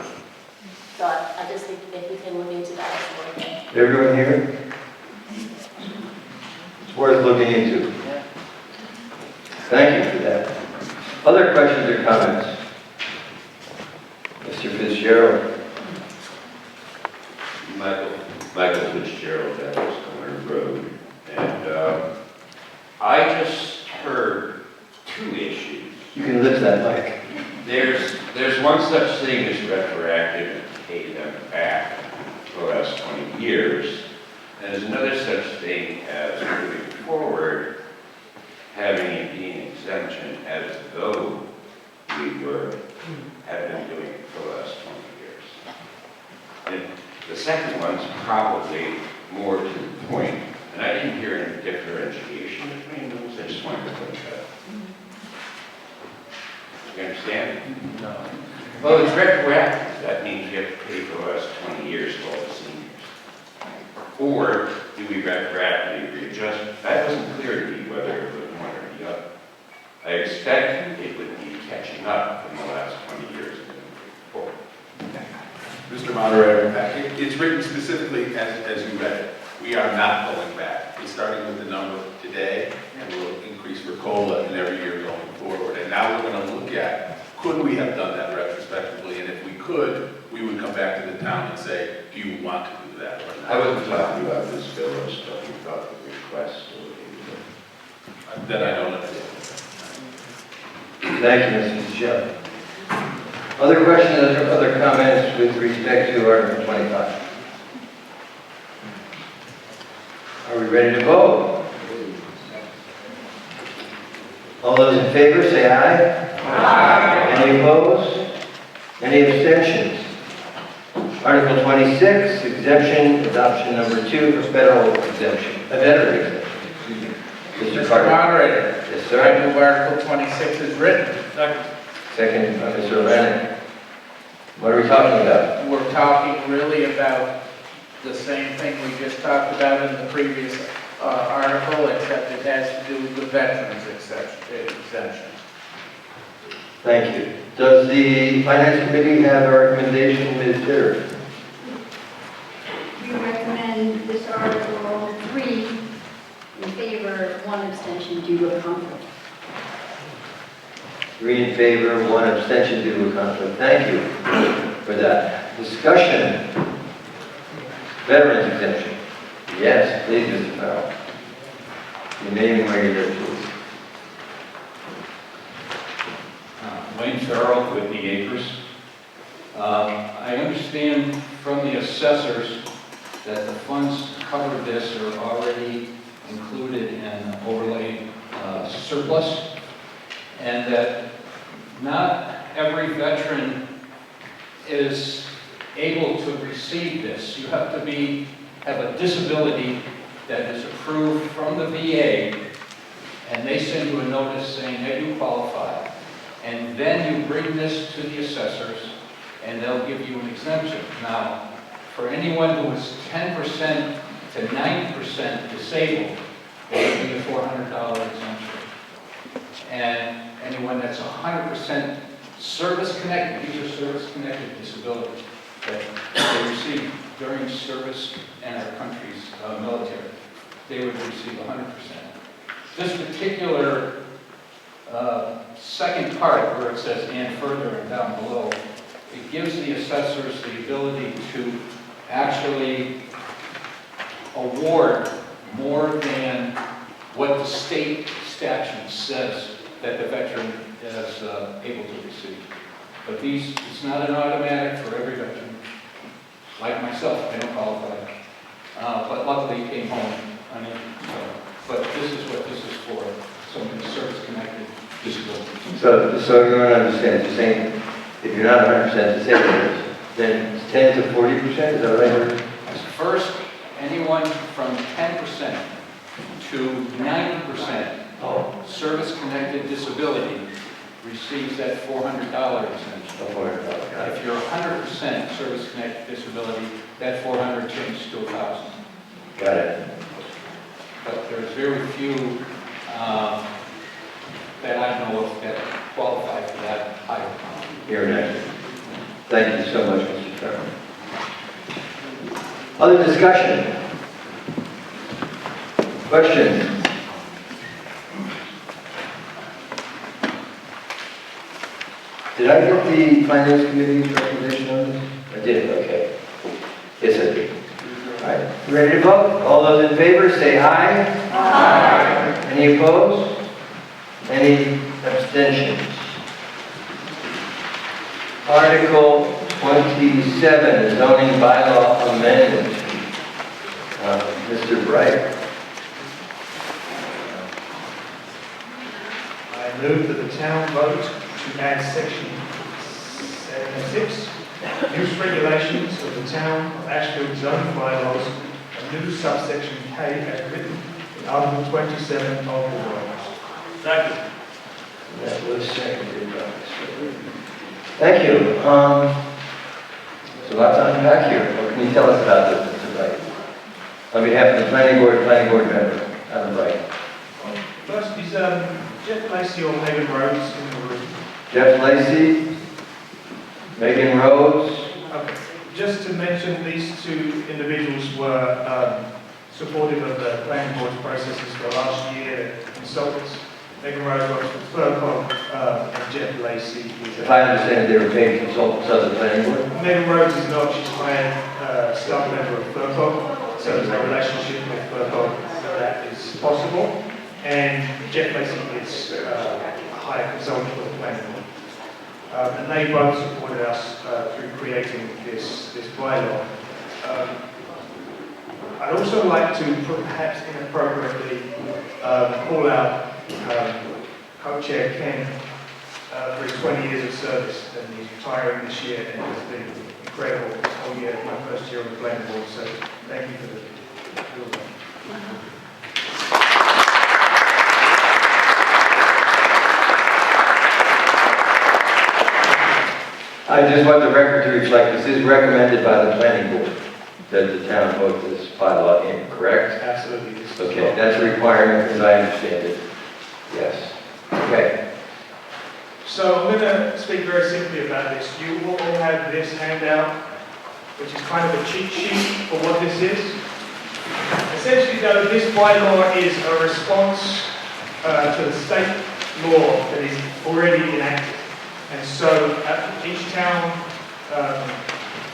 So I just if we can look into that as well. Everyone here? It's worth looking into. Thank you for that. Other questions or comments? Mr. Fitzgerald. Michael Fitzgerald, that was Corner Road. And I just heard two issues. You can lift that mic. There's one such thing as retroactive and pay them back for the last 20 years. And there's another such thing as moving forward, having it be an exemption as though we have been doing it for the last 20 years. And the second one's probably more to the point, and I didn't hear any differentiation between those. I just wanted to put that. You understand? No. Well, it's retroactive. That means we have to pay for the last 20 years for all the seniors. Or do we retroactively readjust? That wasn't clear to me whether it was one or the other. I expect it would be catching up from the last 20 years and moving forward. Mr. Moderator, it's written specifically as you read it. We are not going back. We're starting with the number today, and we'll increase for COLA in every year going forward. And now we're going to look at, could we have done that retrospectively? And if we could, we would come back to the town and say, do you want to do that or not? I wasn't talking about this filler stuff. We thought the request. Then I don't know. Thank you, Mr. Fitzgerald. Other questions or other comments with respect to Article 25? Are we ready to vote? All those in favor say aye. Aye. Any opposed? Any abstentions? Article 26, exemption, adoption number 2 for federal exemption, a veteran exemption. Excuse me. Mr. Moderator. Yes, sir. I move Article 26 is written. Second by Mr. O'Reilly. What are we talking about? We're talking really about the same thing we just talked about in the previous article, except it has to do with the veterans exemption. Thank you. Does the Finance Committee have a recommendation, Ms. Terry? We recommend this Article 3 in favor, 1 abstention due to a conflict. 3 in favor, 1 abstention due to a conflict. Thank you for that. Discussion. Veterans exemption. Yes, please, Mr. Farrell. Your name and where you live, please. Wayne Farrell with the Acres. I understand from the assessors that the funds to cover this are already included in overlay surplus, and that not every veteran is able to receive this. You have to have a disability that is approved from the VA, and they send you a notice saying that you qualify. And then you bring this to the assessors, and they'll give you an exemption. Now, for anyone who is 10% to 90% disabled, there will be a $400 exemption. And anyone that's 100% service-connected, these are service-connected disabilities that they receive during service in our country's military, they would receive 100%. This particular second part where it says and further and down below, it gives the assessors the ability to actually award more than what the state statute says that the veteran is able to receive. But it's not an automatic for every veteran. Like myself, I don't qualify. But luckily it came home. But this is what this is for, something service-connected disability. So you want to understand, you're saying if you're not 100% disabled, then it's 10 to 40%, is that right? First, anyone from 10% to 90% service-connected disability receives that $400 exemption. If you're 100% service-connected disability, that $400 changes to $1,000. Got it. But there's very few that I know of that qualify for that higher amount. You're next. Thank you so much, Mr. Chairman. Other discussion? Questions? Did I get the finance committee's recommendation on this? I did, okay. Yes, I did. All right, ready to vote? All those in favor, say aye. Aye. Any opposed? Any abstentions? Article 27, zoning bylaw amendment. Mr. Bright. I move that the town vote to add section 76, use regulations of the town of Ashfield zoning bylaws, a new subsection K as written in Article 27 of the bylaws. Second. That was seconded. Thank you. So lots to unpack here. What can you tell us about this, Mr. Bright? On behalf of the planning board member, Adam Bright. First is Jeff Lacey or Megan Rhodes in the room. Jeff Lacey, Megan Rhodes. Okay. Just to mention, these two individuals were supportive of the planning board's processes for last year, they're consultants. Megan Rhodes works for FERCOG, and Jeff Lacey is... If I understand, they were paid consultants of the planning board? Megan Rhodes is not, she's hired staff member of FERCOG, so there's a relationship with FERCOG that is possible. And Jeff Lacey is a hired consultant for the planning board. And they both supported us through creating this bylaw. I'd also like to perhaps inappropriately call out co-chair Ken for his 20 years of service, and he's retiring this year, and it's been incredible this whole year, my first year on the planning board, so thank you for the I just want the record to reflect this is recommended by the planning board that the town vote this bylaw in, correct? Absolutely. Okay, that's a requirement as I understand it. Yes. Okay. So I'm going to speak very simply about this. You will all have this handout, which is kind of a cheat sheet for what this is. Essentially, though, this bylaw is a response to the state law that is already enacted. And so each town,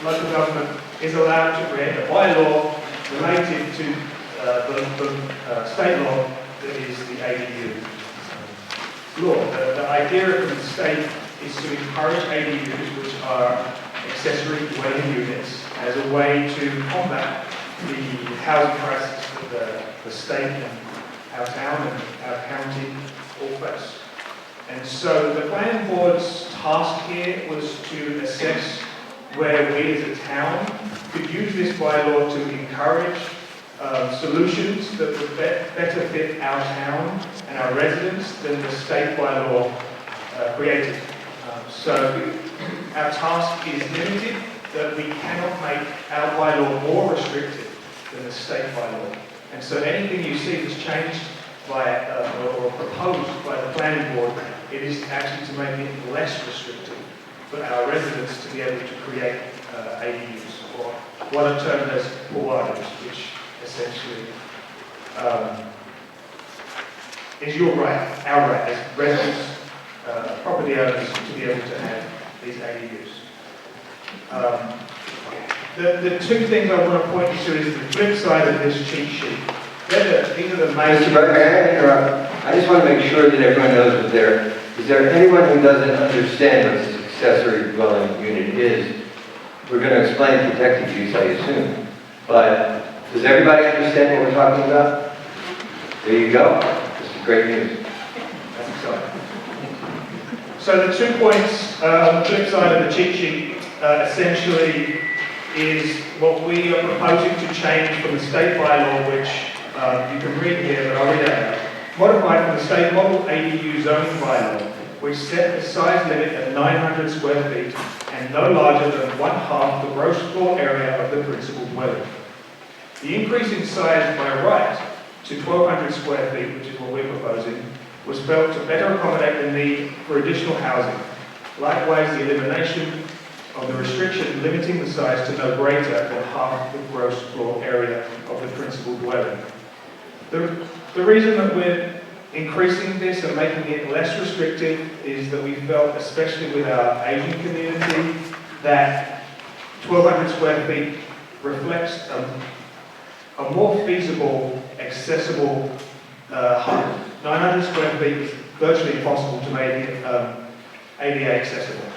local government, is allowed to create a bylaw related to the state law that is the ADU law. The idea of the state is to encourage ADUs, which are accessory dwelling units, as a way to combat the housing crisis that the state and our town and our county all face. And so the planning board's task here was to assess where we as a town could use this bylaw to encourage solutions that would better fit our town and our residents than the state bylaw created. So our task is limited, that we cannot make our bylaw more restrictive than the state bylaw. And so anything you see that's changed by or proposed by the planning board, it is actually to make it less restrictive for our residents to be able to create ADUs, or what are termed as poadas, which essentially is your right, our right as residents, property owners, to be able to have these ADUs. The two things I want to point you to is the flip side of this cheat sheet. These are the main... Mr. Bright, may I interrupt? I just want to make sure that everyone knows what they're... Is there anyone who doesn't understand what this accessory dwelling unit is? We're going to explain protected use, I assume. But does everybody understand what we're talking about? There you go. This is great news. That's exciting. So the 2 points on the flip side of the cheat sheet essentially is what we are proposing to change from the state bylaw, which you can read here, but I'll read it out. Modified from the state model ADU zoning bylaw, which set the size limit at 900 square feet and no larger than 1/2 the gross floor area of the principal dwelling. The increase in size by right to 1,200 square feet, which is what we're proposing, was felt to better accommodate the need for additional housing. Likewise, the elimination of the restriction limiting the size to no greater than half the gross floor area of the principal dwelling. The reason that we're increasing this and making it less restrictive is that we felt, especially with our Asian community, that 1,200 square feet reflects a more feasible, accessible home. 900 square feet is virtually impossible to make it ADA accessible.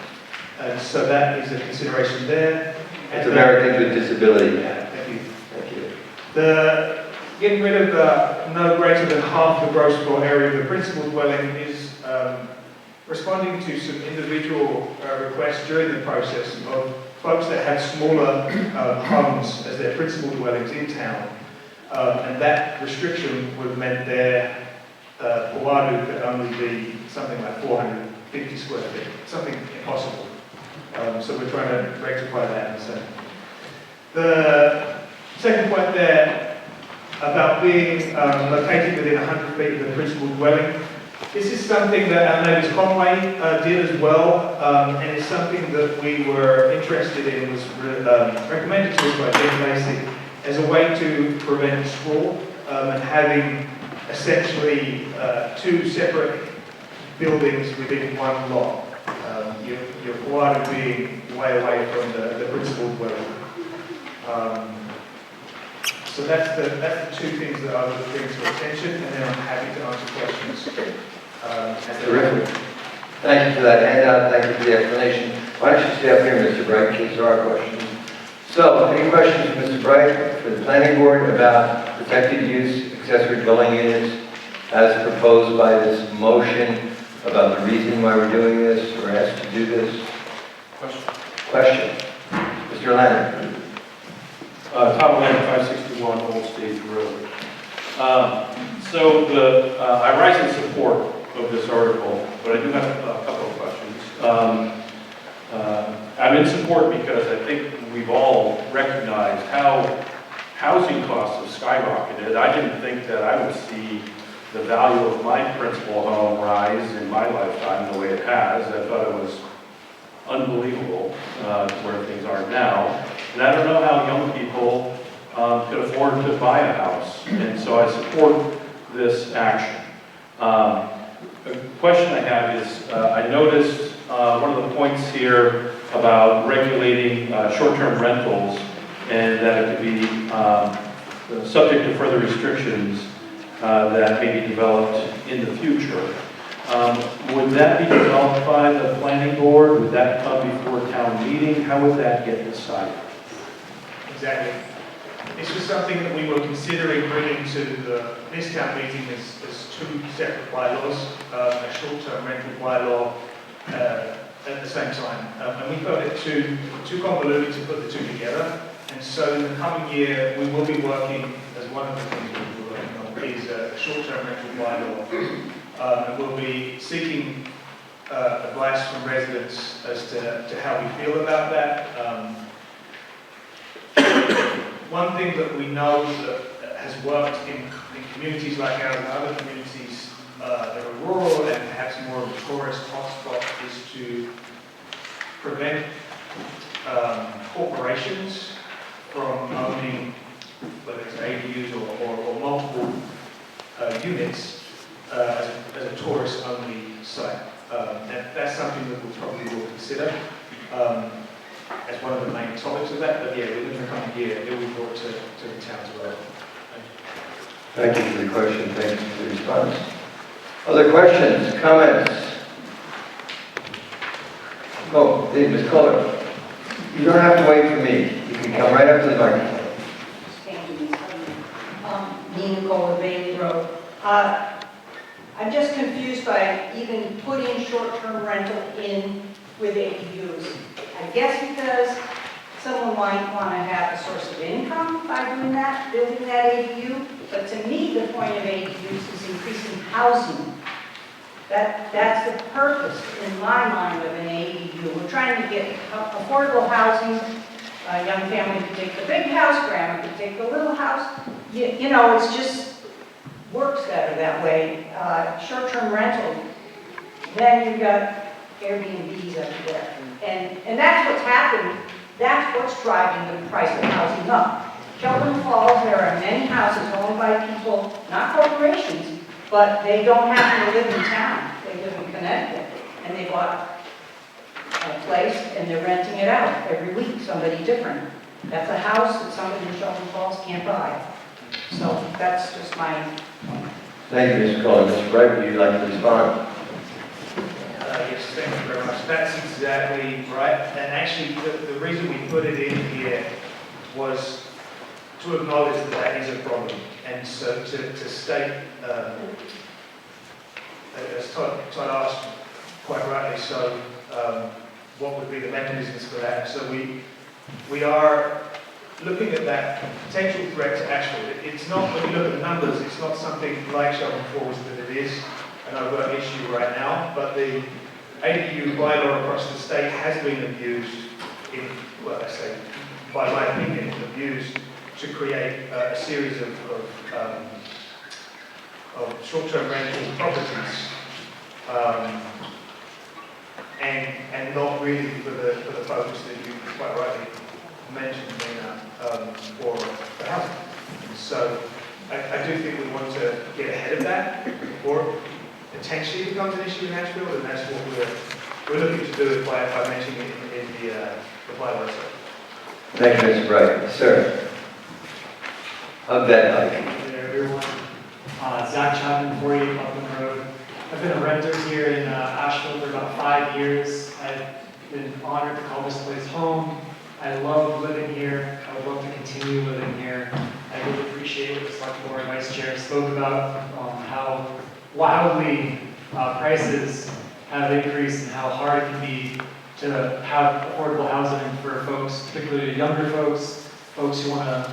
And so that is a consideration there. It's Americans with Disability. Yeah, thank you. Thank you. Getting rid of no greater than half the gross floor area of the principal dwelling is responding to some individual requests during the process of folks that had smaller homes as their principal dwellings in town. And that restriction would have meant their Puadu could only be something like 450 square feet, something impossible. So we're trying to rectify that. So the second point there about being located within 100 feet of the principal dwelling. This is something that our neighbours Conway did as well, and it's something that we were interested in, was recommended to us by Jen Lacey as a way to prevent sprawl and having essentially two separate buildings within one lot. Your Puadu being way away from the principal dwelling. So that's the two things that I would bring to attention, and then I'm happy to answer questions. Terrific. Thank you for that handout. Thank you for the explanation. Why don't you stay up here, Mr. Bright, in case there are questions. So, any questions for Mr. Bright for the planning board about protected use accessory dwelling units as proposed by this motion, about the reason why we're doing this or asked to do this? Question. Mr. Leonard. Tom Leonard, 561 Old Stage Road. I rise in support of this article, but I do have a couple of questions. I'm in support because I think we've all recognized how housing costs have skyrocketed. I didn't think that I would see the value of my principal home rise in my lifetime the way it has. I thought it was unbelievable where things are now. And I don't know how young people could afford to buy a house. And so I support this action. A question I have is, I noticed one of the points here about regulating short-term rentals and that it could be subject to further restrictions that may be developed in the future. Would that be developed by the planning board? Would that come before town meeting? How would that get decided? Exactly. This was something that we were considering bringing to this town meeting as two separate bylaws, a short-term rental bylaw at the same time. And we felt it too convoluted to put the two together. And so in the coming year, we will be working, as one of the things we'll be working on, is a short-term rental bylaw. And we'll be seeking advice from residents as to how we feel about that. One thing that we know that has worked in communities like ours and other communities that are rural and perhaps more of a tourist hotspot is to prevent corporations from owning, whether it's ADUs or multiple units as a tourist-only site. That's something that we probably will consider as one of the main topics of that, but yeah, within the coming year, it will be brought to the town as well. Thank you for the question. Thank you for the response. Other questions, comments? Oh, Ms. Kohler. You don't have to wait for me. You can come right up to the microphone. Thank you. Nina Kohler, Bailey Road. I'm just confused by even putting short-term rental in with ADUs. I guess because someone might want to have a source of income by doing that, building that ADU. But to me, the point of ADUs is increasing housing. That's the purpose, in my mind, of an ADU. We're trying to get affordable housing. A young family could take the big house, grandma could take the little house. You know, it's just works better that way. Short-term rental, then you've got Airbnbs up there. And that's what's happened. That's what's driving the price of housing up. Shelburne Falls, there are many houses owned by people, not corporations, but they don't happen to live in town. They live in Connecticut, and they bought a place and they're renting it out every week, somebody different. That's a house that somebody in Shelburne Falls can't buy. So that's just my... Thank you, Mr. Kohler. Mr. Wright, would you like to respond? Yes, thank you very much. That's exactly right. And actually, the reason we put it in here was to acknowledge that that is a problem. And so to state, as Todd asked quite rightly, so what would be the mechanisms for that? So we are looking at that potential threat to Ashfield. It's not, when you look at the numbers, it's not something like Shelburne Falls that it is an overt issue right now, but the ADU bylaw across the state has been abused in, well, I say, by my opinion, abused to create a series of short-term rental properties, and not really for the focus that you quite rightly mentioned for housing. So I do think we want to get ahead of that before it potentially becomes an issue in Ashfield, and that's what we're looking to do by mentioning it in the bylaw. Thank you, Mr. Wright. Sir, of that item. Hey there, everyone. Zach Chapman, 48 Upland Road. I've been a renter here in Ashfield for about 5 years. I've been honored to call this place home. I love living here. I would love to continue living here. I really appreciate what the Select Board Vice Chair spoke about, how wildly prices have increased and how hard it can be to have affordable housing for folks, particularly younger folks, folks who want to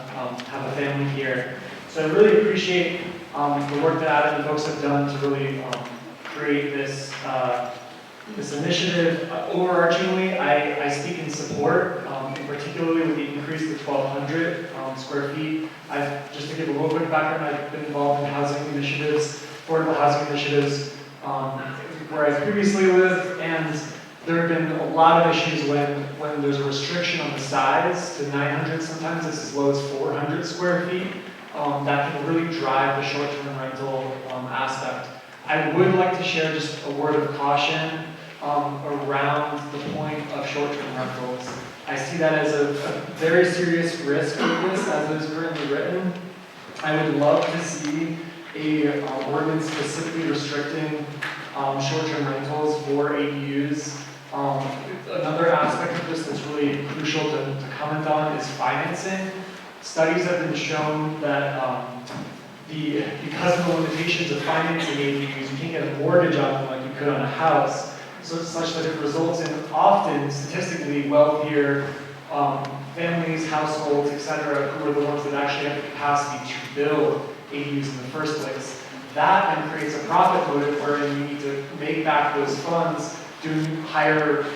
have a family here. So I really appreciate the work that Adam and folks have done to really create this this initiative. Overarchingly, I speak in support, in particularly with the increase to 1,200 square feet. Just to give a little quick background, I've been involved in housing initiatives, affordable housing initiatives, where I previously lived, and there have been a lot of issues when there's a restriction on the size to 900, sometimes it's as low as 400 square feet. That can really drive the short-term rental aspect. I would like to share just a word of caution around the point of short-term rentals. I see that as a very serious risk with this as it is currently written. I would love to see a ordinance specifically restricting short-term rentals for ADUs. Another aspect of this that's really crucial to comment on is financing. Studies have been shown that because of the limitations of financing ADUs, you can't get a mortgage on them like you could on a house, so such that it results in often statistically wealthier families, households, etc., who are the ones that actually have the capacity to build ADUs in the first place. That then creates a profit motive wherein you need to make back those funds doing higher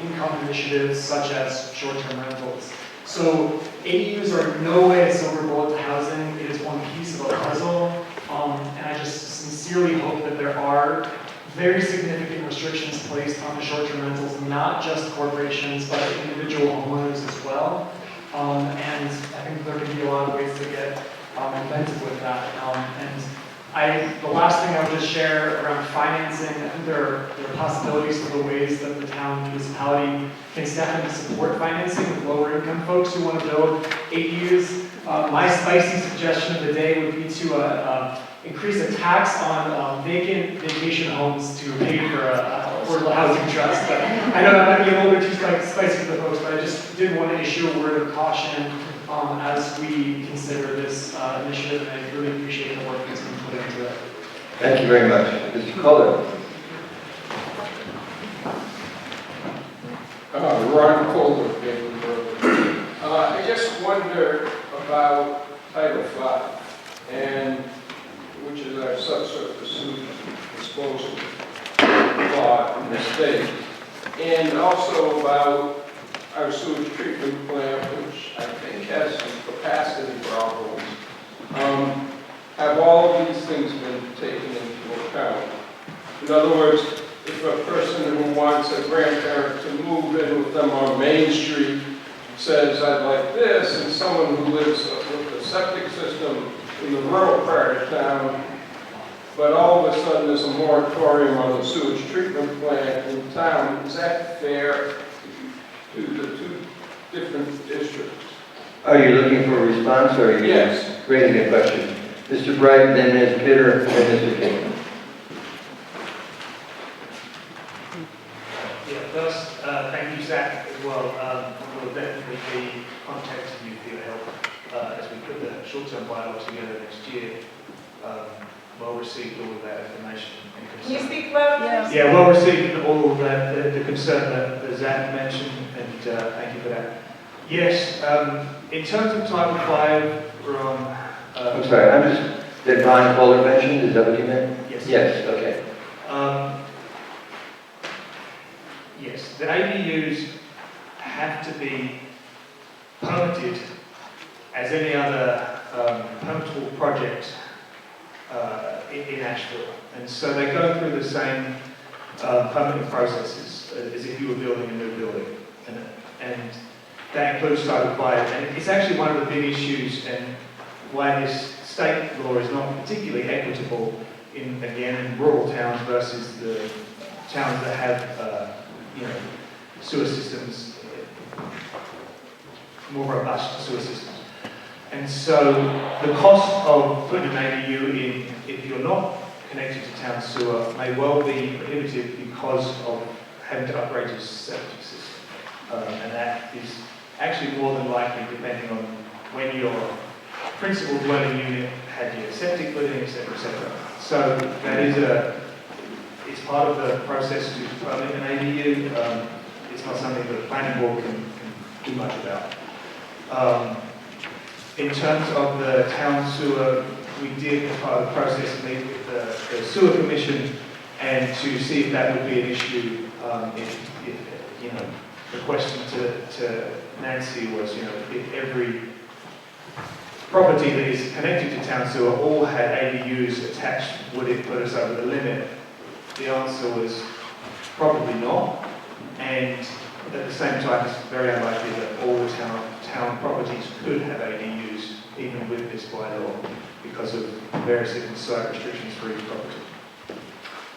income initiatives such as short-term rentals. So ADUs are in no way a silver bullet to housing. It is one piece of a puzzle, and I just sincerely hope that there are very significant restrictions placed on the short-term rentals, not just corporations, but individual homeowners as well. And I think there can be a lot of ways to get inventive with that. The last thing I would just share around financing, I think there are possibilities for the ways that the town municipality can step in to support financing with lower income folks who want to build ADUs. My spicy suggestion of the day would be to increase a tax on vacant vacation homes to pay for a affordable housing trust. But I know that might be a little bit too spicy for the folks, but I just did want to issue a word of caution as we consider this initiative, and I really appreciate the work that's been put into it. Thank you very much. Mr. Kohler. Ron Kohler, I just wonder about Title V, and which is our subsurface sewage disposal law in the state, and also about our sewage treatment plant, which I think has some capacity problems. Have all of these things been taken into account? In other words, if a person who wants a grandparent to move in with them on Main Street says, I'd like this, and someone who lives with a septic system in the rural part of town, but all of a sudden there's a moratorium on the sewage treatment plant in town, is that fair to the two different districts? Are you looking for a response, or are you Yes. raising a question? Mr. Bright, then Ms. Pitter, then Mr. King. Yeah, first, thank you, Zach, as well. We'll definitely be contacting you for your help as we put the short-term bylaw together next year. Well received all of that information. Can you speak louder, please? Yeah, well received all of that, the concern that Zach mentioned, and thank you for that. Yes, in terms of Title V, we're on... I'm sorry, I'm just, that Ron Kohler mentioned, is that what you meant? Yes. Yes, okay. Yes, the ADUs have to be permitted as any other permittable project in Ashfield. And so they go through the same permitting processes as if you were building a new building. And that includes Title V. And it's actually one of the big issues and why this state law is not particularly equitable in rural towns versus the towns that have sewer systems, more robust sewer systems. And so the cost of putting an ADU in, if you're not connected to town sewer, may well be prohibitive because of having to upgrade your septic system. And that is actually more than likely depending on when your principal dwelling unit had your septic put in, etc., etc. So that is it's part of the process to permit an ADU. It's not something that the planning board can do much about. In terms of the town sewer, we did, as part of the process, meet with the sewer commission and to see if that would be an issue. The question to Nancy was, if every property that is connected to town sewer all had ADUs attached, would it put us over the limit? The answer was probably not, and at the same time it's very unlikely that all the town properties could have ADUs even with this bylaw because of various different site restrictions for each property.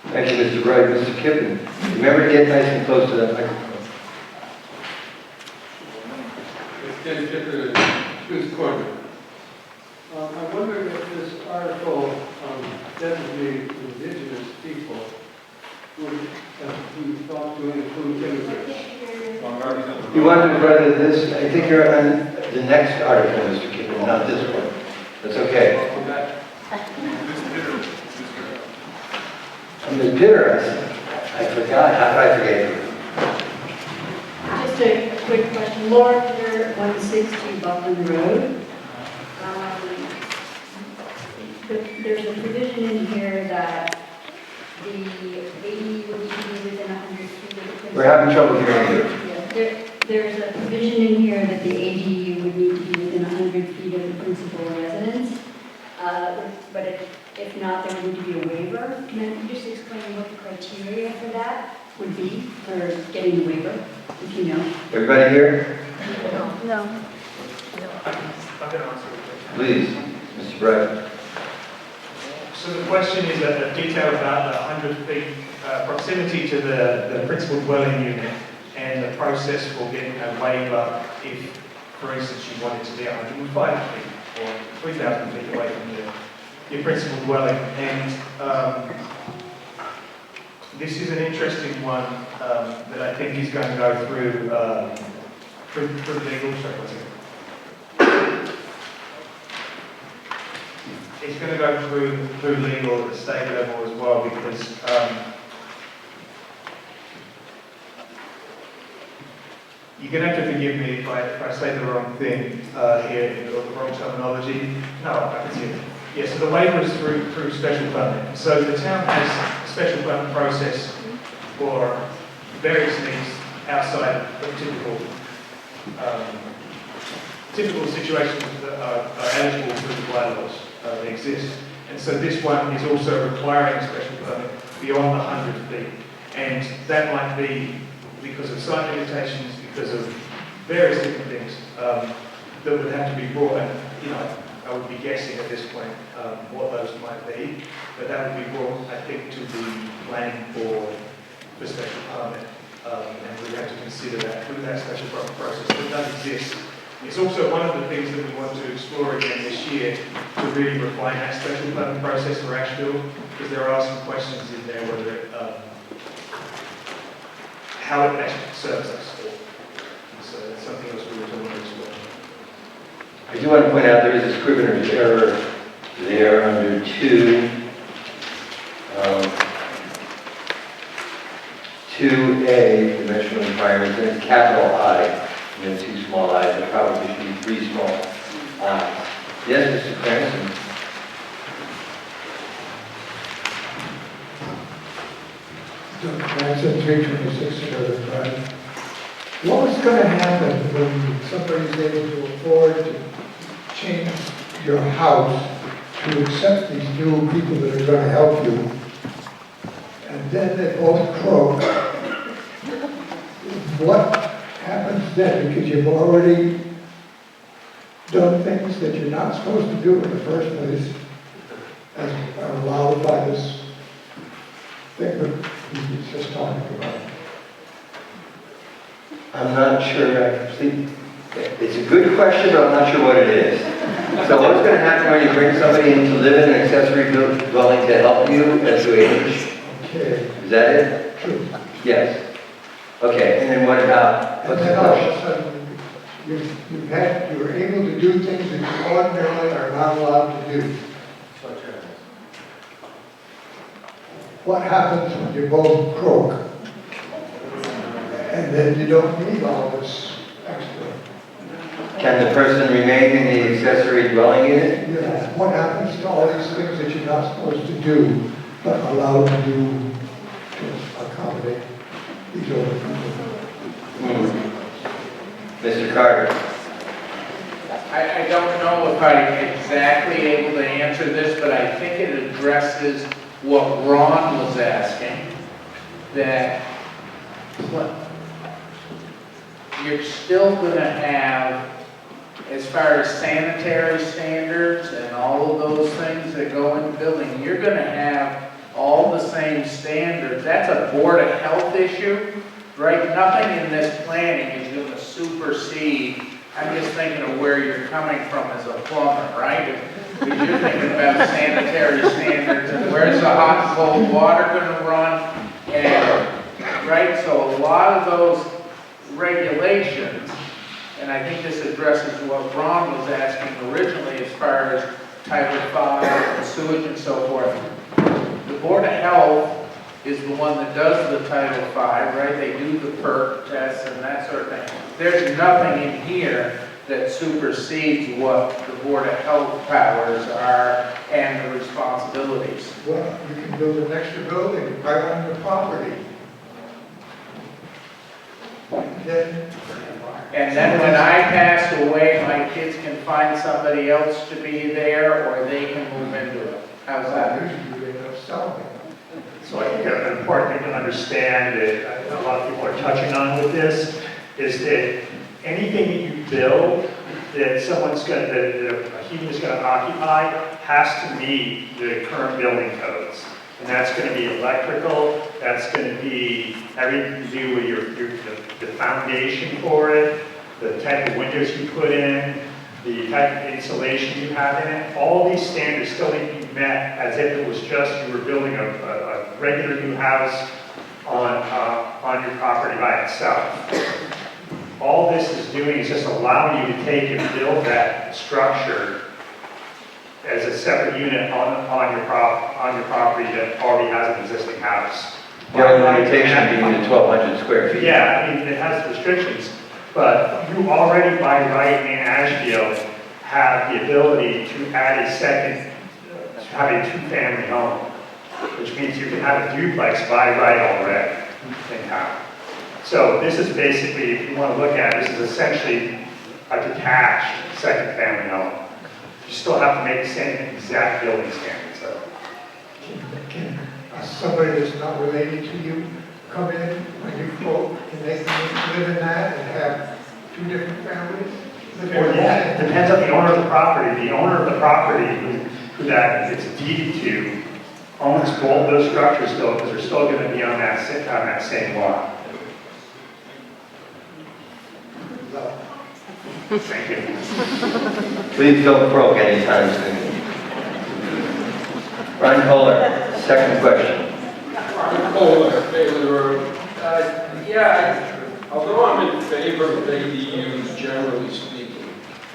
Thank you, Mr. Bright. Mr. Kippen, remember to get nice and close to that microphone. Ken Kippen, Smith Corner. I wonder if this article designated indigenous people would be thought to include immigrants. You want to rather this? I think you're on the next article, Mr. Kippen, not this one. That's okay. Ms. Pitter, I forgot. How did I forget you? Just a quick question. Laura Pitter, 160 Buckland Road. There's a provision in here that the AD would need to be within 100 feet of the principal. We're having trouble hearing you. Yeah, there's a provision in here that the ADU would need to be within 100 feet of the principal residence. But if not, there would need to be a waiver. Can you just explain what the criteria for that would be for getting the waiver, if you know? Everybody here? No. I can answer it. Please, Mr. Bright. So the question is a detail about the 100 feet proximity to the principal dwelling unit and the process for getting a waiver if, for instance, you wanted to be 105 feet or 3,000 feet away from your principal dwelling. And this is an interesting one that I think is going to go through legal. Sorry, one second. It's going to go through legal at the state level as well because you're going to have to forgive me if I say the wrong thing here or the wrong terminology. No, I can see it. Yeah, so the waiver is through special permit. So the town has a special permit process for various needs outside of typical situations that are eligible through the bylaws. That exist. And so this one is also requiring a special permit beyond the 100 feet. And that might be because of site limitations, because of various different things that would have to be brought. And, you know, I would be guessing at this point what those might be, but that would be brought, I think, to the planning board for special permit. And we have to consider that through that special permit process that does exist. It's also one of the things that we want to explore again this year to really refine that special permit process for Ashfield, because there are some questions in there whether it, how it best serves us. So that's something else we would want to explore. I do want to point out there is a scrivener's error there under 2A, dimensional requirements, and it's capital I, and then 2 small i's. There probably should be 3 small i's. Yes, Mr. Cranston? That's at 326 Suburban Drive. What is going to happen when somebody's able to afford to change your house to accept these new people that are going to help you, and then they both croak? What happens then? Because you've already done things that you're not supposed to do in the first place, as are allowed by this thing that he's just talking about. I'm not sure I completely... It's a good question, but I'm not sure what it is. So what's going to happen when you bring somebody in to live in an accessory dwelling to help you as to age? Okay. Is that it? True. Yes. Okay, and then what about... And then all of a sudden, you were able to do things that you ordinarily are not allowed to do. What happens when you both croak? And then you don't need all this extra. Can the person remain in the accessory dwelling unit? Yeah. What happens to all these things that you're not supposed to do, but allowed to do to accommodate these older people? Mr. Carter? I don't know if I'm exactly able to answer this, but I think it addresses what Ron was asking, that you're still going to have, as far as sanitary standards and all of those things that go in the building, you're going to have all the same standards. That's a Board of Health issue, right? Nothing in this planning is going to supersede. I'm just thinking of where you're coming from as a plumber, right? Because you're thinking about sanitary standards and where's the hot and cold water going to run, and right. So a lot of those regulations, and I think this addresses what Ron was asking originally as far as Title V and sewage and so forth. The Board of Health is the one that does the Title V, right? They do the perk tests and that sort of thing. There's nothing in here that supersedes what the Board of Health powers are and the responsibilities. Well, you can build an extra building right on your property. And then when I pass away, my kids can find somebody else to be there, or they can move into it. How's that? Usually you end up selling. So I think an important thing to understand that a lot of people are touching on with this is that anything that you build that someone's going to, that a human is going to occupy has to meet the current building codes. And that's going to be electrical, that's going to be everything to do with the foundation for it, the type of windows you put in, the type of insulation you have in it. All these standards still need to be met as if it was just you were building a regular new house on your property by itself. All this is doing is just allowing you to take and build that structure as a separate unit on your property that already has an existing house. The only limitation being the 1,200 square feet. Yeah, I mean, it has restrictions, but you already by right in Ashfield have the ability to add a second, to have a two-family home, which means you can have a duplex by right already in town. So this is basically, if you want to look at it, this is essentially a detached second family home. You still have to make the same exact building standards though. Can somebody that's not related to you come in when you quote, and they can live in that and have two different families? live in Well, yeah, the it same- depends on the owner of the property. The owner of the property who that it's deeded to owns both those structures still, because they're still going to be on that same lot. Thank you. Please don't croak anytime soon. Ron Kohler, second question. Bailey Road. Although I'm in favor of ADUs, generally speaking,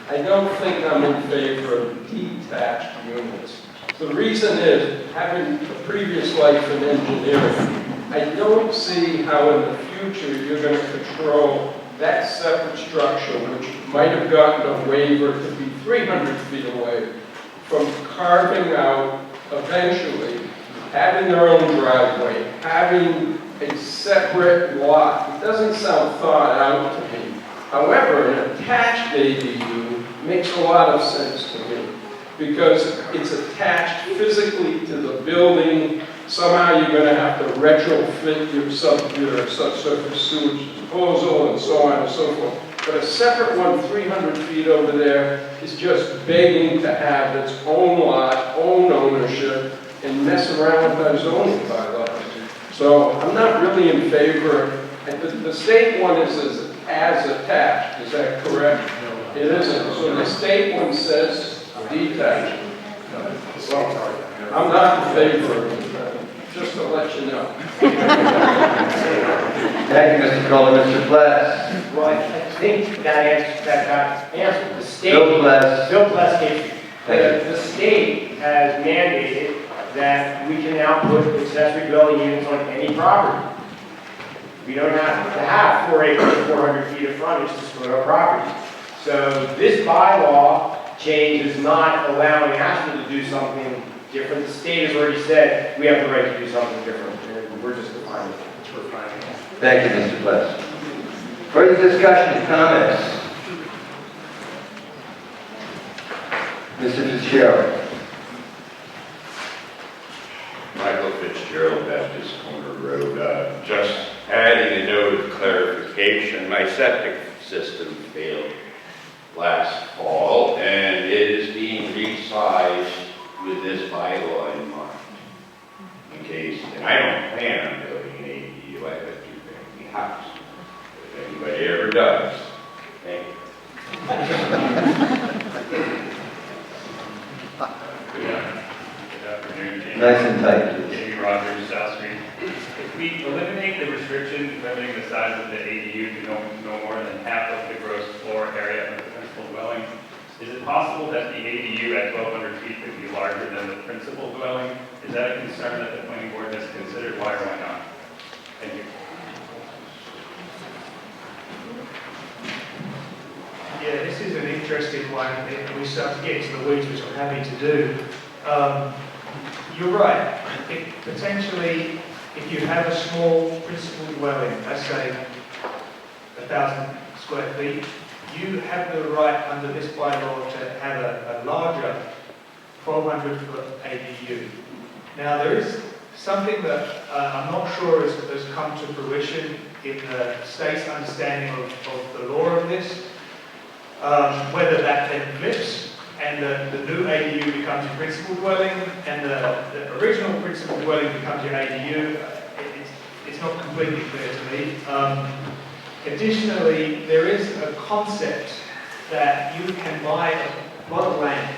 I don't think I'm in favor of detached units. The reason is, having a previous life in engineering, I don't see how in the future you're going to control that separate structure, which might have gotten a waiver to be 300 feet away, from carving out, eventually, having their own driveway, having a separate lot. It doesn't sound thought out to me. However, an attached ADU makes a lot of sense to me, because it's attached physically to the building. Somehow you're going to have to retrofit your subsurface sewage disposal and so on and so forth. But a separate one 300 feet over there is just begging to have its own lot, own ownership, and mess around with our zoning bylaws. So I'm not really in favor. The state one is as attached, is that correct? It isn't. So the state one says detached. Well, I'm not in favor of it, just to let you know. Thank you, Mr. Kohler. Mr. Platt. Well, I think that got answered. The state. Bill Platt. Bill Platt case. Thank The state has mandated that we can now put accessory dwelling units on any property. We don't have to have 4 acres, 400 feet of frontage to split our property. So this bylaw change is not allowing Ashfield to do something different. The state has already said we have the right to do something different, and we're just defining it. We're finding it. Thank you, Mr. Platt. Further discussion, comments? Mr. Fitzgerald. Michael Fitzgerald, Baptist Corner Road. Just adding a note of clarification, my septic system failed last fall, and it is being resized with this bylaw in mind. In case, and I don't plan on building an ADU, I have a two-family house. If anybody ever does, thank you. Good afternoon, Jamie. Nice and tight. Jamie Rogers, South Street. If we eliminate the restriction limiting the size of the ADU to no more than half of the gross floor area of the principal dwelling, is it possible that the ADU at 1,200 feet could be larger than the principal dwelling? Is that a concern that the planning board has considered? Why or why not? Thank you. Yeah, this is an interesting one, and we start to get into the weeds, which I'm happy to do. You're right. Potentially, if you have a small principal dwelling, let's say 1,000 square feet, you have the right under this bylaw to have a larger 1,200-foot ADU. Now, there is something that I'm not sure has come to fruition in the state's understanding of the law of this. Whether that then flips and the new ADU becomes your principal dwelling and the original principal dwelling becomes your ADU, it's not completely clear to me. Additionally, there is a concept that you can buy a plot of land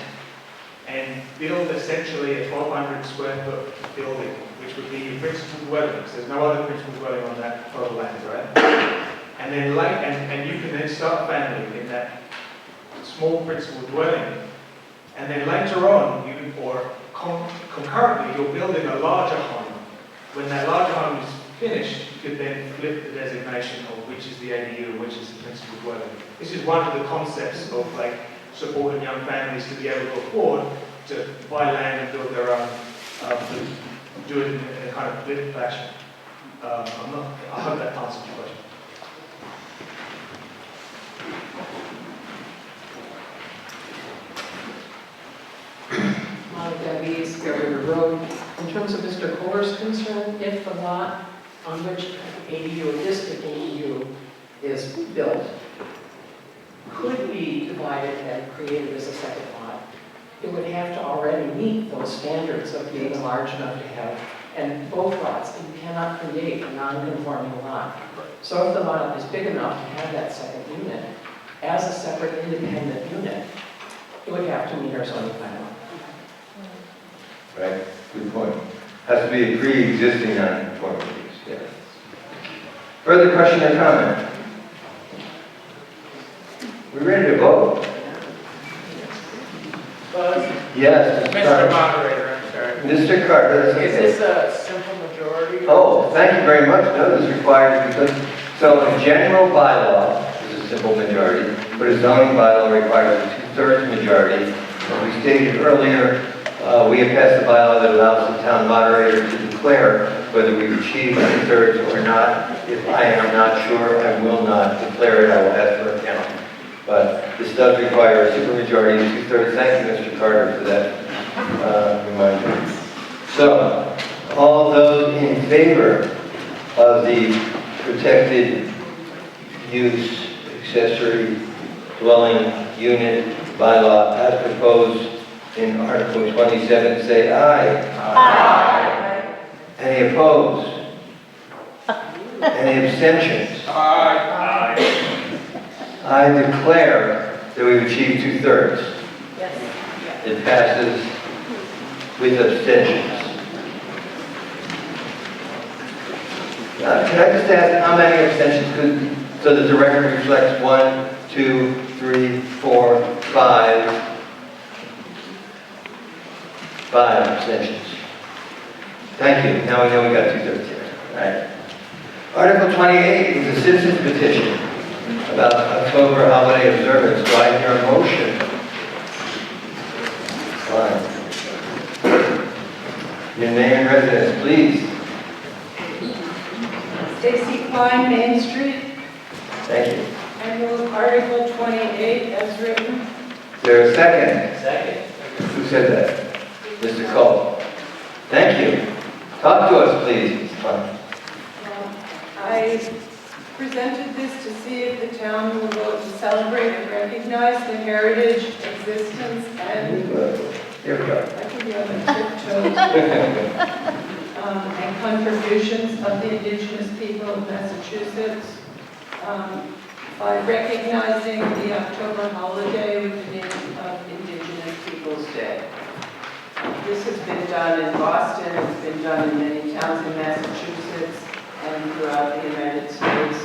and build essentially a 1,200 square foot building, which would be your principal dwelling, because there's no other principal dwelling on that plot of land, right? And then and you can then start a family in that small principal dwelling. And then later on, concurrently, you're building a larger home. When that larger home is finished, you could then flip the designation of which is the ADU and which is the principal dwelling. This is one of the concepts of supporting young families to be able to afford to buy land and build their own, do it in a kind of flip fashion. I hope that answers your question. Debbie, River Road. In terms of Mr. Kohler's concern, if the lot on which ADU, a district ADU, is built, could be divided and created as a second lot. It would have to already meet those standards of being large enough to have, and both lots, and you cannot create a non-conforming lot. So if the lot is big enough to have that second unit, as a separate independent unit, it would have to meet our zoning bylaw. Right, good point. Has to be a pre-existing non-conforming use, yeah. Further question or comment? We ready to vote? Buzz? Yes, Mr. Mr. Carter. Moderator, I'm sorry. Mr. Carter, that's Is okay. this a simple majority? Oh, thank you very much. No, this is required because, so a general bylaw is a simple majority, but a zoning bylaw requires a 2/3 majority. As we stated earlier, we have passed a bylaw that allows the town moderator to declare whether we've achieved 2/3 or not. If I am not sure, I will not declare it. I will ask for a count. But this does require a supermajority of 2/3. Thank you, Mr. Carter, for that reminder. So, all those in favor of the protected use accessory dwelling unit bylaw as proposed in Article 27, say aye. Aye. Any opposed? Any abstentions? Aye. I declare that we've achieved 2/3. Yes. It passes with abstentions. Can I just ask how many abstentions could, so that the record reflects 1, 2, 3, 4, 5. 5 abstentions. Thank you. Now we know we got 2/3 here. All right. Article 28 is a citizen's petition about October holiday observance. Do I hear a motion? Fine. Your name and residence, please. Stacy Klein, Main Street, Thank you. annual Article 28 as written. Is there a second? Second. Who said that? Mr. Cole. Thank you. Talk to us, please. Ms. Klein. I presented this to see if the town will vote to celebrate and recognize the heritage, existence, and Here we go. I can be on my tiptoes. And contributions of the indigenous people of Massachusetts by recognizing the October holiday with the name of Indigenous Peoples' Day. This has been done in Boston, it's been done in many towns in Massachusetts and throughout the United States,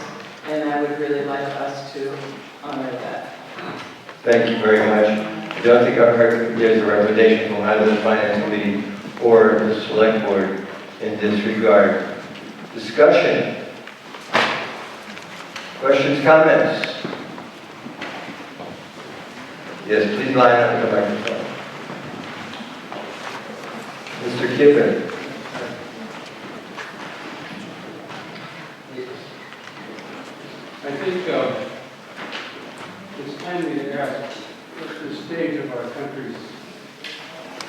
and I would really like us to honor that. Thank you very much. I don't think there's a recommendation from either the Finance Committee or the Select Board in this regard. Discussion? Questions, comments? Yes, please line up at the microphone. Mr. Kippen. I think it's timely to ask what's the stage of our country's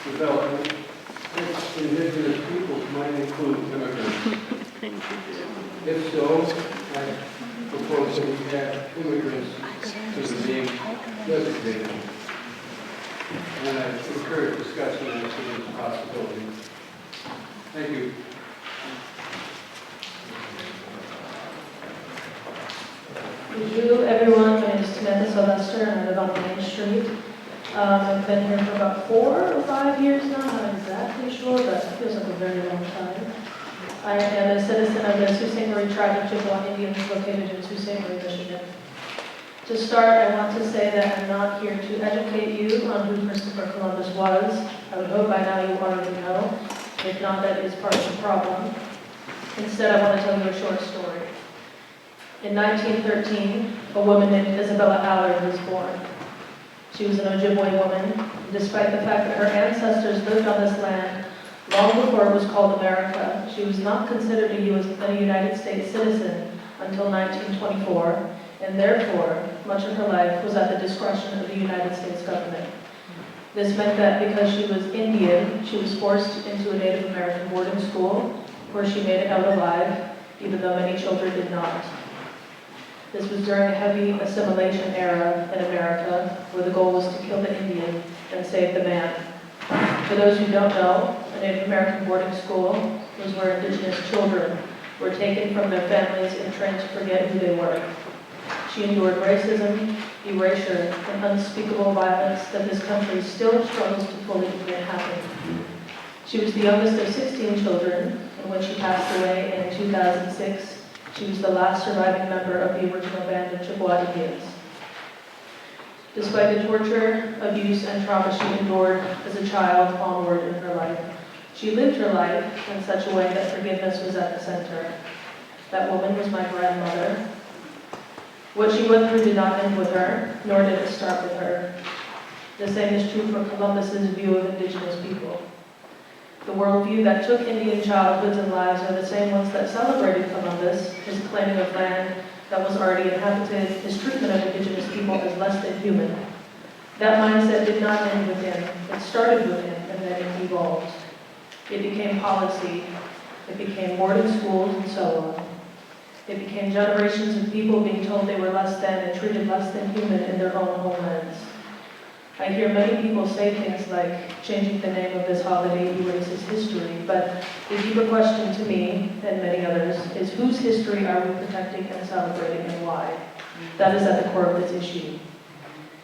development. If indigenous peoples might include immigrants. If so, I propose that we add immigrants to the name designated. And I encourage discussion as to this possibility. Thank you. Bonjour, everyone. My name is Samantha Sylvester, and I live on Main Street. I've been here for about 4 or 5 years now. I'm not exactly sure, but it feels like a very long time. I am a citizen of the Sault Ste. Marie Tribe of Chippewa Indians located in Sault Ste. Marie, Michigan. To start, I want to say that I'm not here to educate you on who Christopher Columbus was. I would hope by now you already know. If not, that is part of the problem. Instead, I want to tell you a short story. In 1913, a woman named Isabella Allard was born. She was an Ojibwe woman, despite the fact that her ancestors lived on this land long before it was called America. She was not considered a United States citizen until 1924, and therefore, much of her life was at the discretion of the United States government. This meant that because she was Indian, she was forced into a Native American boarding school, where she made it out alive, even though many children did not. This was during a heavy assimilation era in America, where the goal was to kill the Indian and save the man. For those who don't know, a Native American boarding school was where indigenous children were taken from their families and trained to forget who they were. She endured racism, erasure, and unspeakable violence that this country still struggles to fully make happen. She was the youngest of 16 children, and when she passed away in 2006, she was the last surviving member of the original band of Chippewa Indians. Despite the torture, abuse, and trauma she endured as a child onward in her life, she lived her life in such a way that forgiveness was at the center. That woman was my grandmother. What she went through did not end with her, nor did it start with her. The same is true for Columbus's view of indigenous people. The worldview that took Indian childhoods and lives are the same ones that celebrated Columbus, his claiming of land that was already inhabited, his treatment of indigenous people as less than human. That mindset did not end with him. It started with him, and then it evolved. It became policy. It became boarding schools, and so on. It became generations of people being told they were less than and treated less than human in their own homelands. I hear many people say things like, changing the name of this holiday erases history, but the deeper question to me, and many others, is whose history are we protecting and celebrating and why? That is at the core of this issue.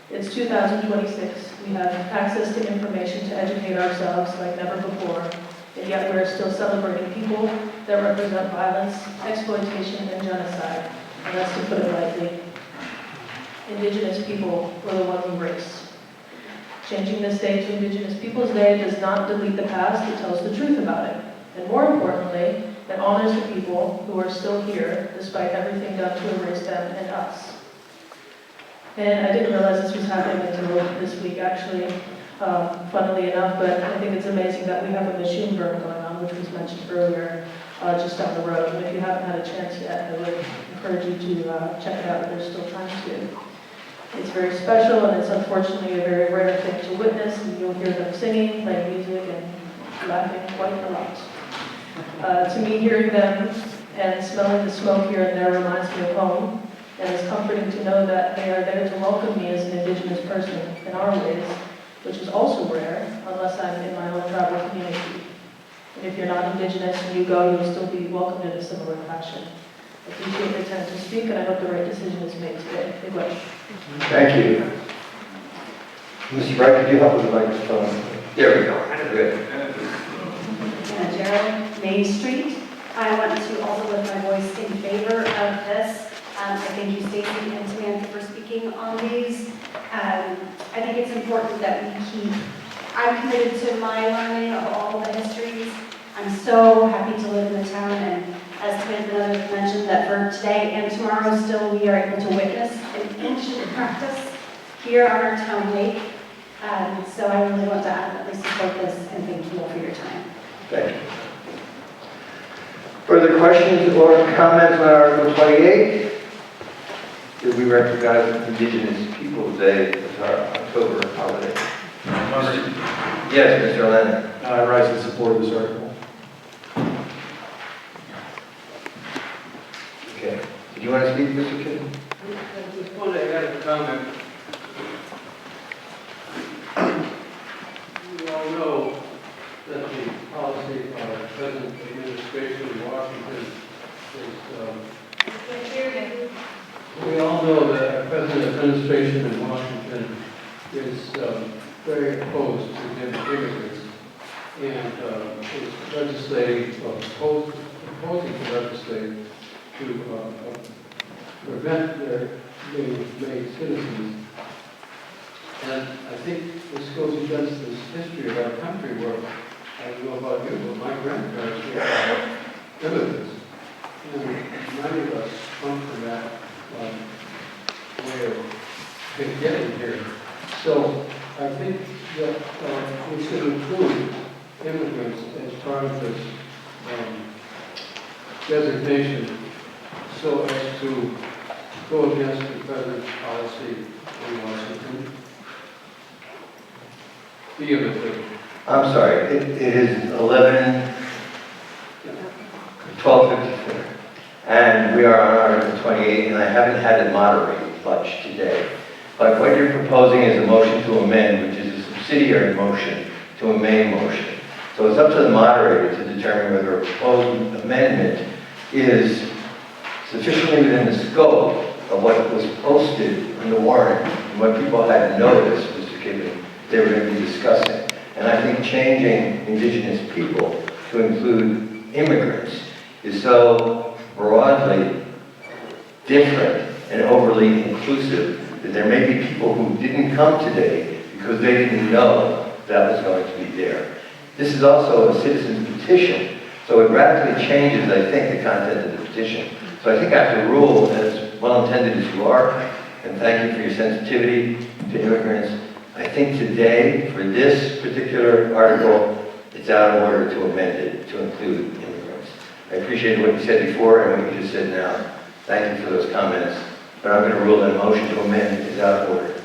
It's 2026. We have access to information to educate ourselves like never before, and yet we are still celebrating people that represent violence, exploitation, and genocide, and that's to put it lightly. Indigenous people were the ones erased. Changing this day to Indigenous Peoples Day does not delete the past, it tells the truth about it. And more importantly, it honors the people who are still here, despite everything done to erase them and us. And I didn't realize this was happening until this week, actually, funnily enough, but I think it's amazing that we have a machine burn going on, which was mentioned earlier, just down the road. And if you haven't had a chance yet, I would encourage you to check it out if there's still time to. It's very special, and it's unfortunately a very rare thing to witness, and you'll hear them singing, playing music, and laughing quite a lot. To me, hearing them and smelling the smoke here and there reminds me of home, and it's comforting to know that they are there to welcome me as an Indigenous person in our ways, which is also rare, unless I'm in my own tribal community. And if you're not Indigenous and you go, you'll still be welcomed in a similar fashion. I appreciate your time to speak, and I hope the right decision is made today. Big wish. Thank you. Mr. Wright, could you help with the microphone? There we go. Good. Gerald, Main Street. I want to also lift my voice in favor of this. I thank you, Stacey and Samantha, for speaking on these. I think it's important that we keep, I'm committed to my learning of all the histories. I'm so happy to live in the town, and as Samantha and others mentioned, that for today and tomorrow still we are able to witness an ancient practice here on our town lake. So I really want to adamantly support this, and thank you all for your time. Thank you. Further questions or comments on Article 28? Did we recognize Indigenous Peoples Day as our October holiday? Yes, Mr. Lennon. I rise in support of this article. Okay. Did you want to speak, Mr. Kidd? I just want to add a comment. We all know that the policy of our present administration in Washington is, we all know that our present administration in Washington is very opposed to immigrants and is legislating, proposing to legislate to prevent their being made citizens. And I think this goes against this history of our country where, I don't know about you, but my grandparents were immigrants. And many of us come from that way of getting here. So I think that we should include immigrants as part of this designation so as to go against the present policy in Washington. Vehemently. I'm sorry, it is 12:54. we are on Article 28, and I haven't had it moderate much today. But what you're proposing is a motion to amend, which is a subsidiary motion to a main motion. So it's up to the moderator to determine whether a proposed amendment is sufficiently within the scope of what was posted in the warrant and what people had noticed, Mr. Kibben, they were going to be discussing. And I think changing indigenous people to include immigrants is so broadly different and overly inclusive that there may be people who didn't come today because they didn't know that was going to be there. This is also a citizen's petition, so it radically changes, I think, the content of the petition. So I think I have to rule, as well-intended as you are, and thank you for your sensitivity to immigrants, I think today, for this particular article, it's out of order to amend it to include immigrants. I appreciate what you said before and what you just said now. Thank you for those comments. But I'm going to rule that a motion to amend is out of order.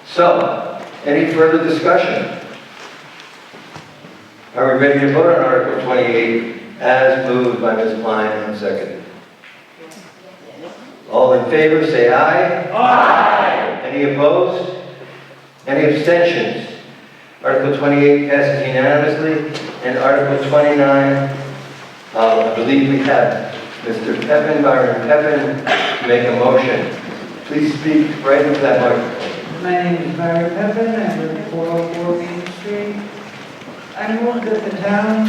So, any further discussion? Are we ready to vote on Article 28 as moved by Ms. Klein and seconded? All in favor, say aye. Aye. Any opposed? Any abstentions? Article 28 passes unanimously, and Article 29, I believe we have Mr. Pepin, Byron Pepin, to make a motion. Please speak right into that microphone. My name is Byron Pepin, I live at 404 Main Street. I move that the town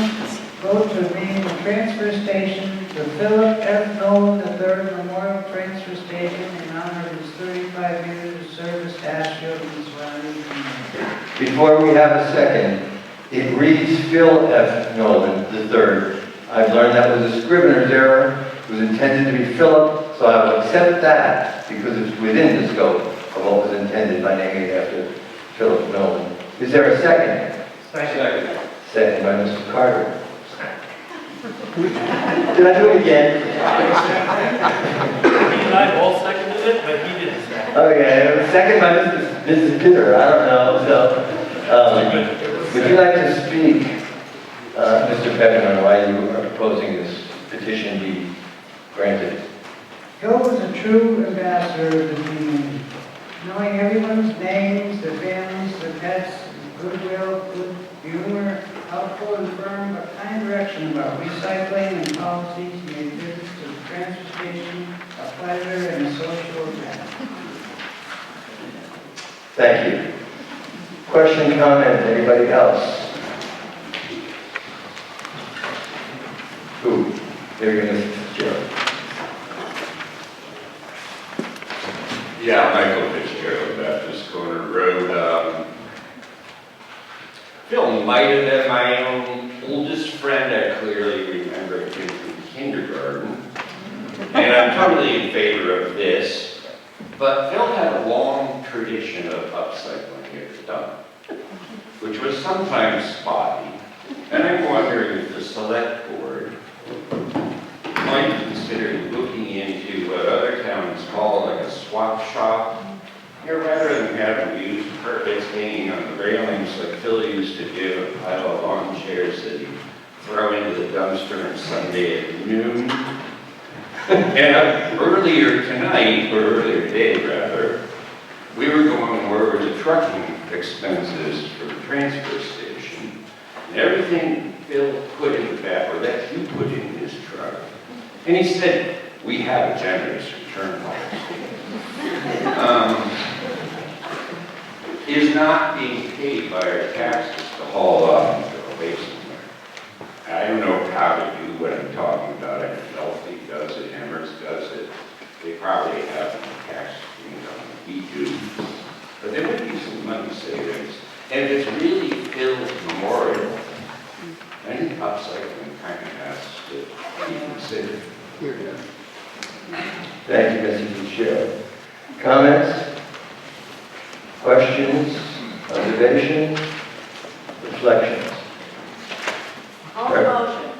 vote to name the transfer station the Philip F. Nolan III Memorial Transfer Station in honor of his 35 years of service to Ashfield and surrounding community. Before we have a second, it reads Phil F. Nolan III. I've learned that was a scrivener's error. It was intended to be Philip, so I will accept that because it's within the scope of what was intended by naming it after Philip Nolan. Is there a second? Second. Second by Mr. Carter. Did I do it again? He and I both seconded it, but he didn't second. Okay, it was second by Mrs. Pitter. I don't know. So, would you like to speak, Mr. Pepin, on why you are proposing this petition be granted? Hill was a true ambassador of the community, knowing everyone's names, their families, their pets, goodwill, good humor, helpful and firm, but kind direction about recycling and policies made visits to the transfer station a pleasure and a social event. Thank you. Question, comment, anybody else? Who? There you go, Mr. Fitzgerald. Yeah, Michael Fitzgerald, Baptist Corner Road. Phil might have been my own oldest friend. I clearly remember him from kindergarten. And I'm totally in favor of this. But Phil had a long tradition of upcycling at the dump, which was sometimes spotty. And I'm wondering if the select board might consider looking into what other towns call like a swap shop. Here, rather than having used carpets hanging on the railings like Phil used to do, a pile of lawn chairs that he'd throw into the dumpster on Sunday at noon. And earlier tonight, or earlier today rather, we were going over the trucking expenses for the transfer station. And everything Phil put in the back, or that you put in his truck. And he said, we have a generous return policy. Is not being paid by our taxes to haul off and throw away somewhere. I don't know how to do what I'm talking about. I know Healthy does it, Emers does it. They probably have tax income. We do. But there would be some money savings. And if it's really Phil's memorial, I think upcycling kind of has to be considered. Thank you, Mr. Fitzgerald. Comments? Questions? Observations? Reflections? Call the motion.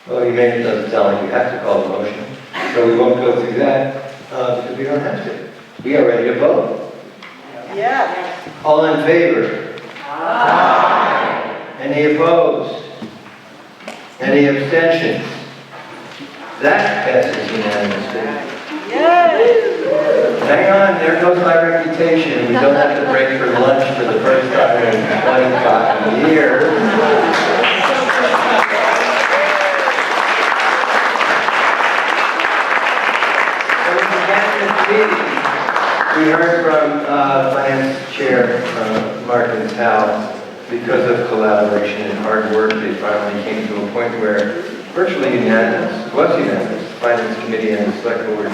Well, you made it doesn't sound like you have to call the motion, so we won't go through that because we don't have to. We are ready to vote. Yes. All in favor? Aye. Any opposed? Any abstentions? That passes unanimously. Hang on, there goes my reputation. We don't have to break for lunch for the first time in 25 years. When we began this meeting, we heard from Finance Chair Martin Howe, because of collaboration and hard work, they finally came to a point where virtually unanimous, it was unanimous, the Finance Committee and the Select Board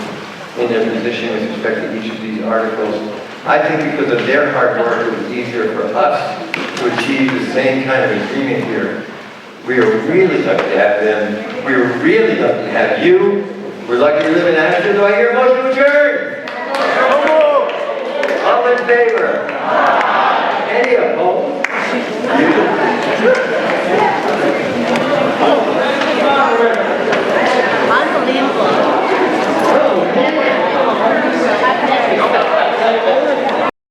in their position with respect to each of these articles. I think because of their hard work, it was easier for us to achieve the same kind of agreement here. We are really lucky to have them. We are really lucky to have you. We're lucky to live in Ashfield. Do I hear a motion to adjourn? All in favor?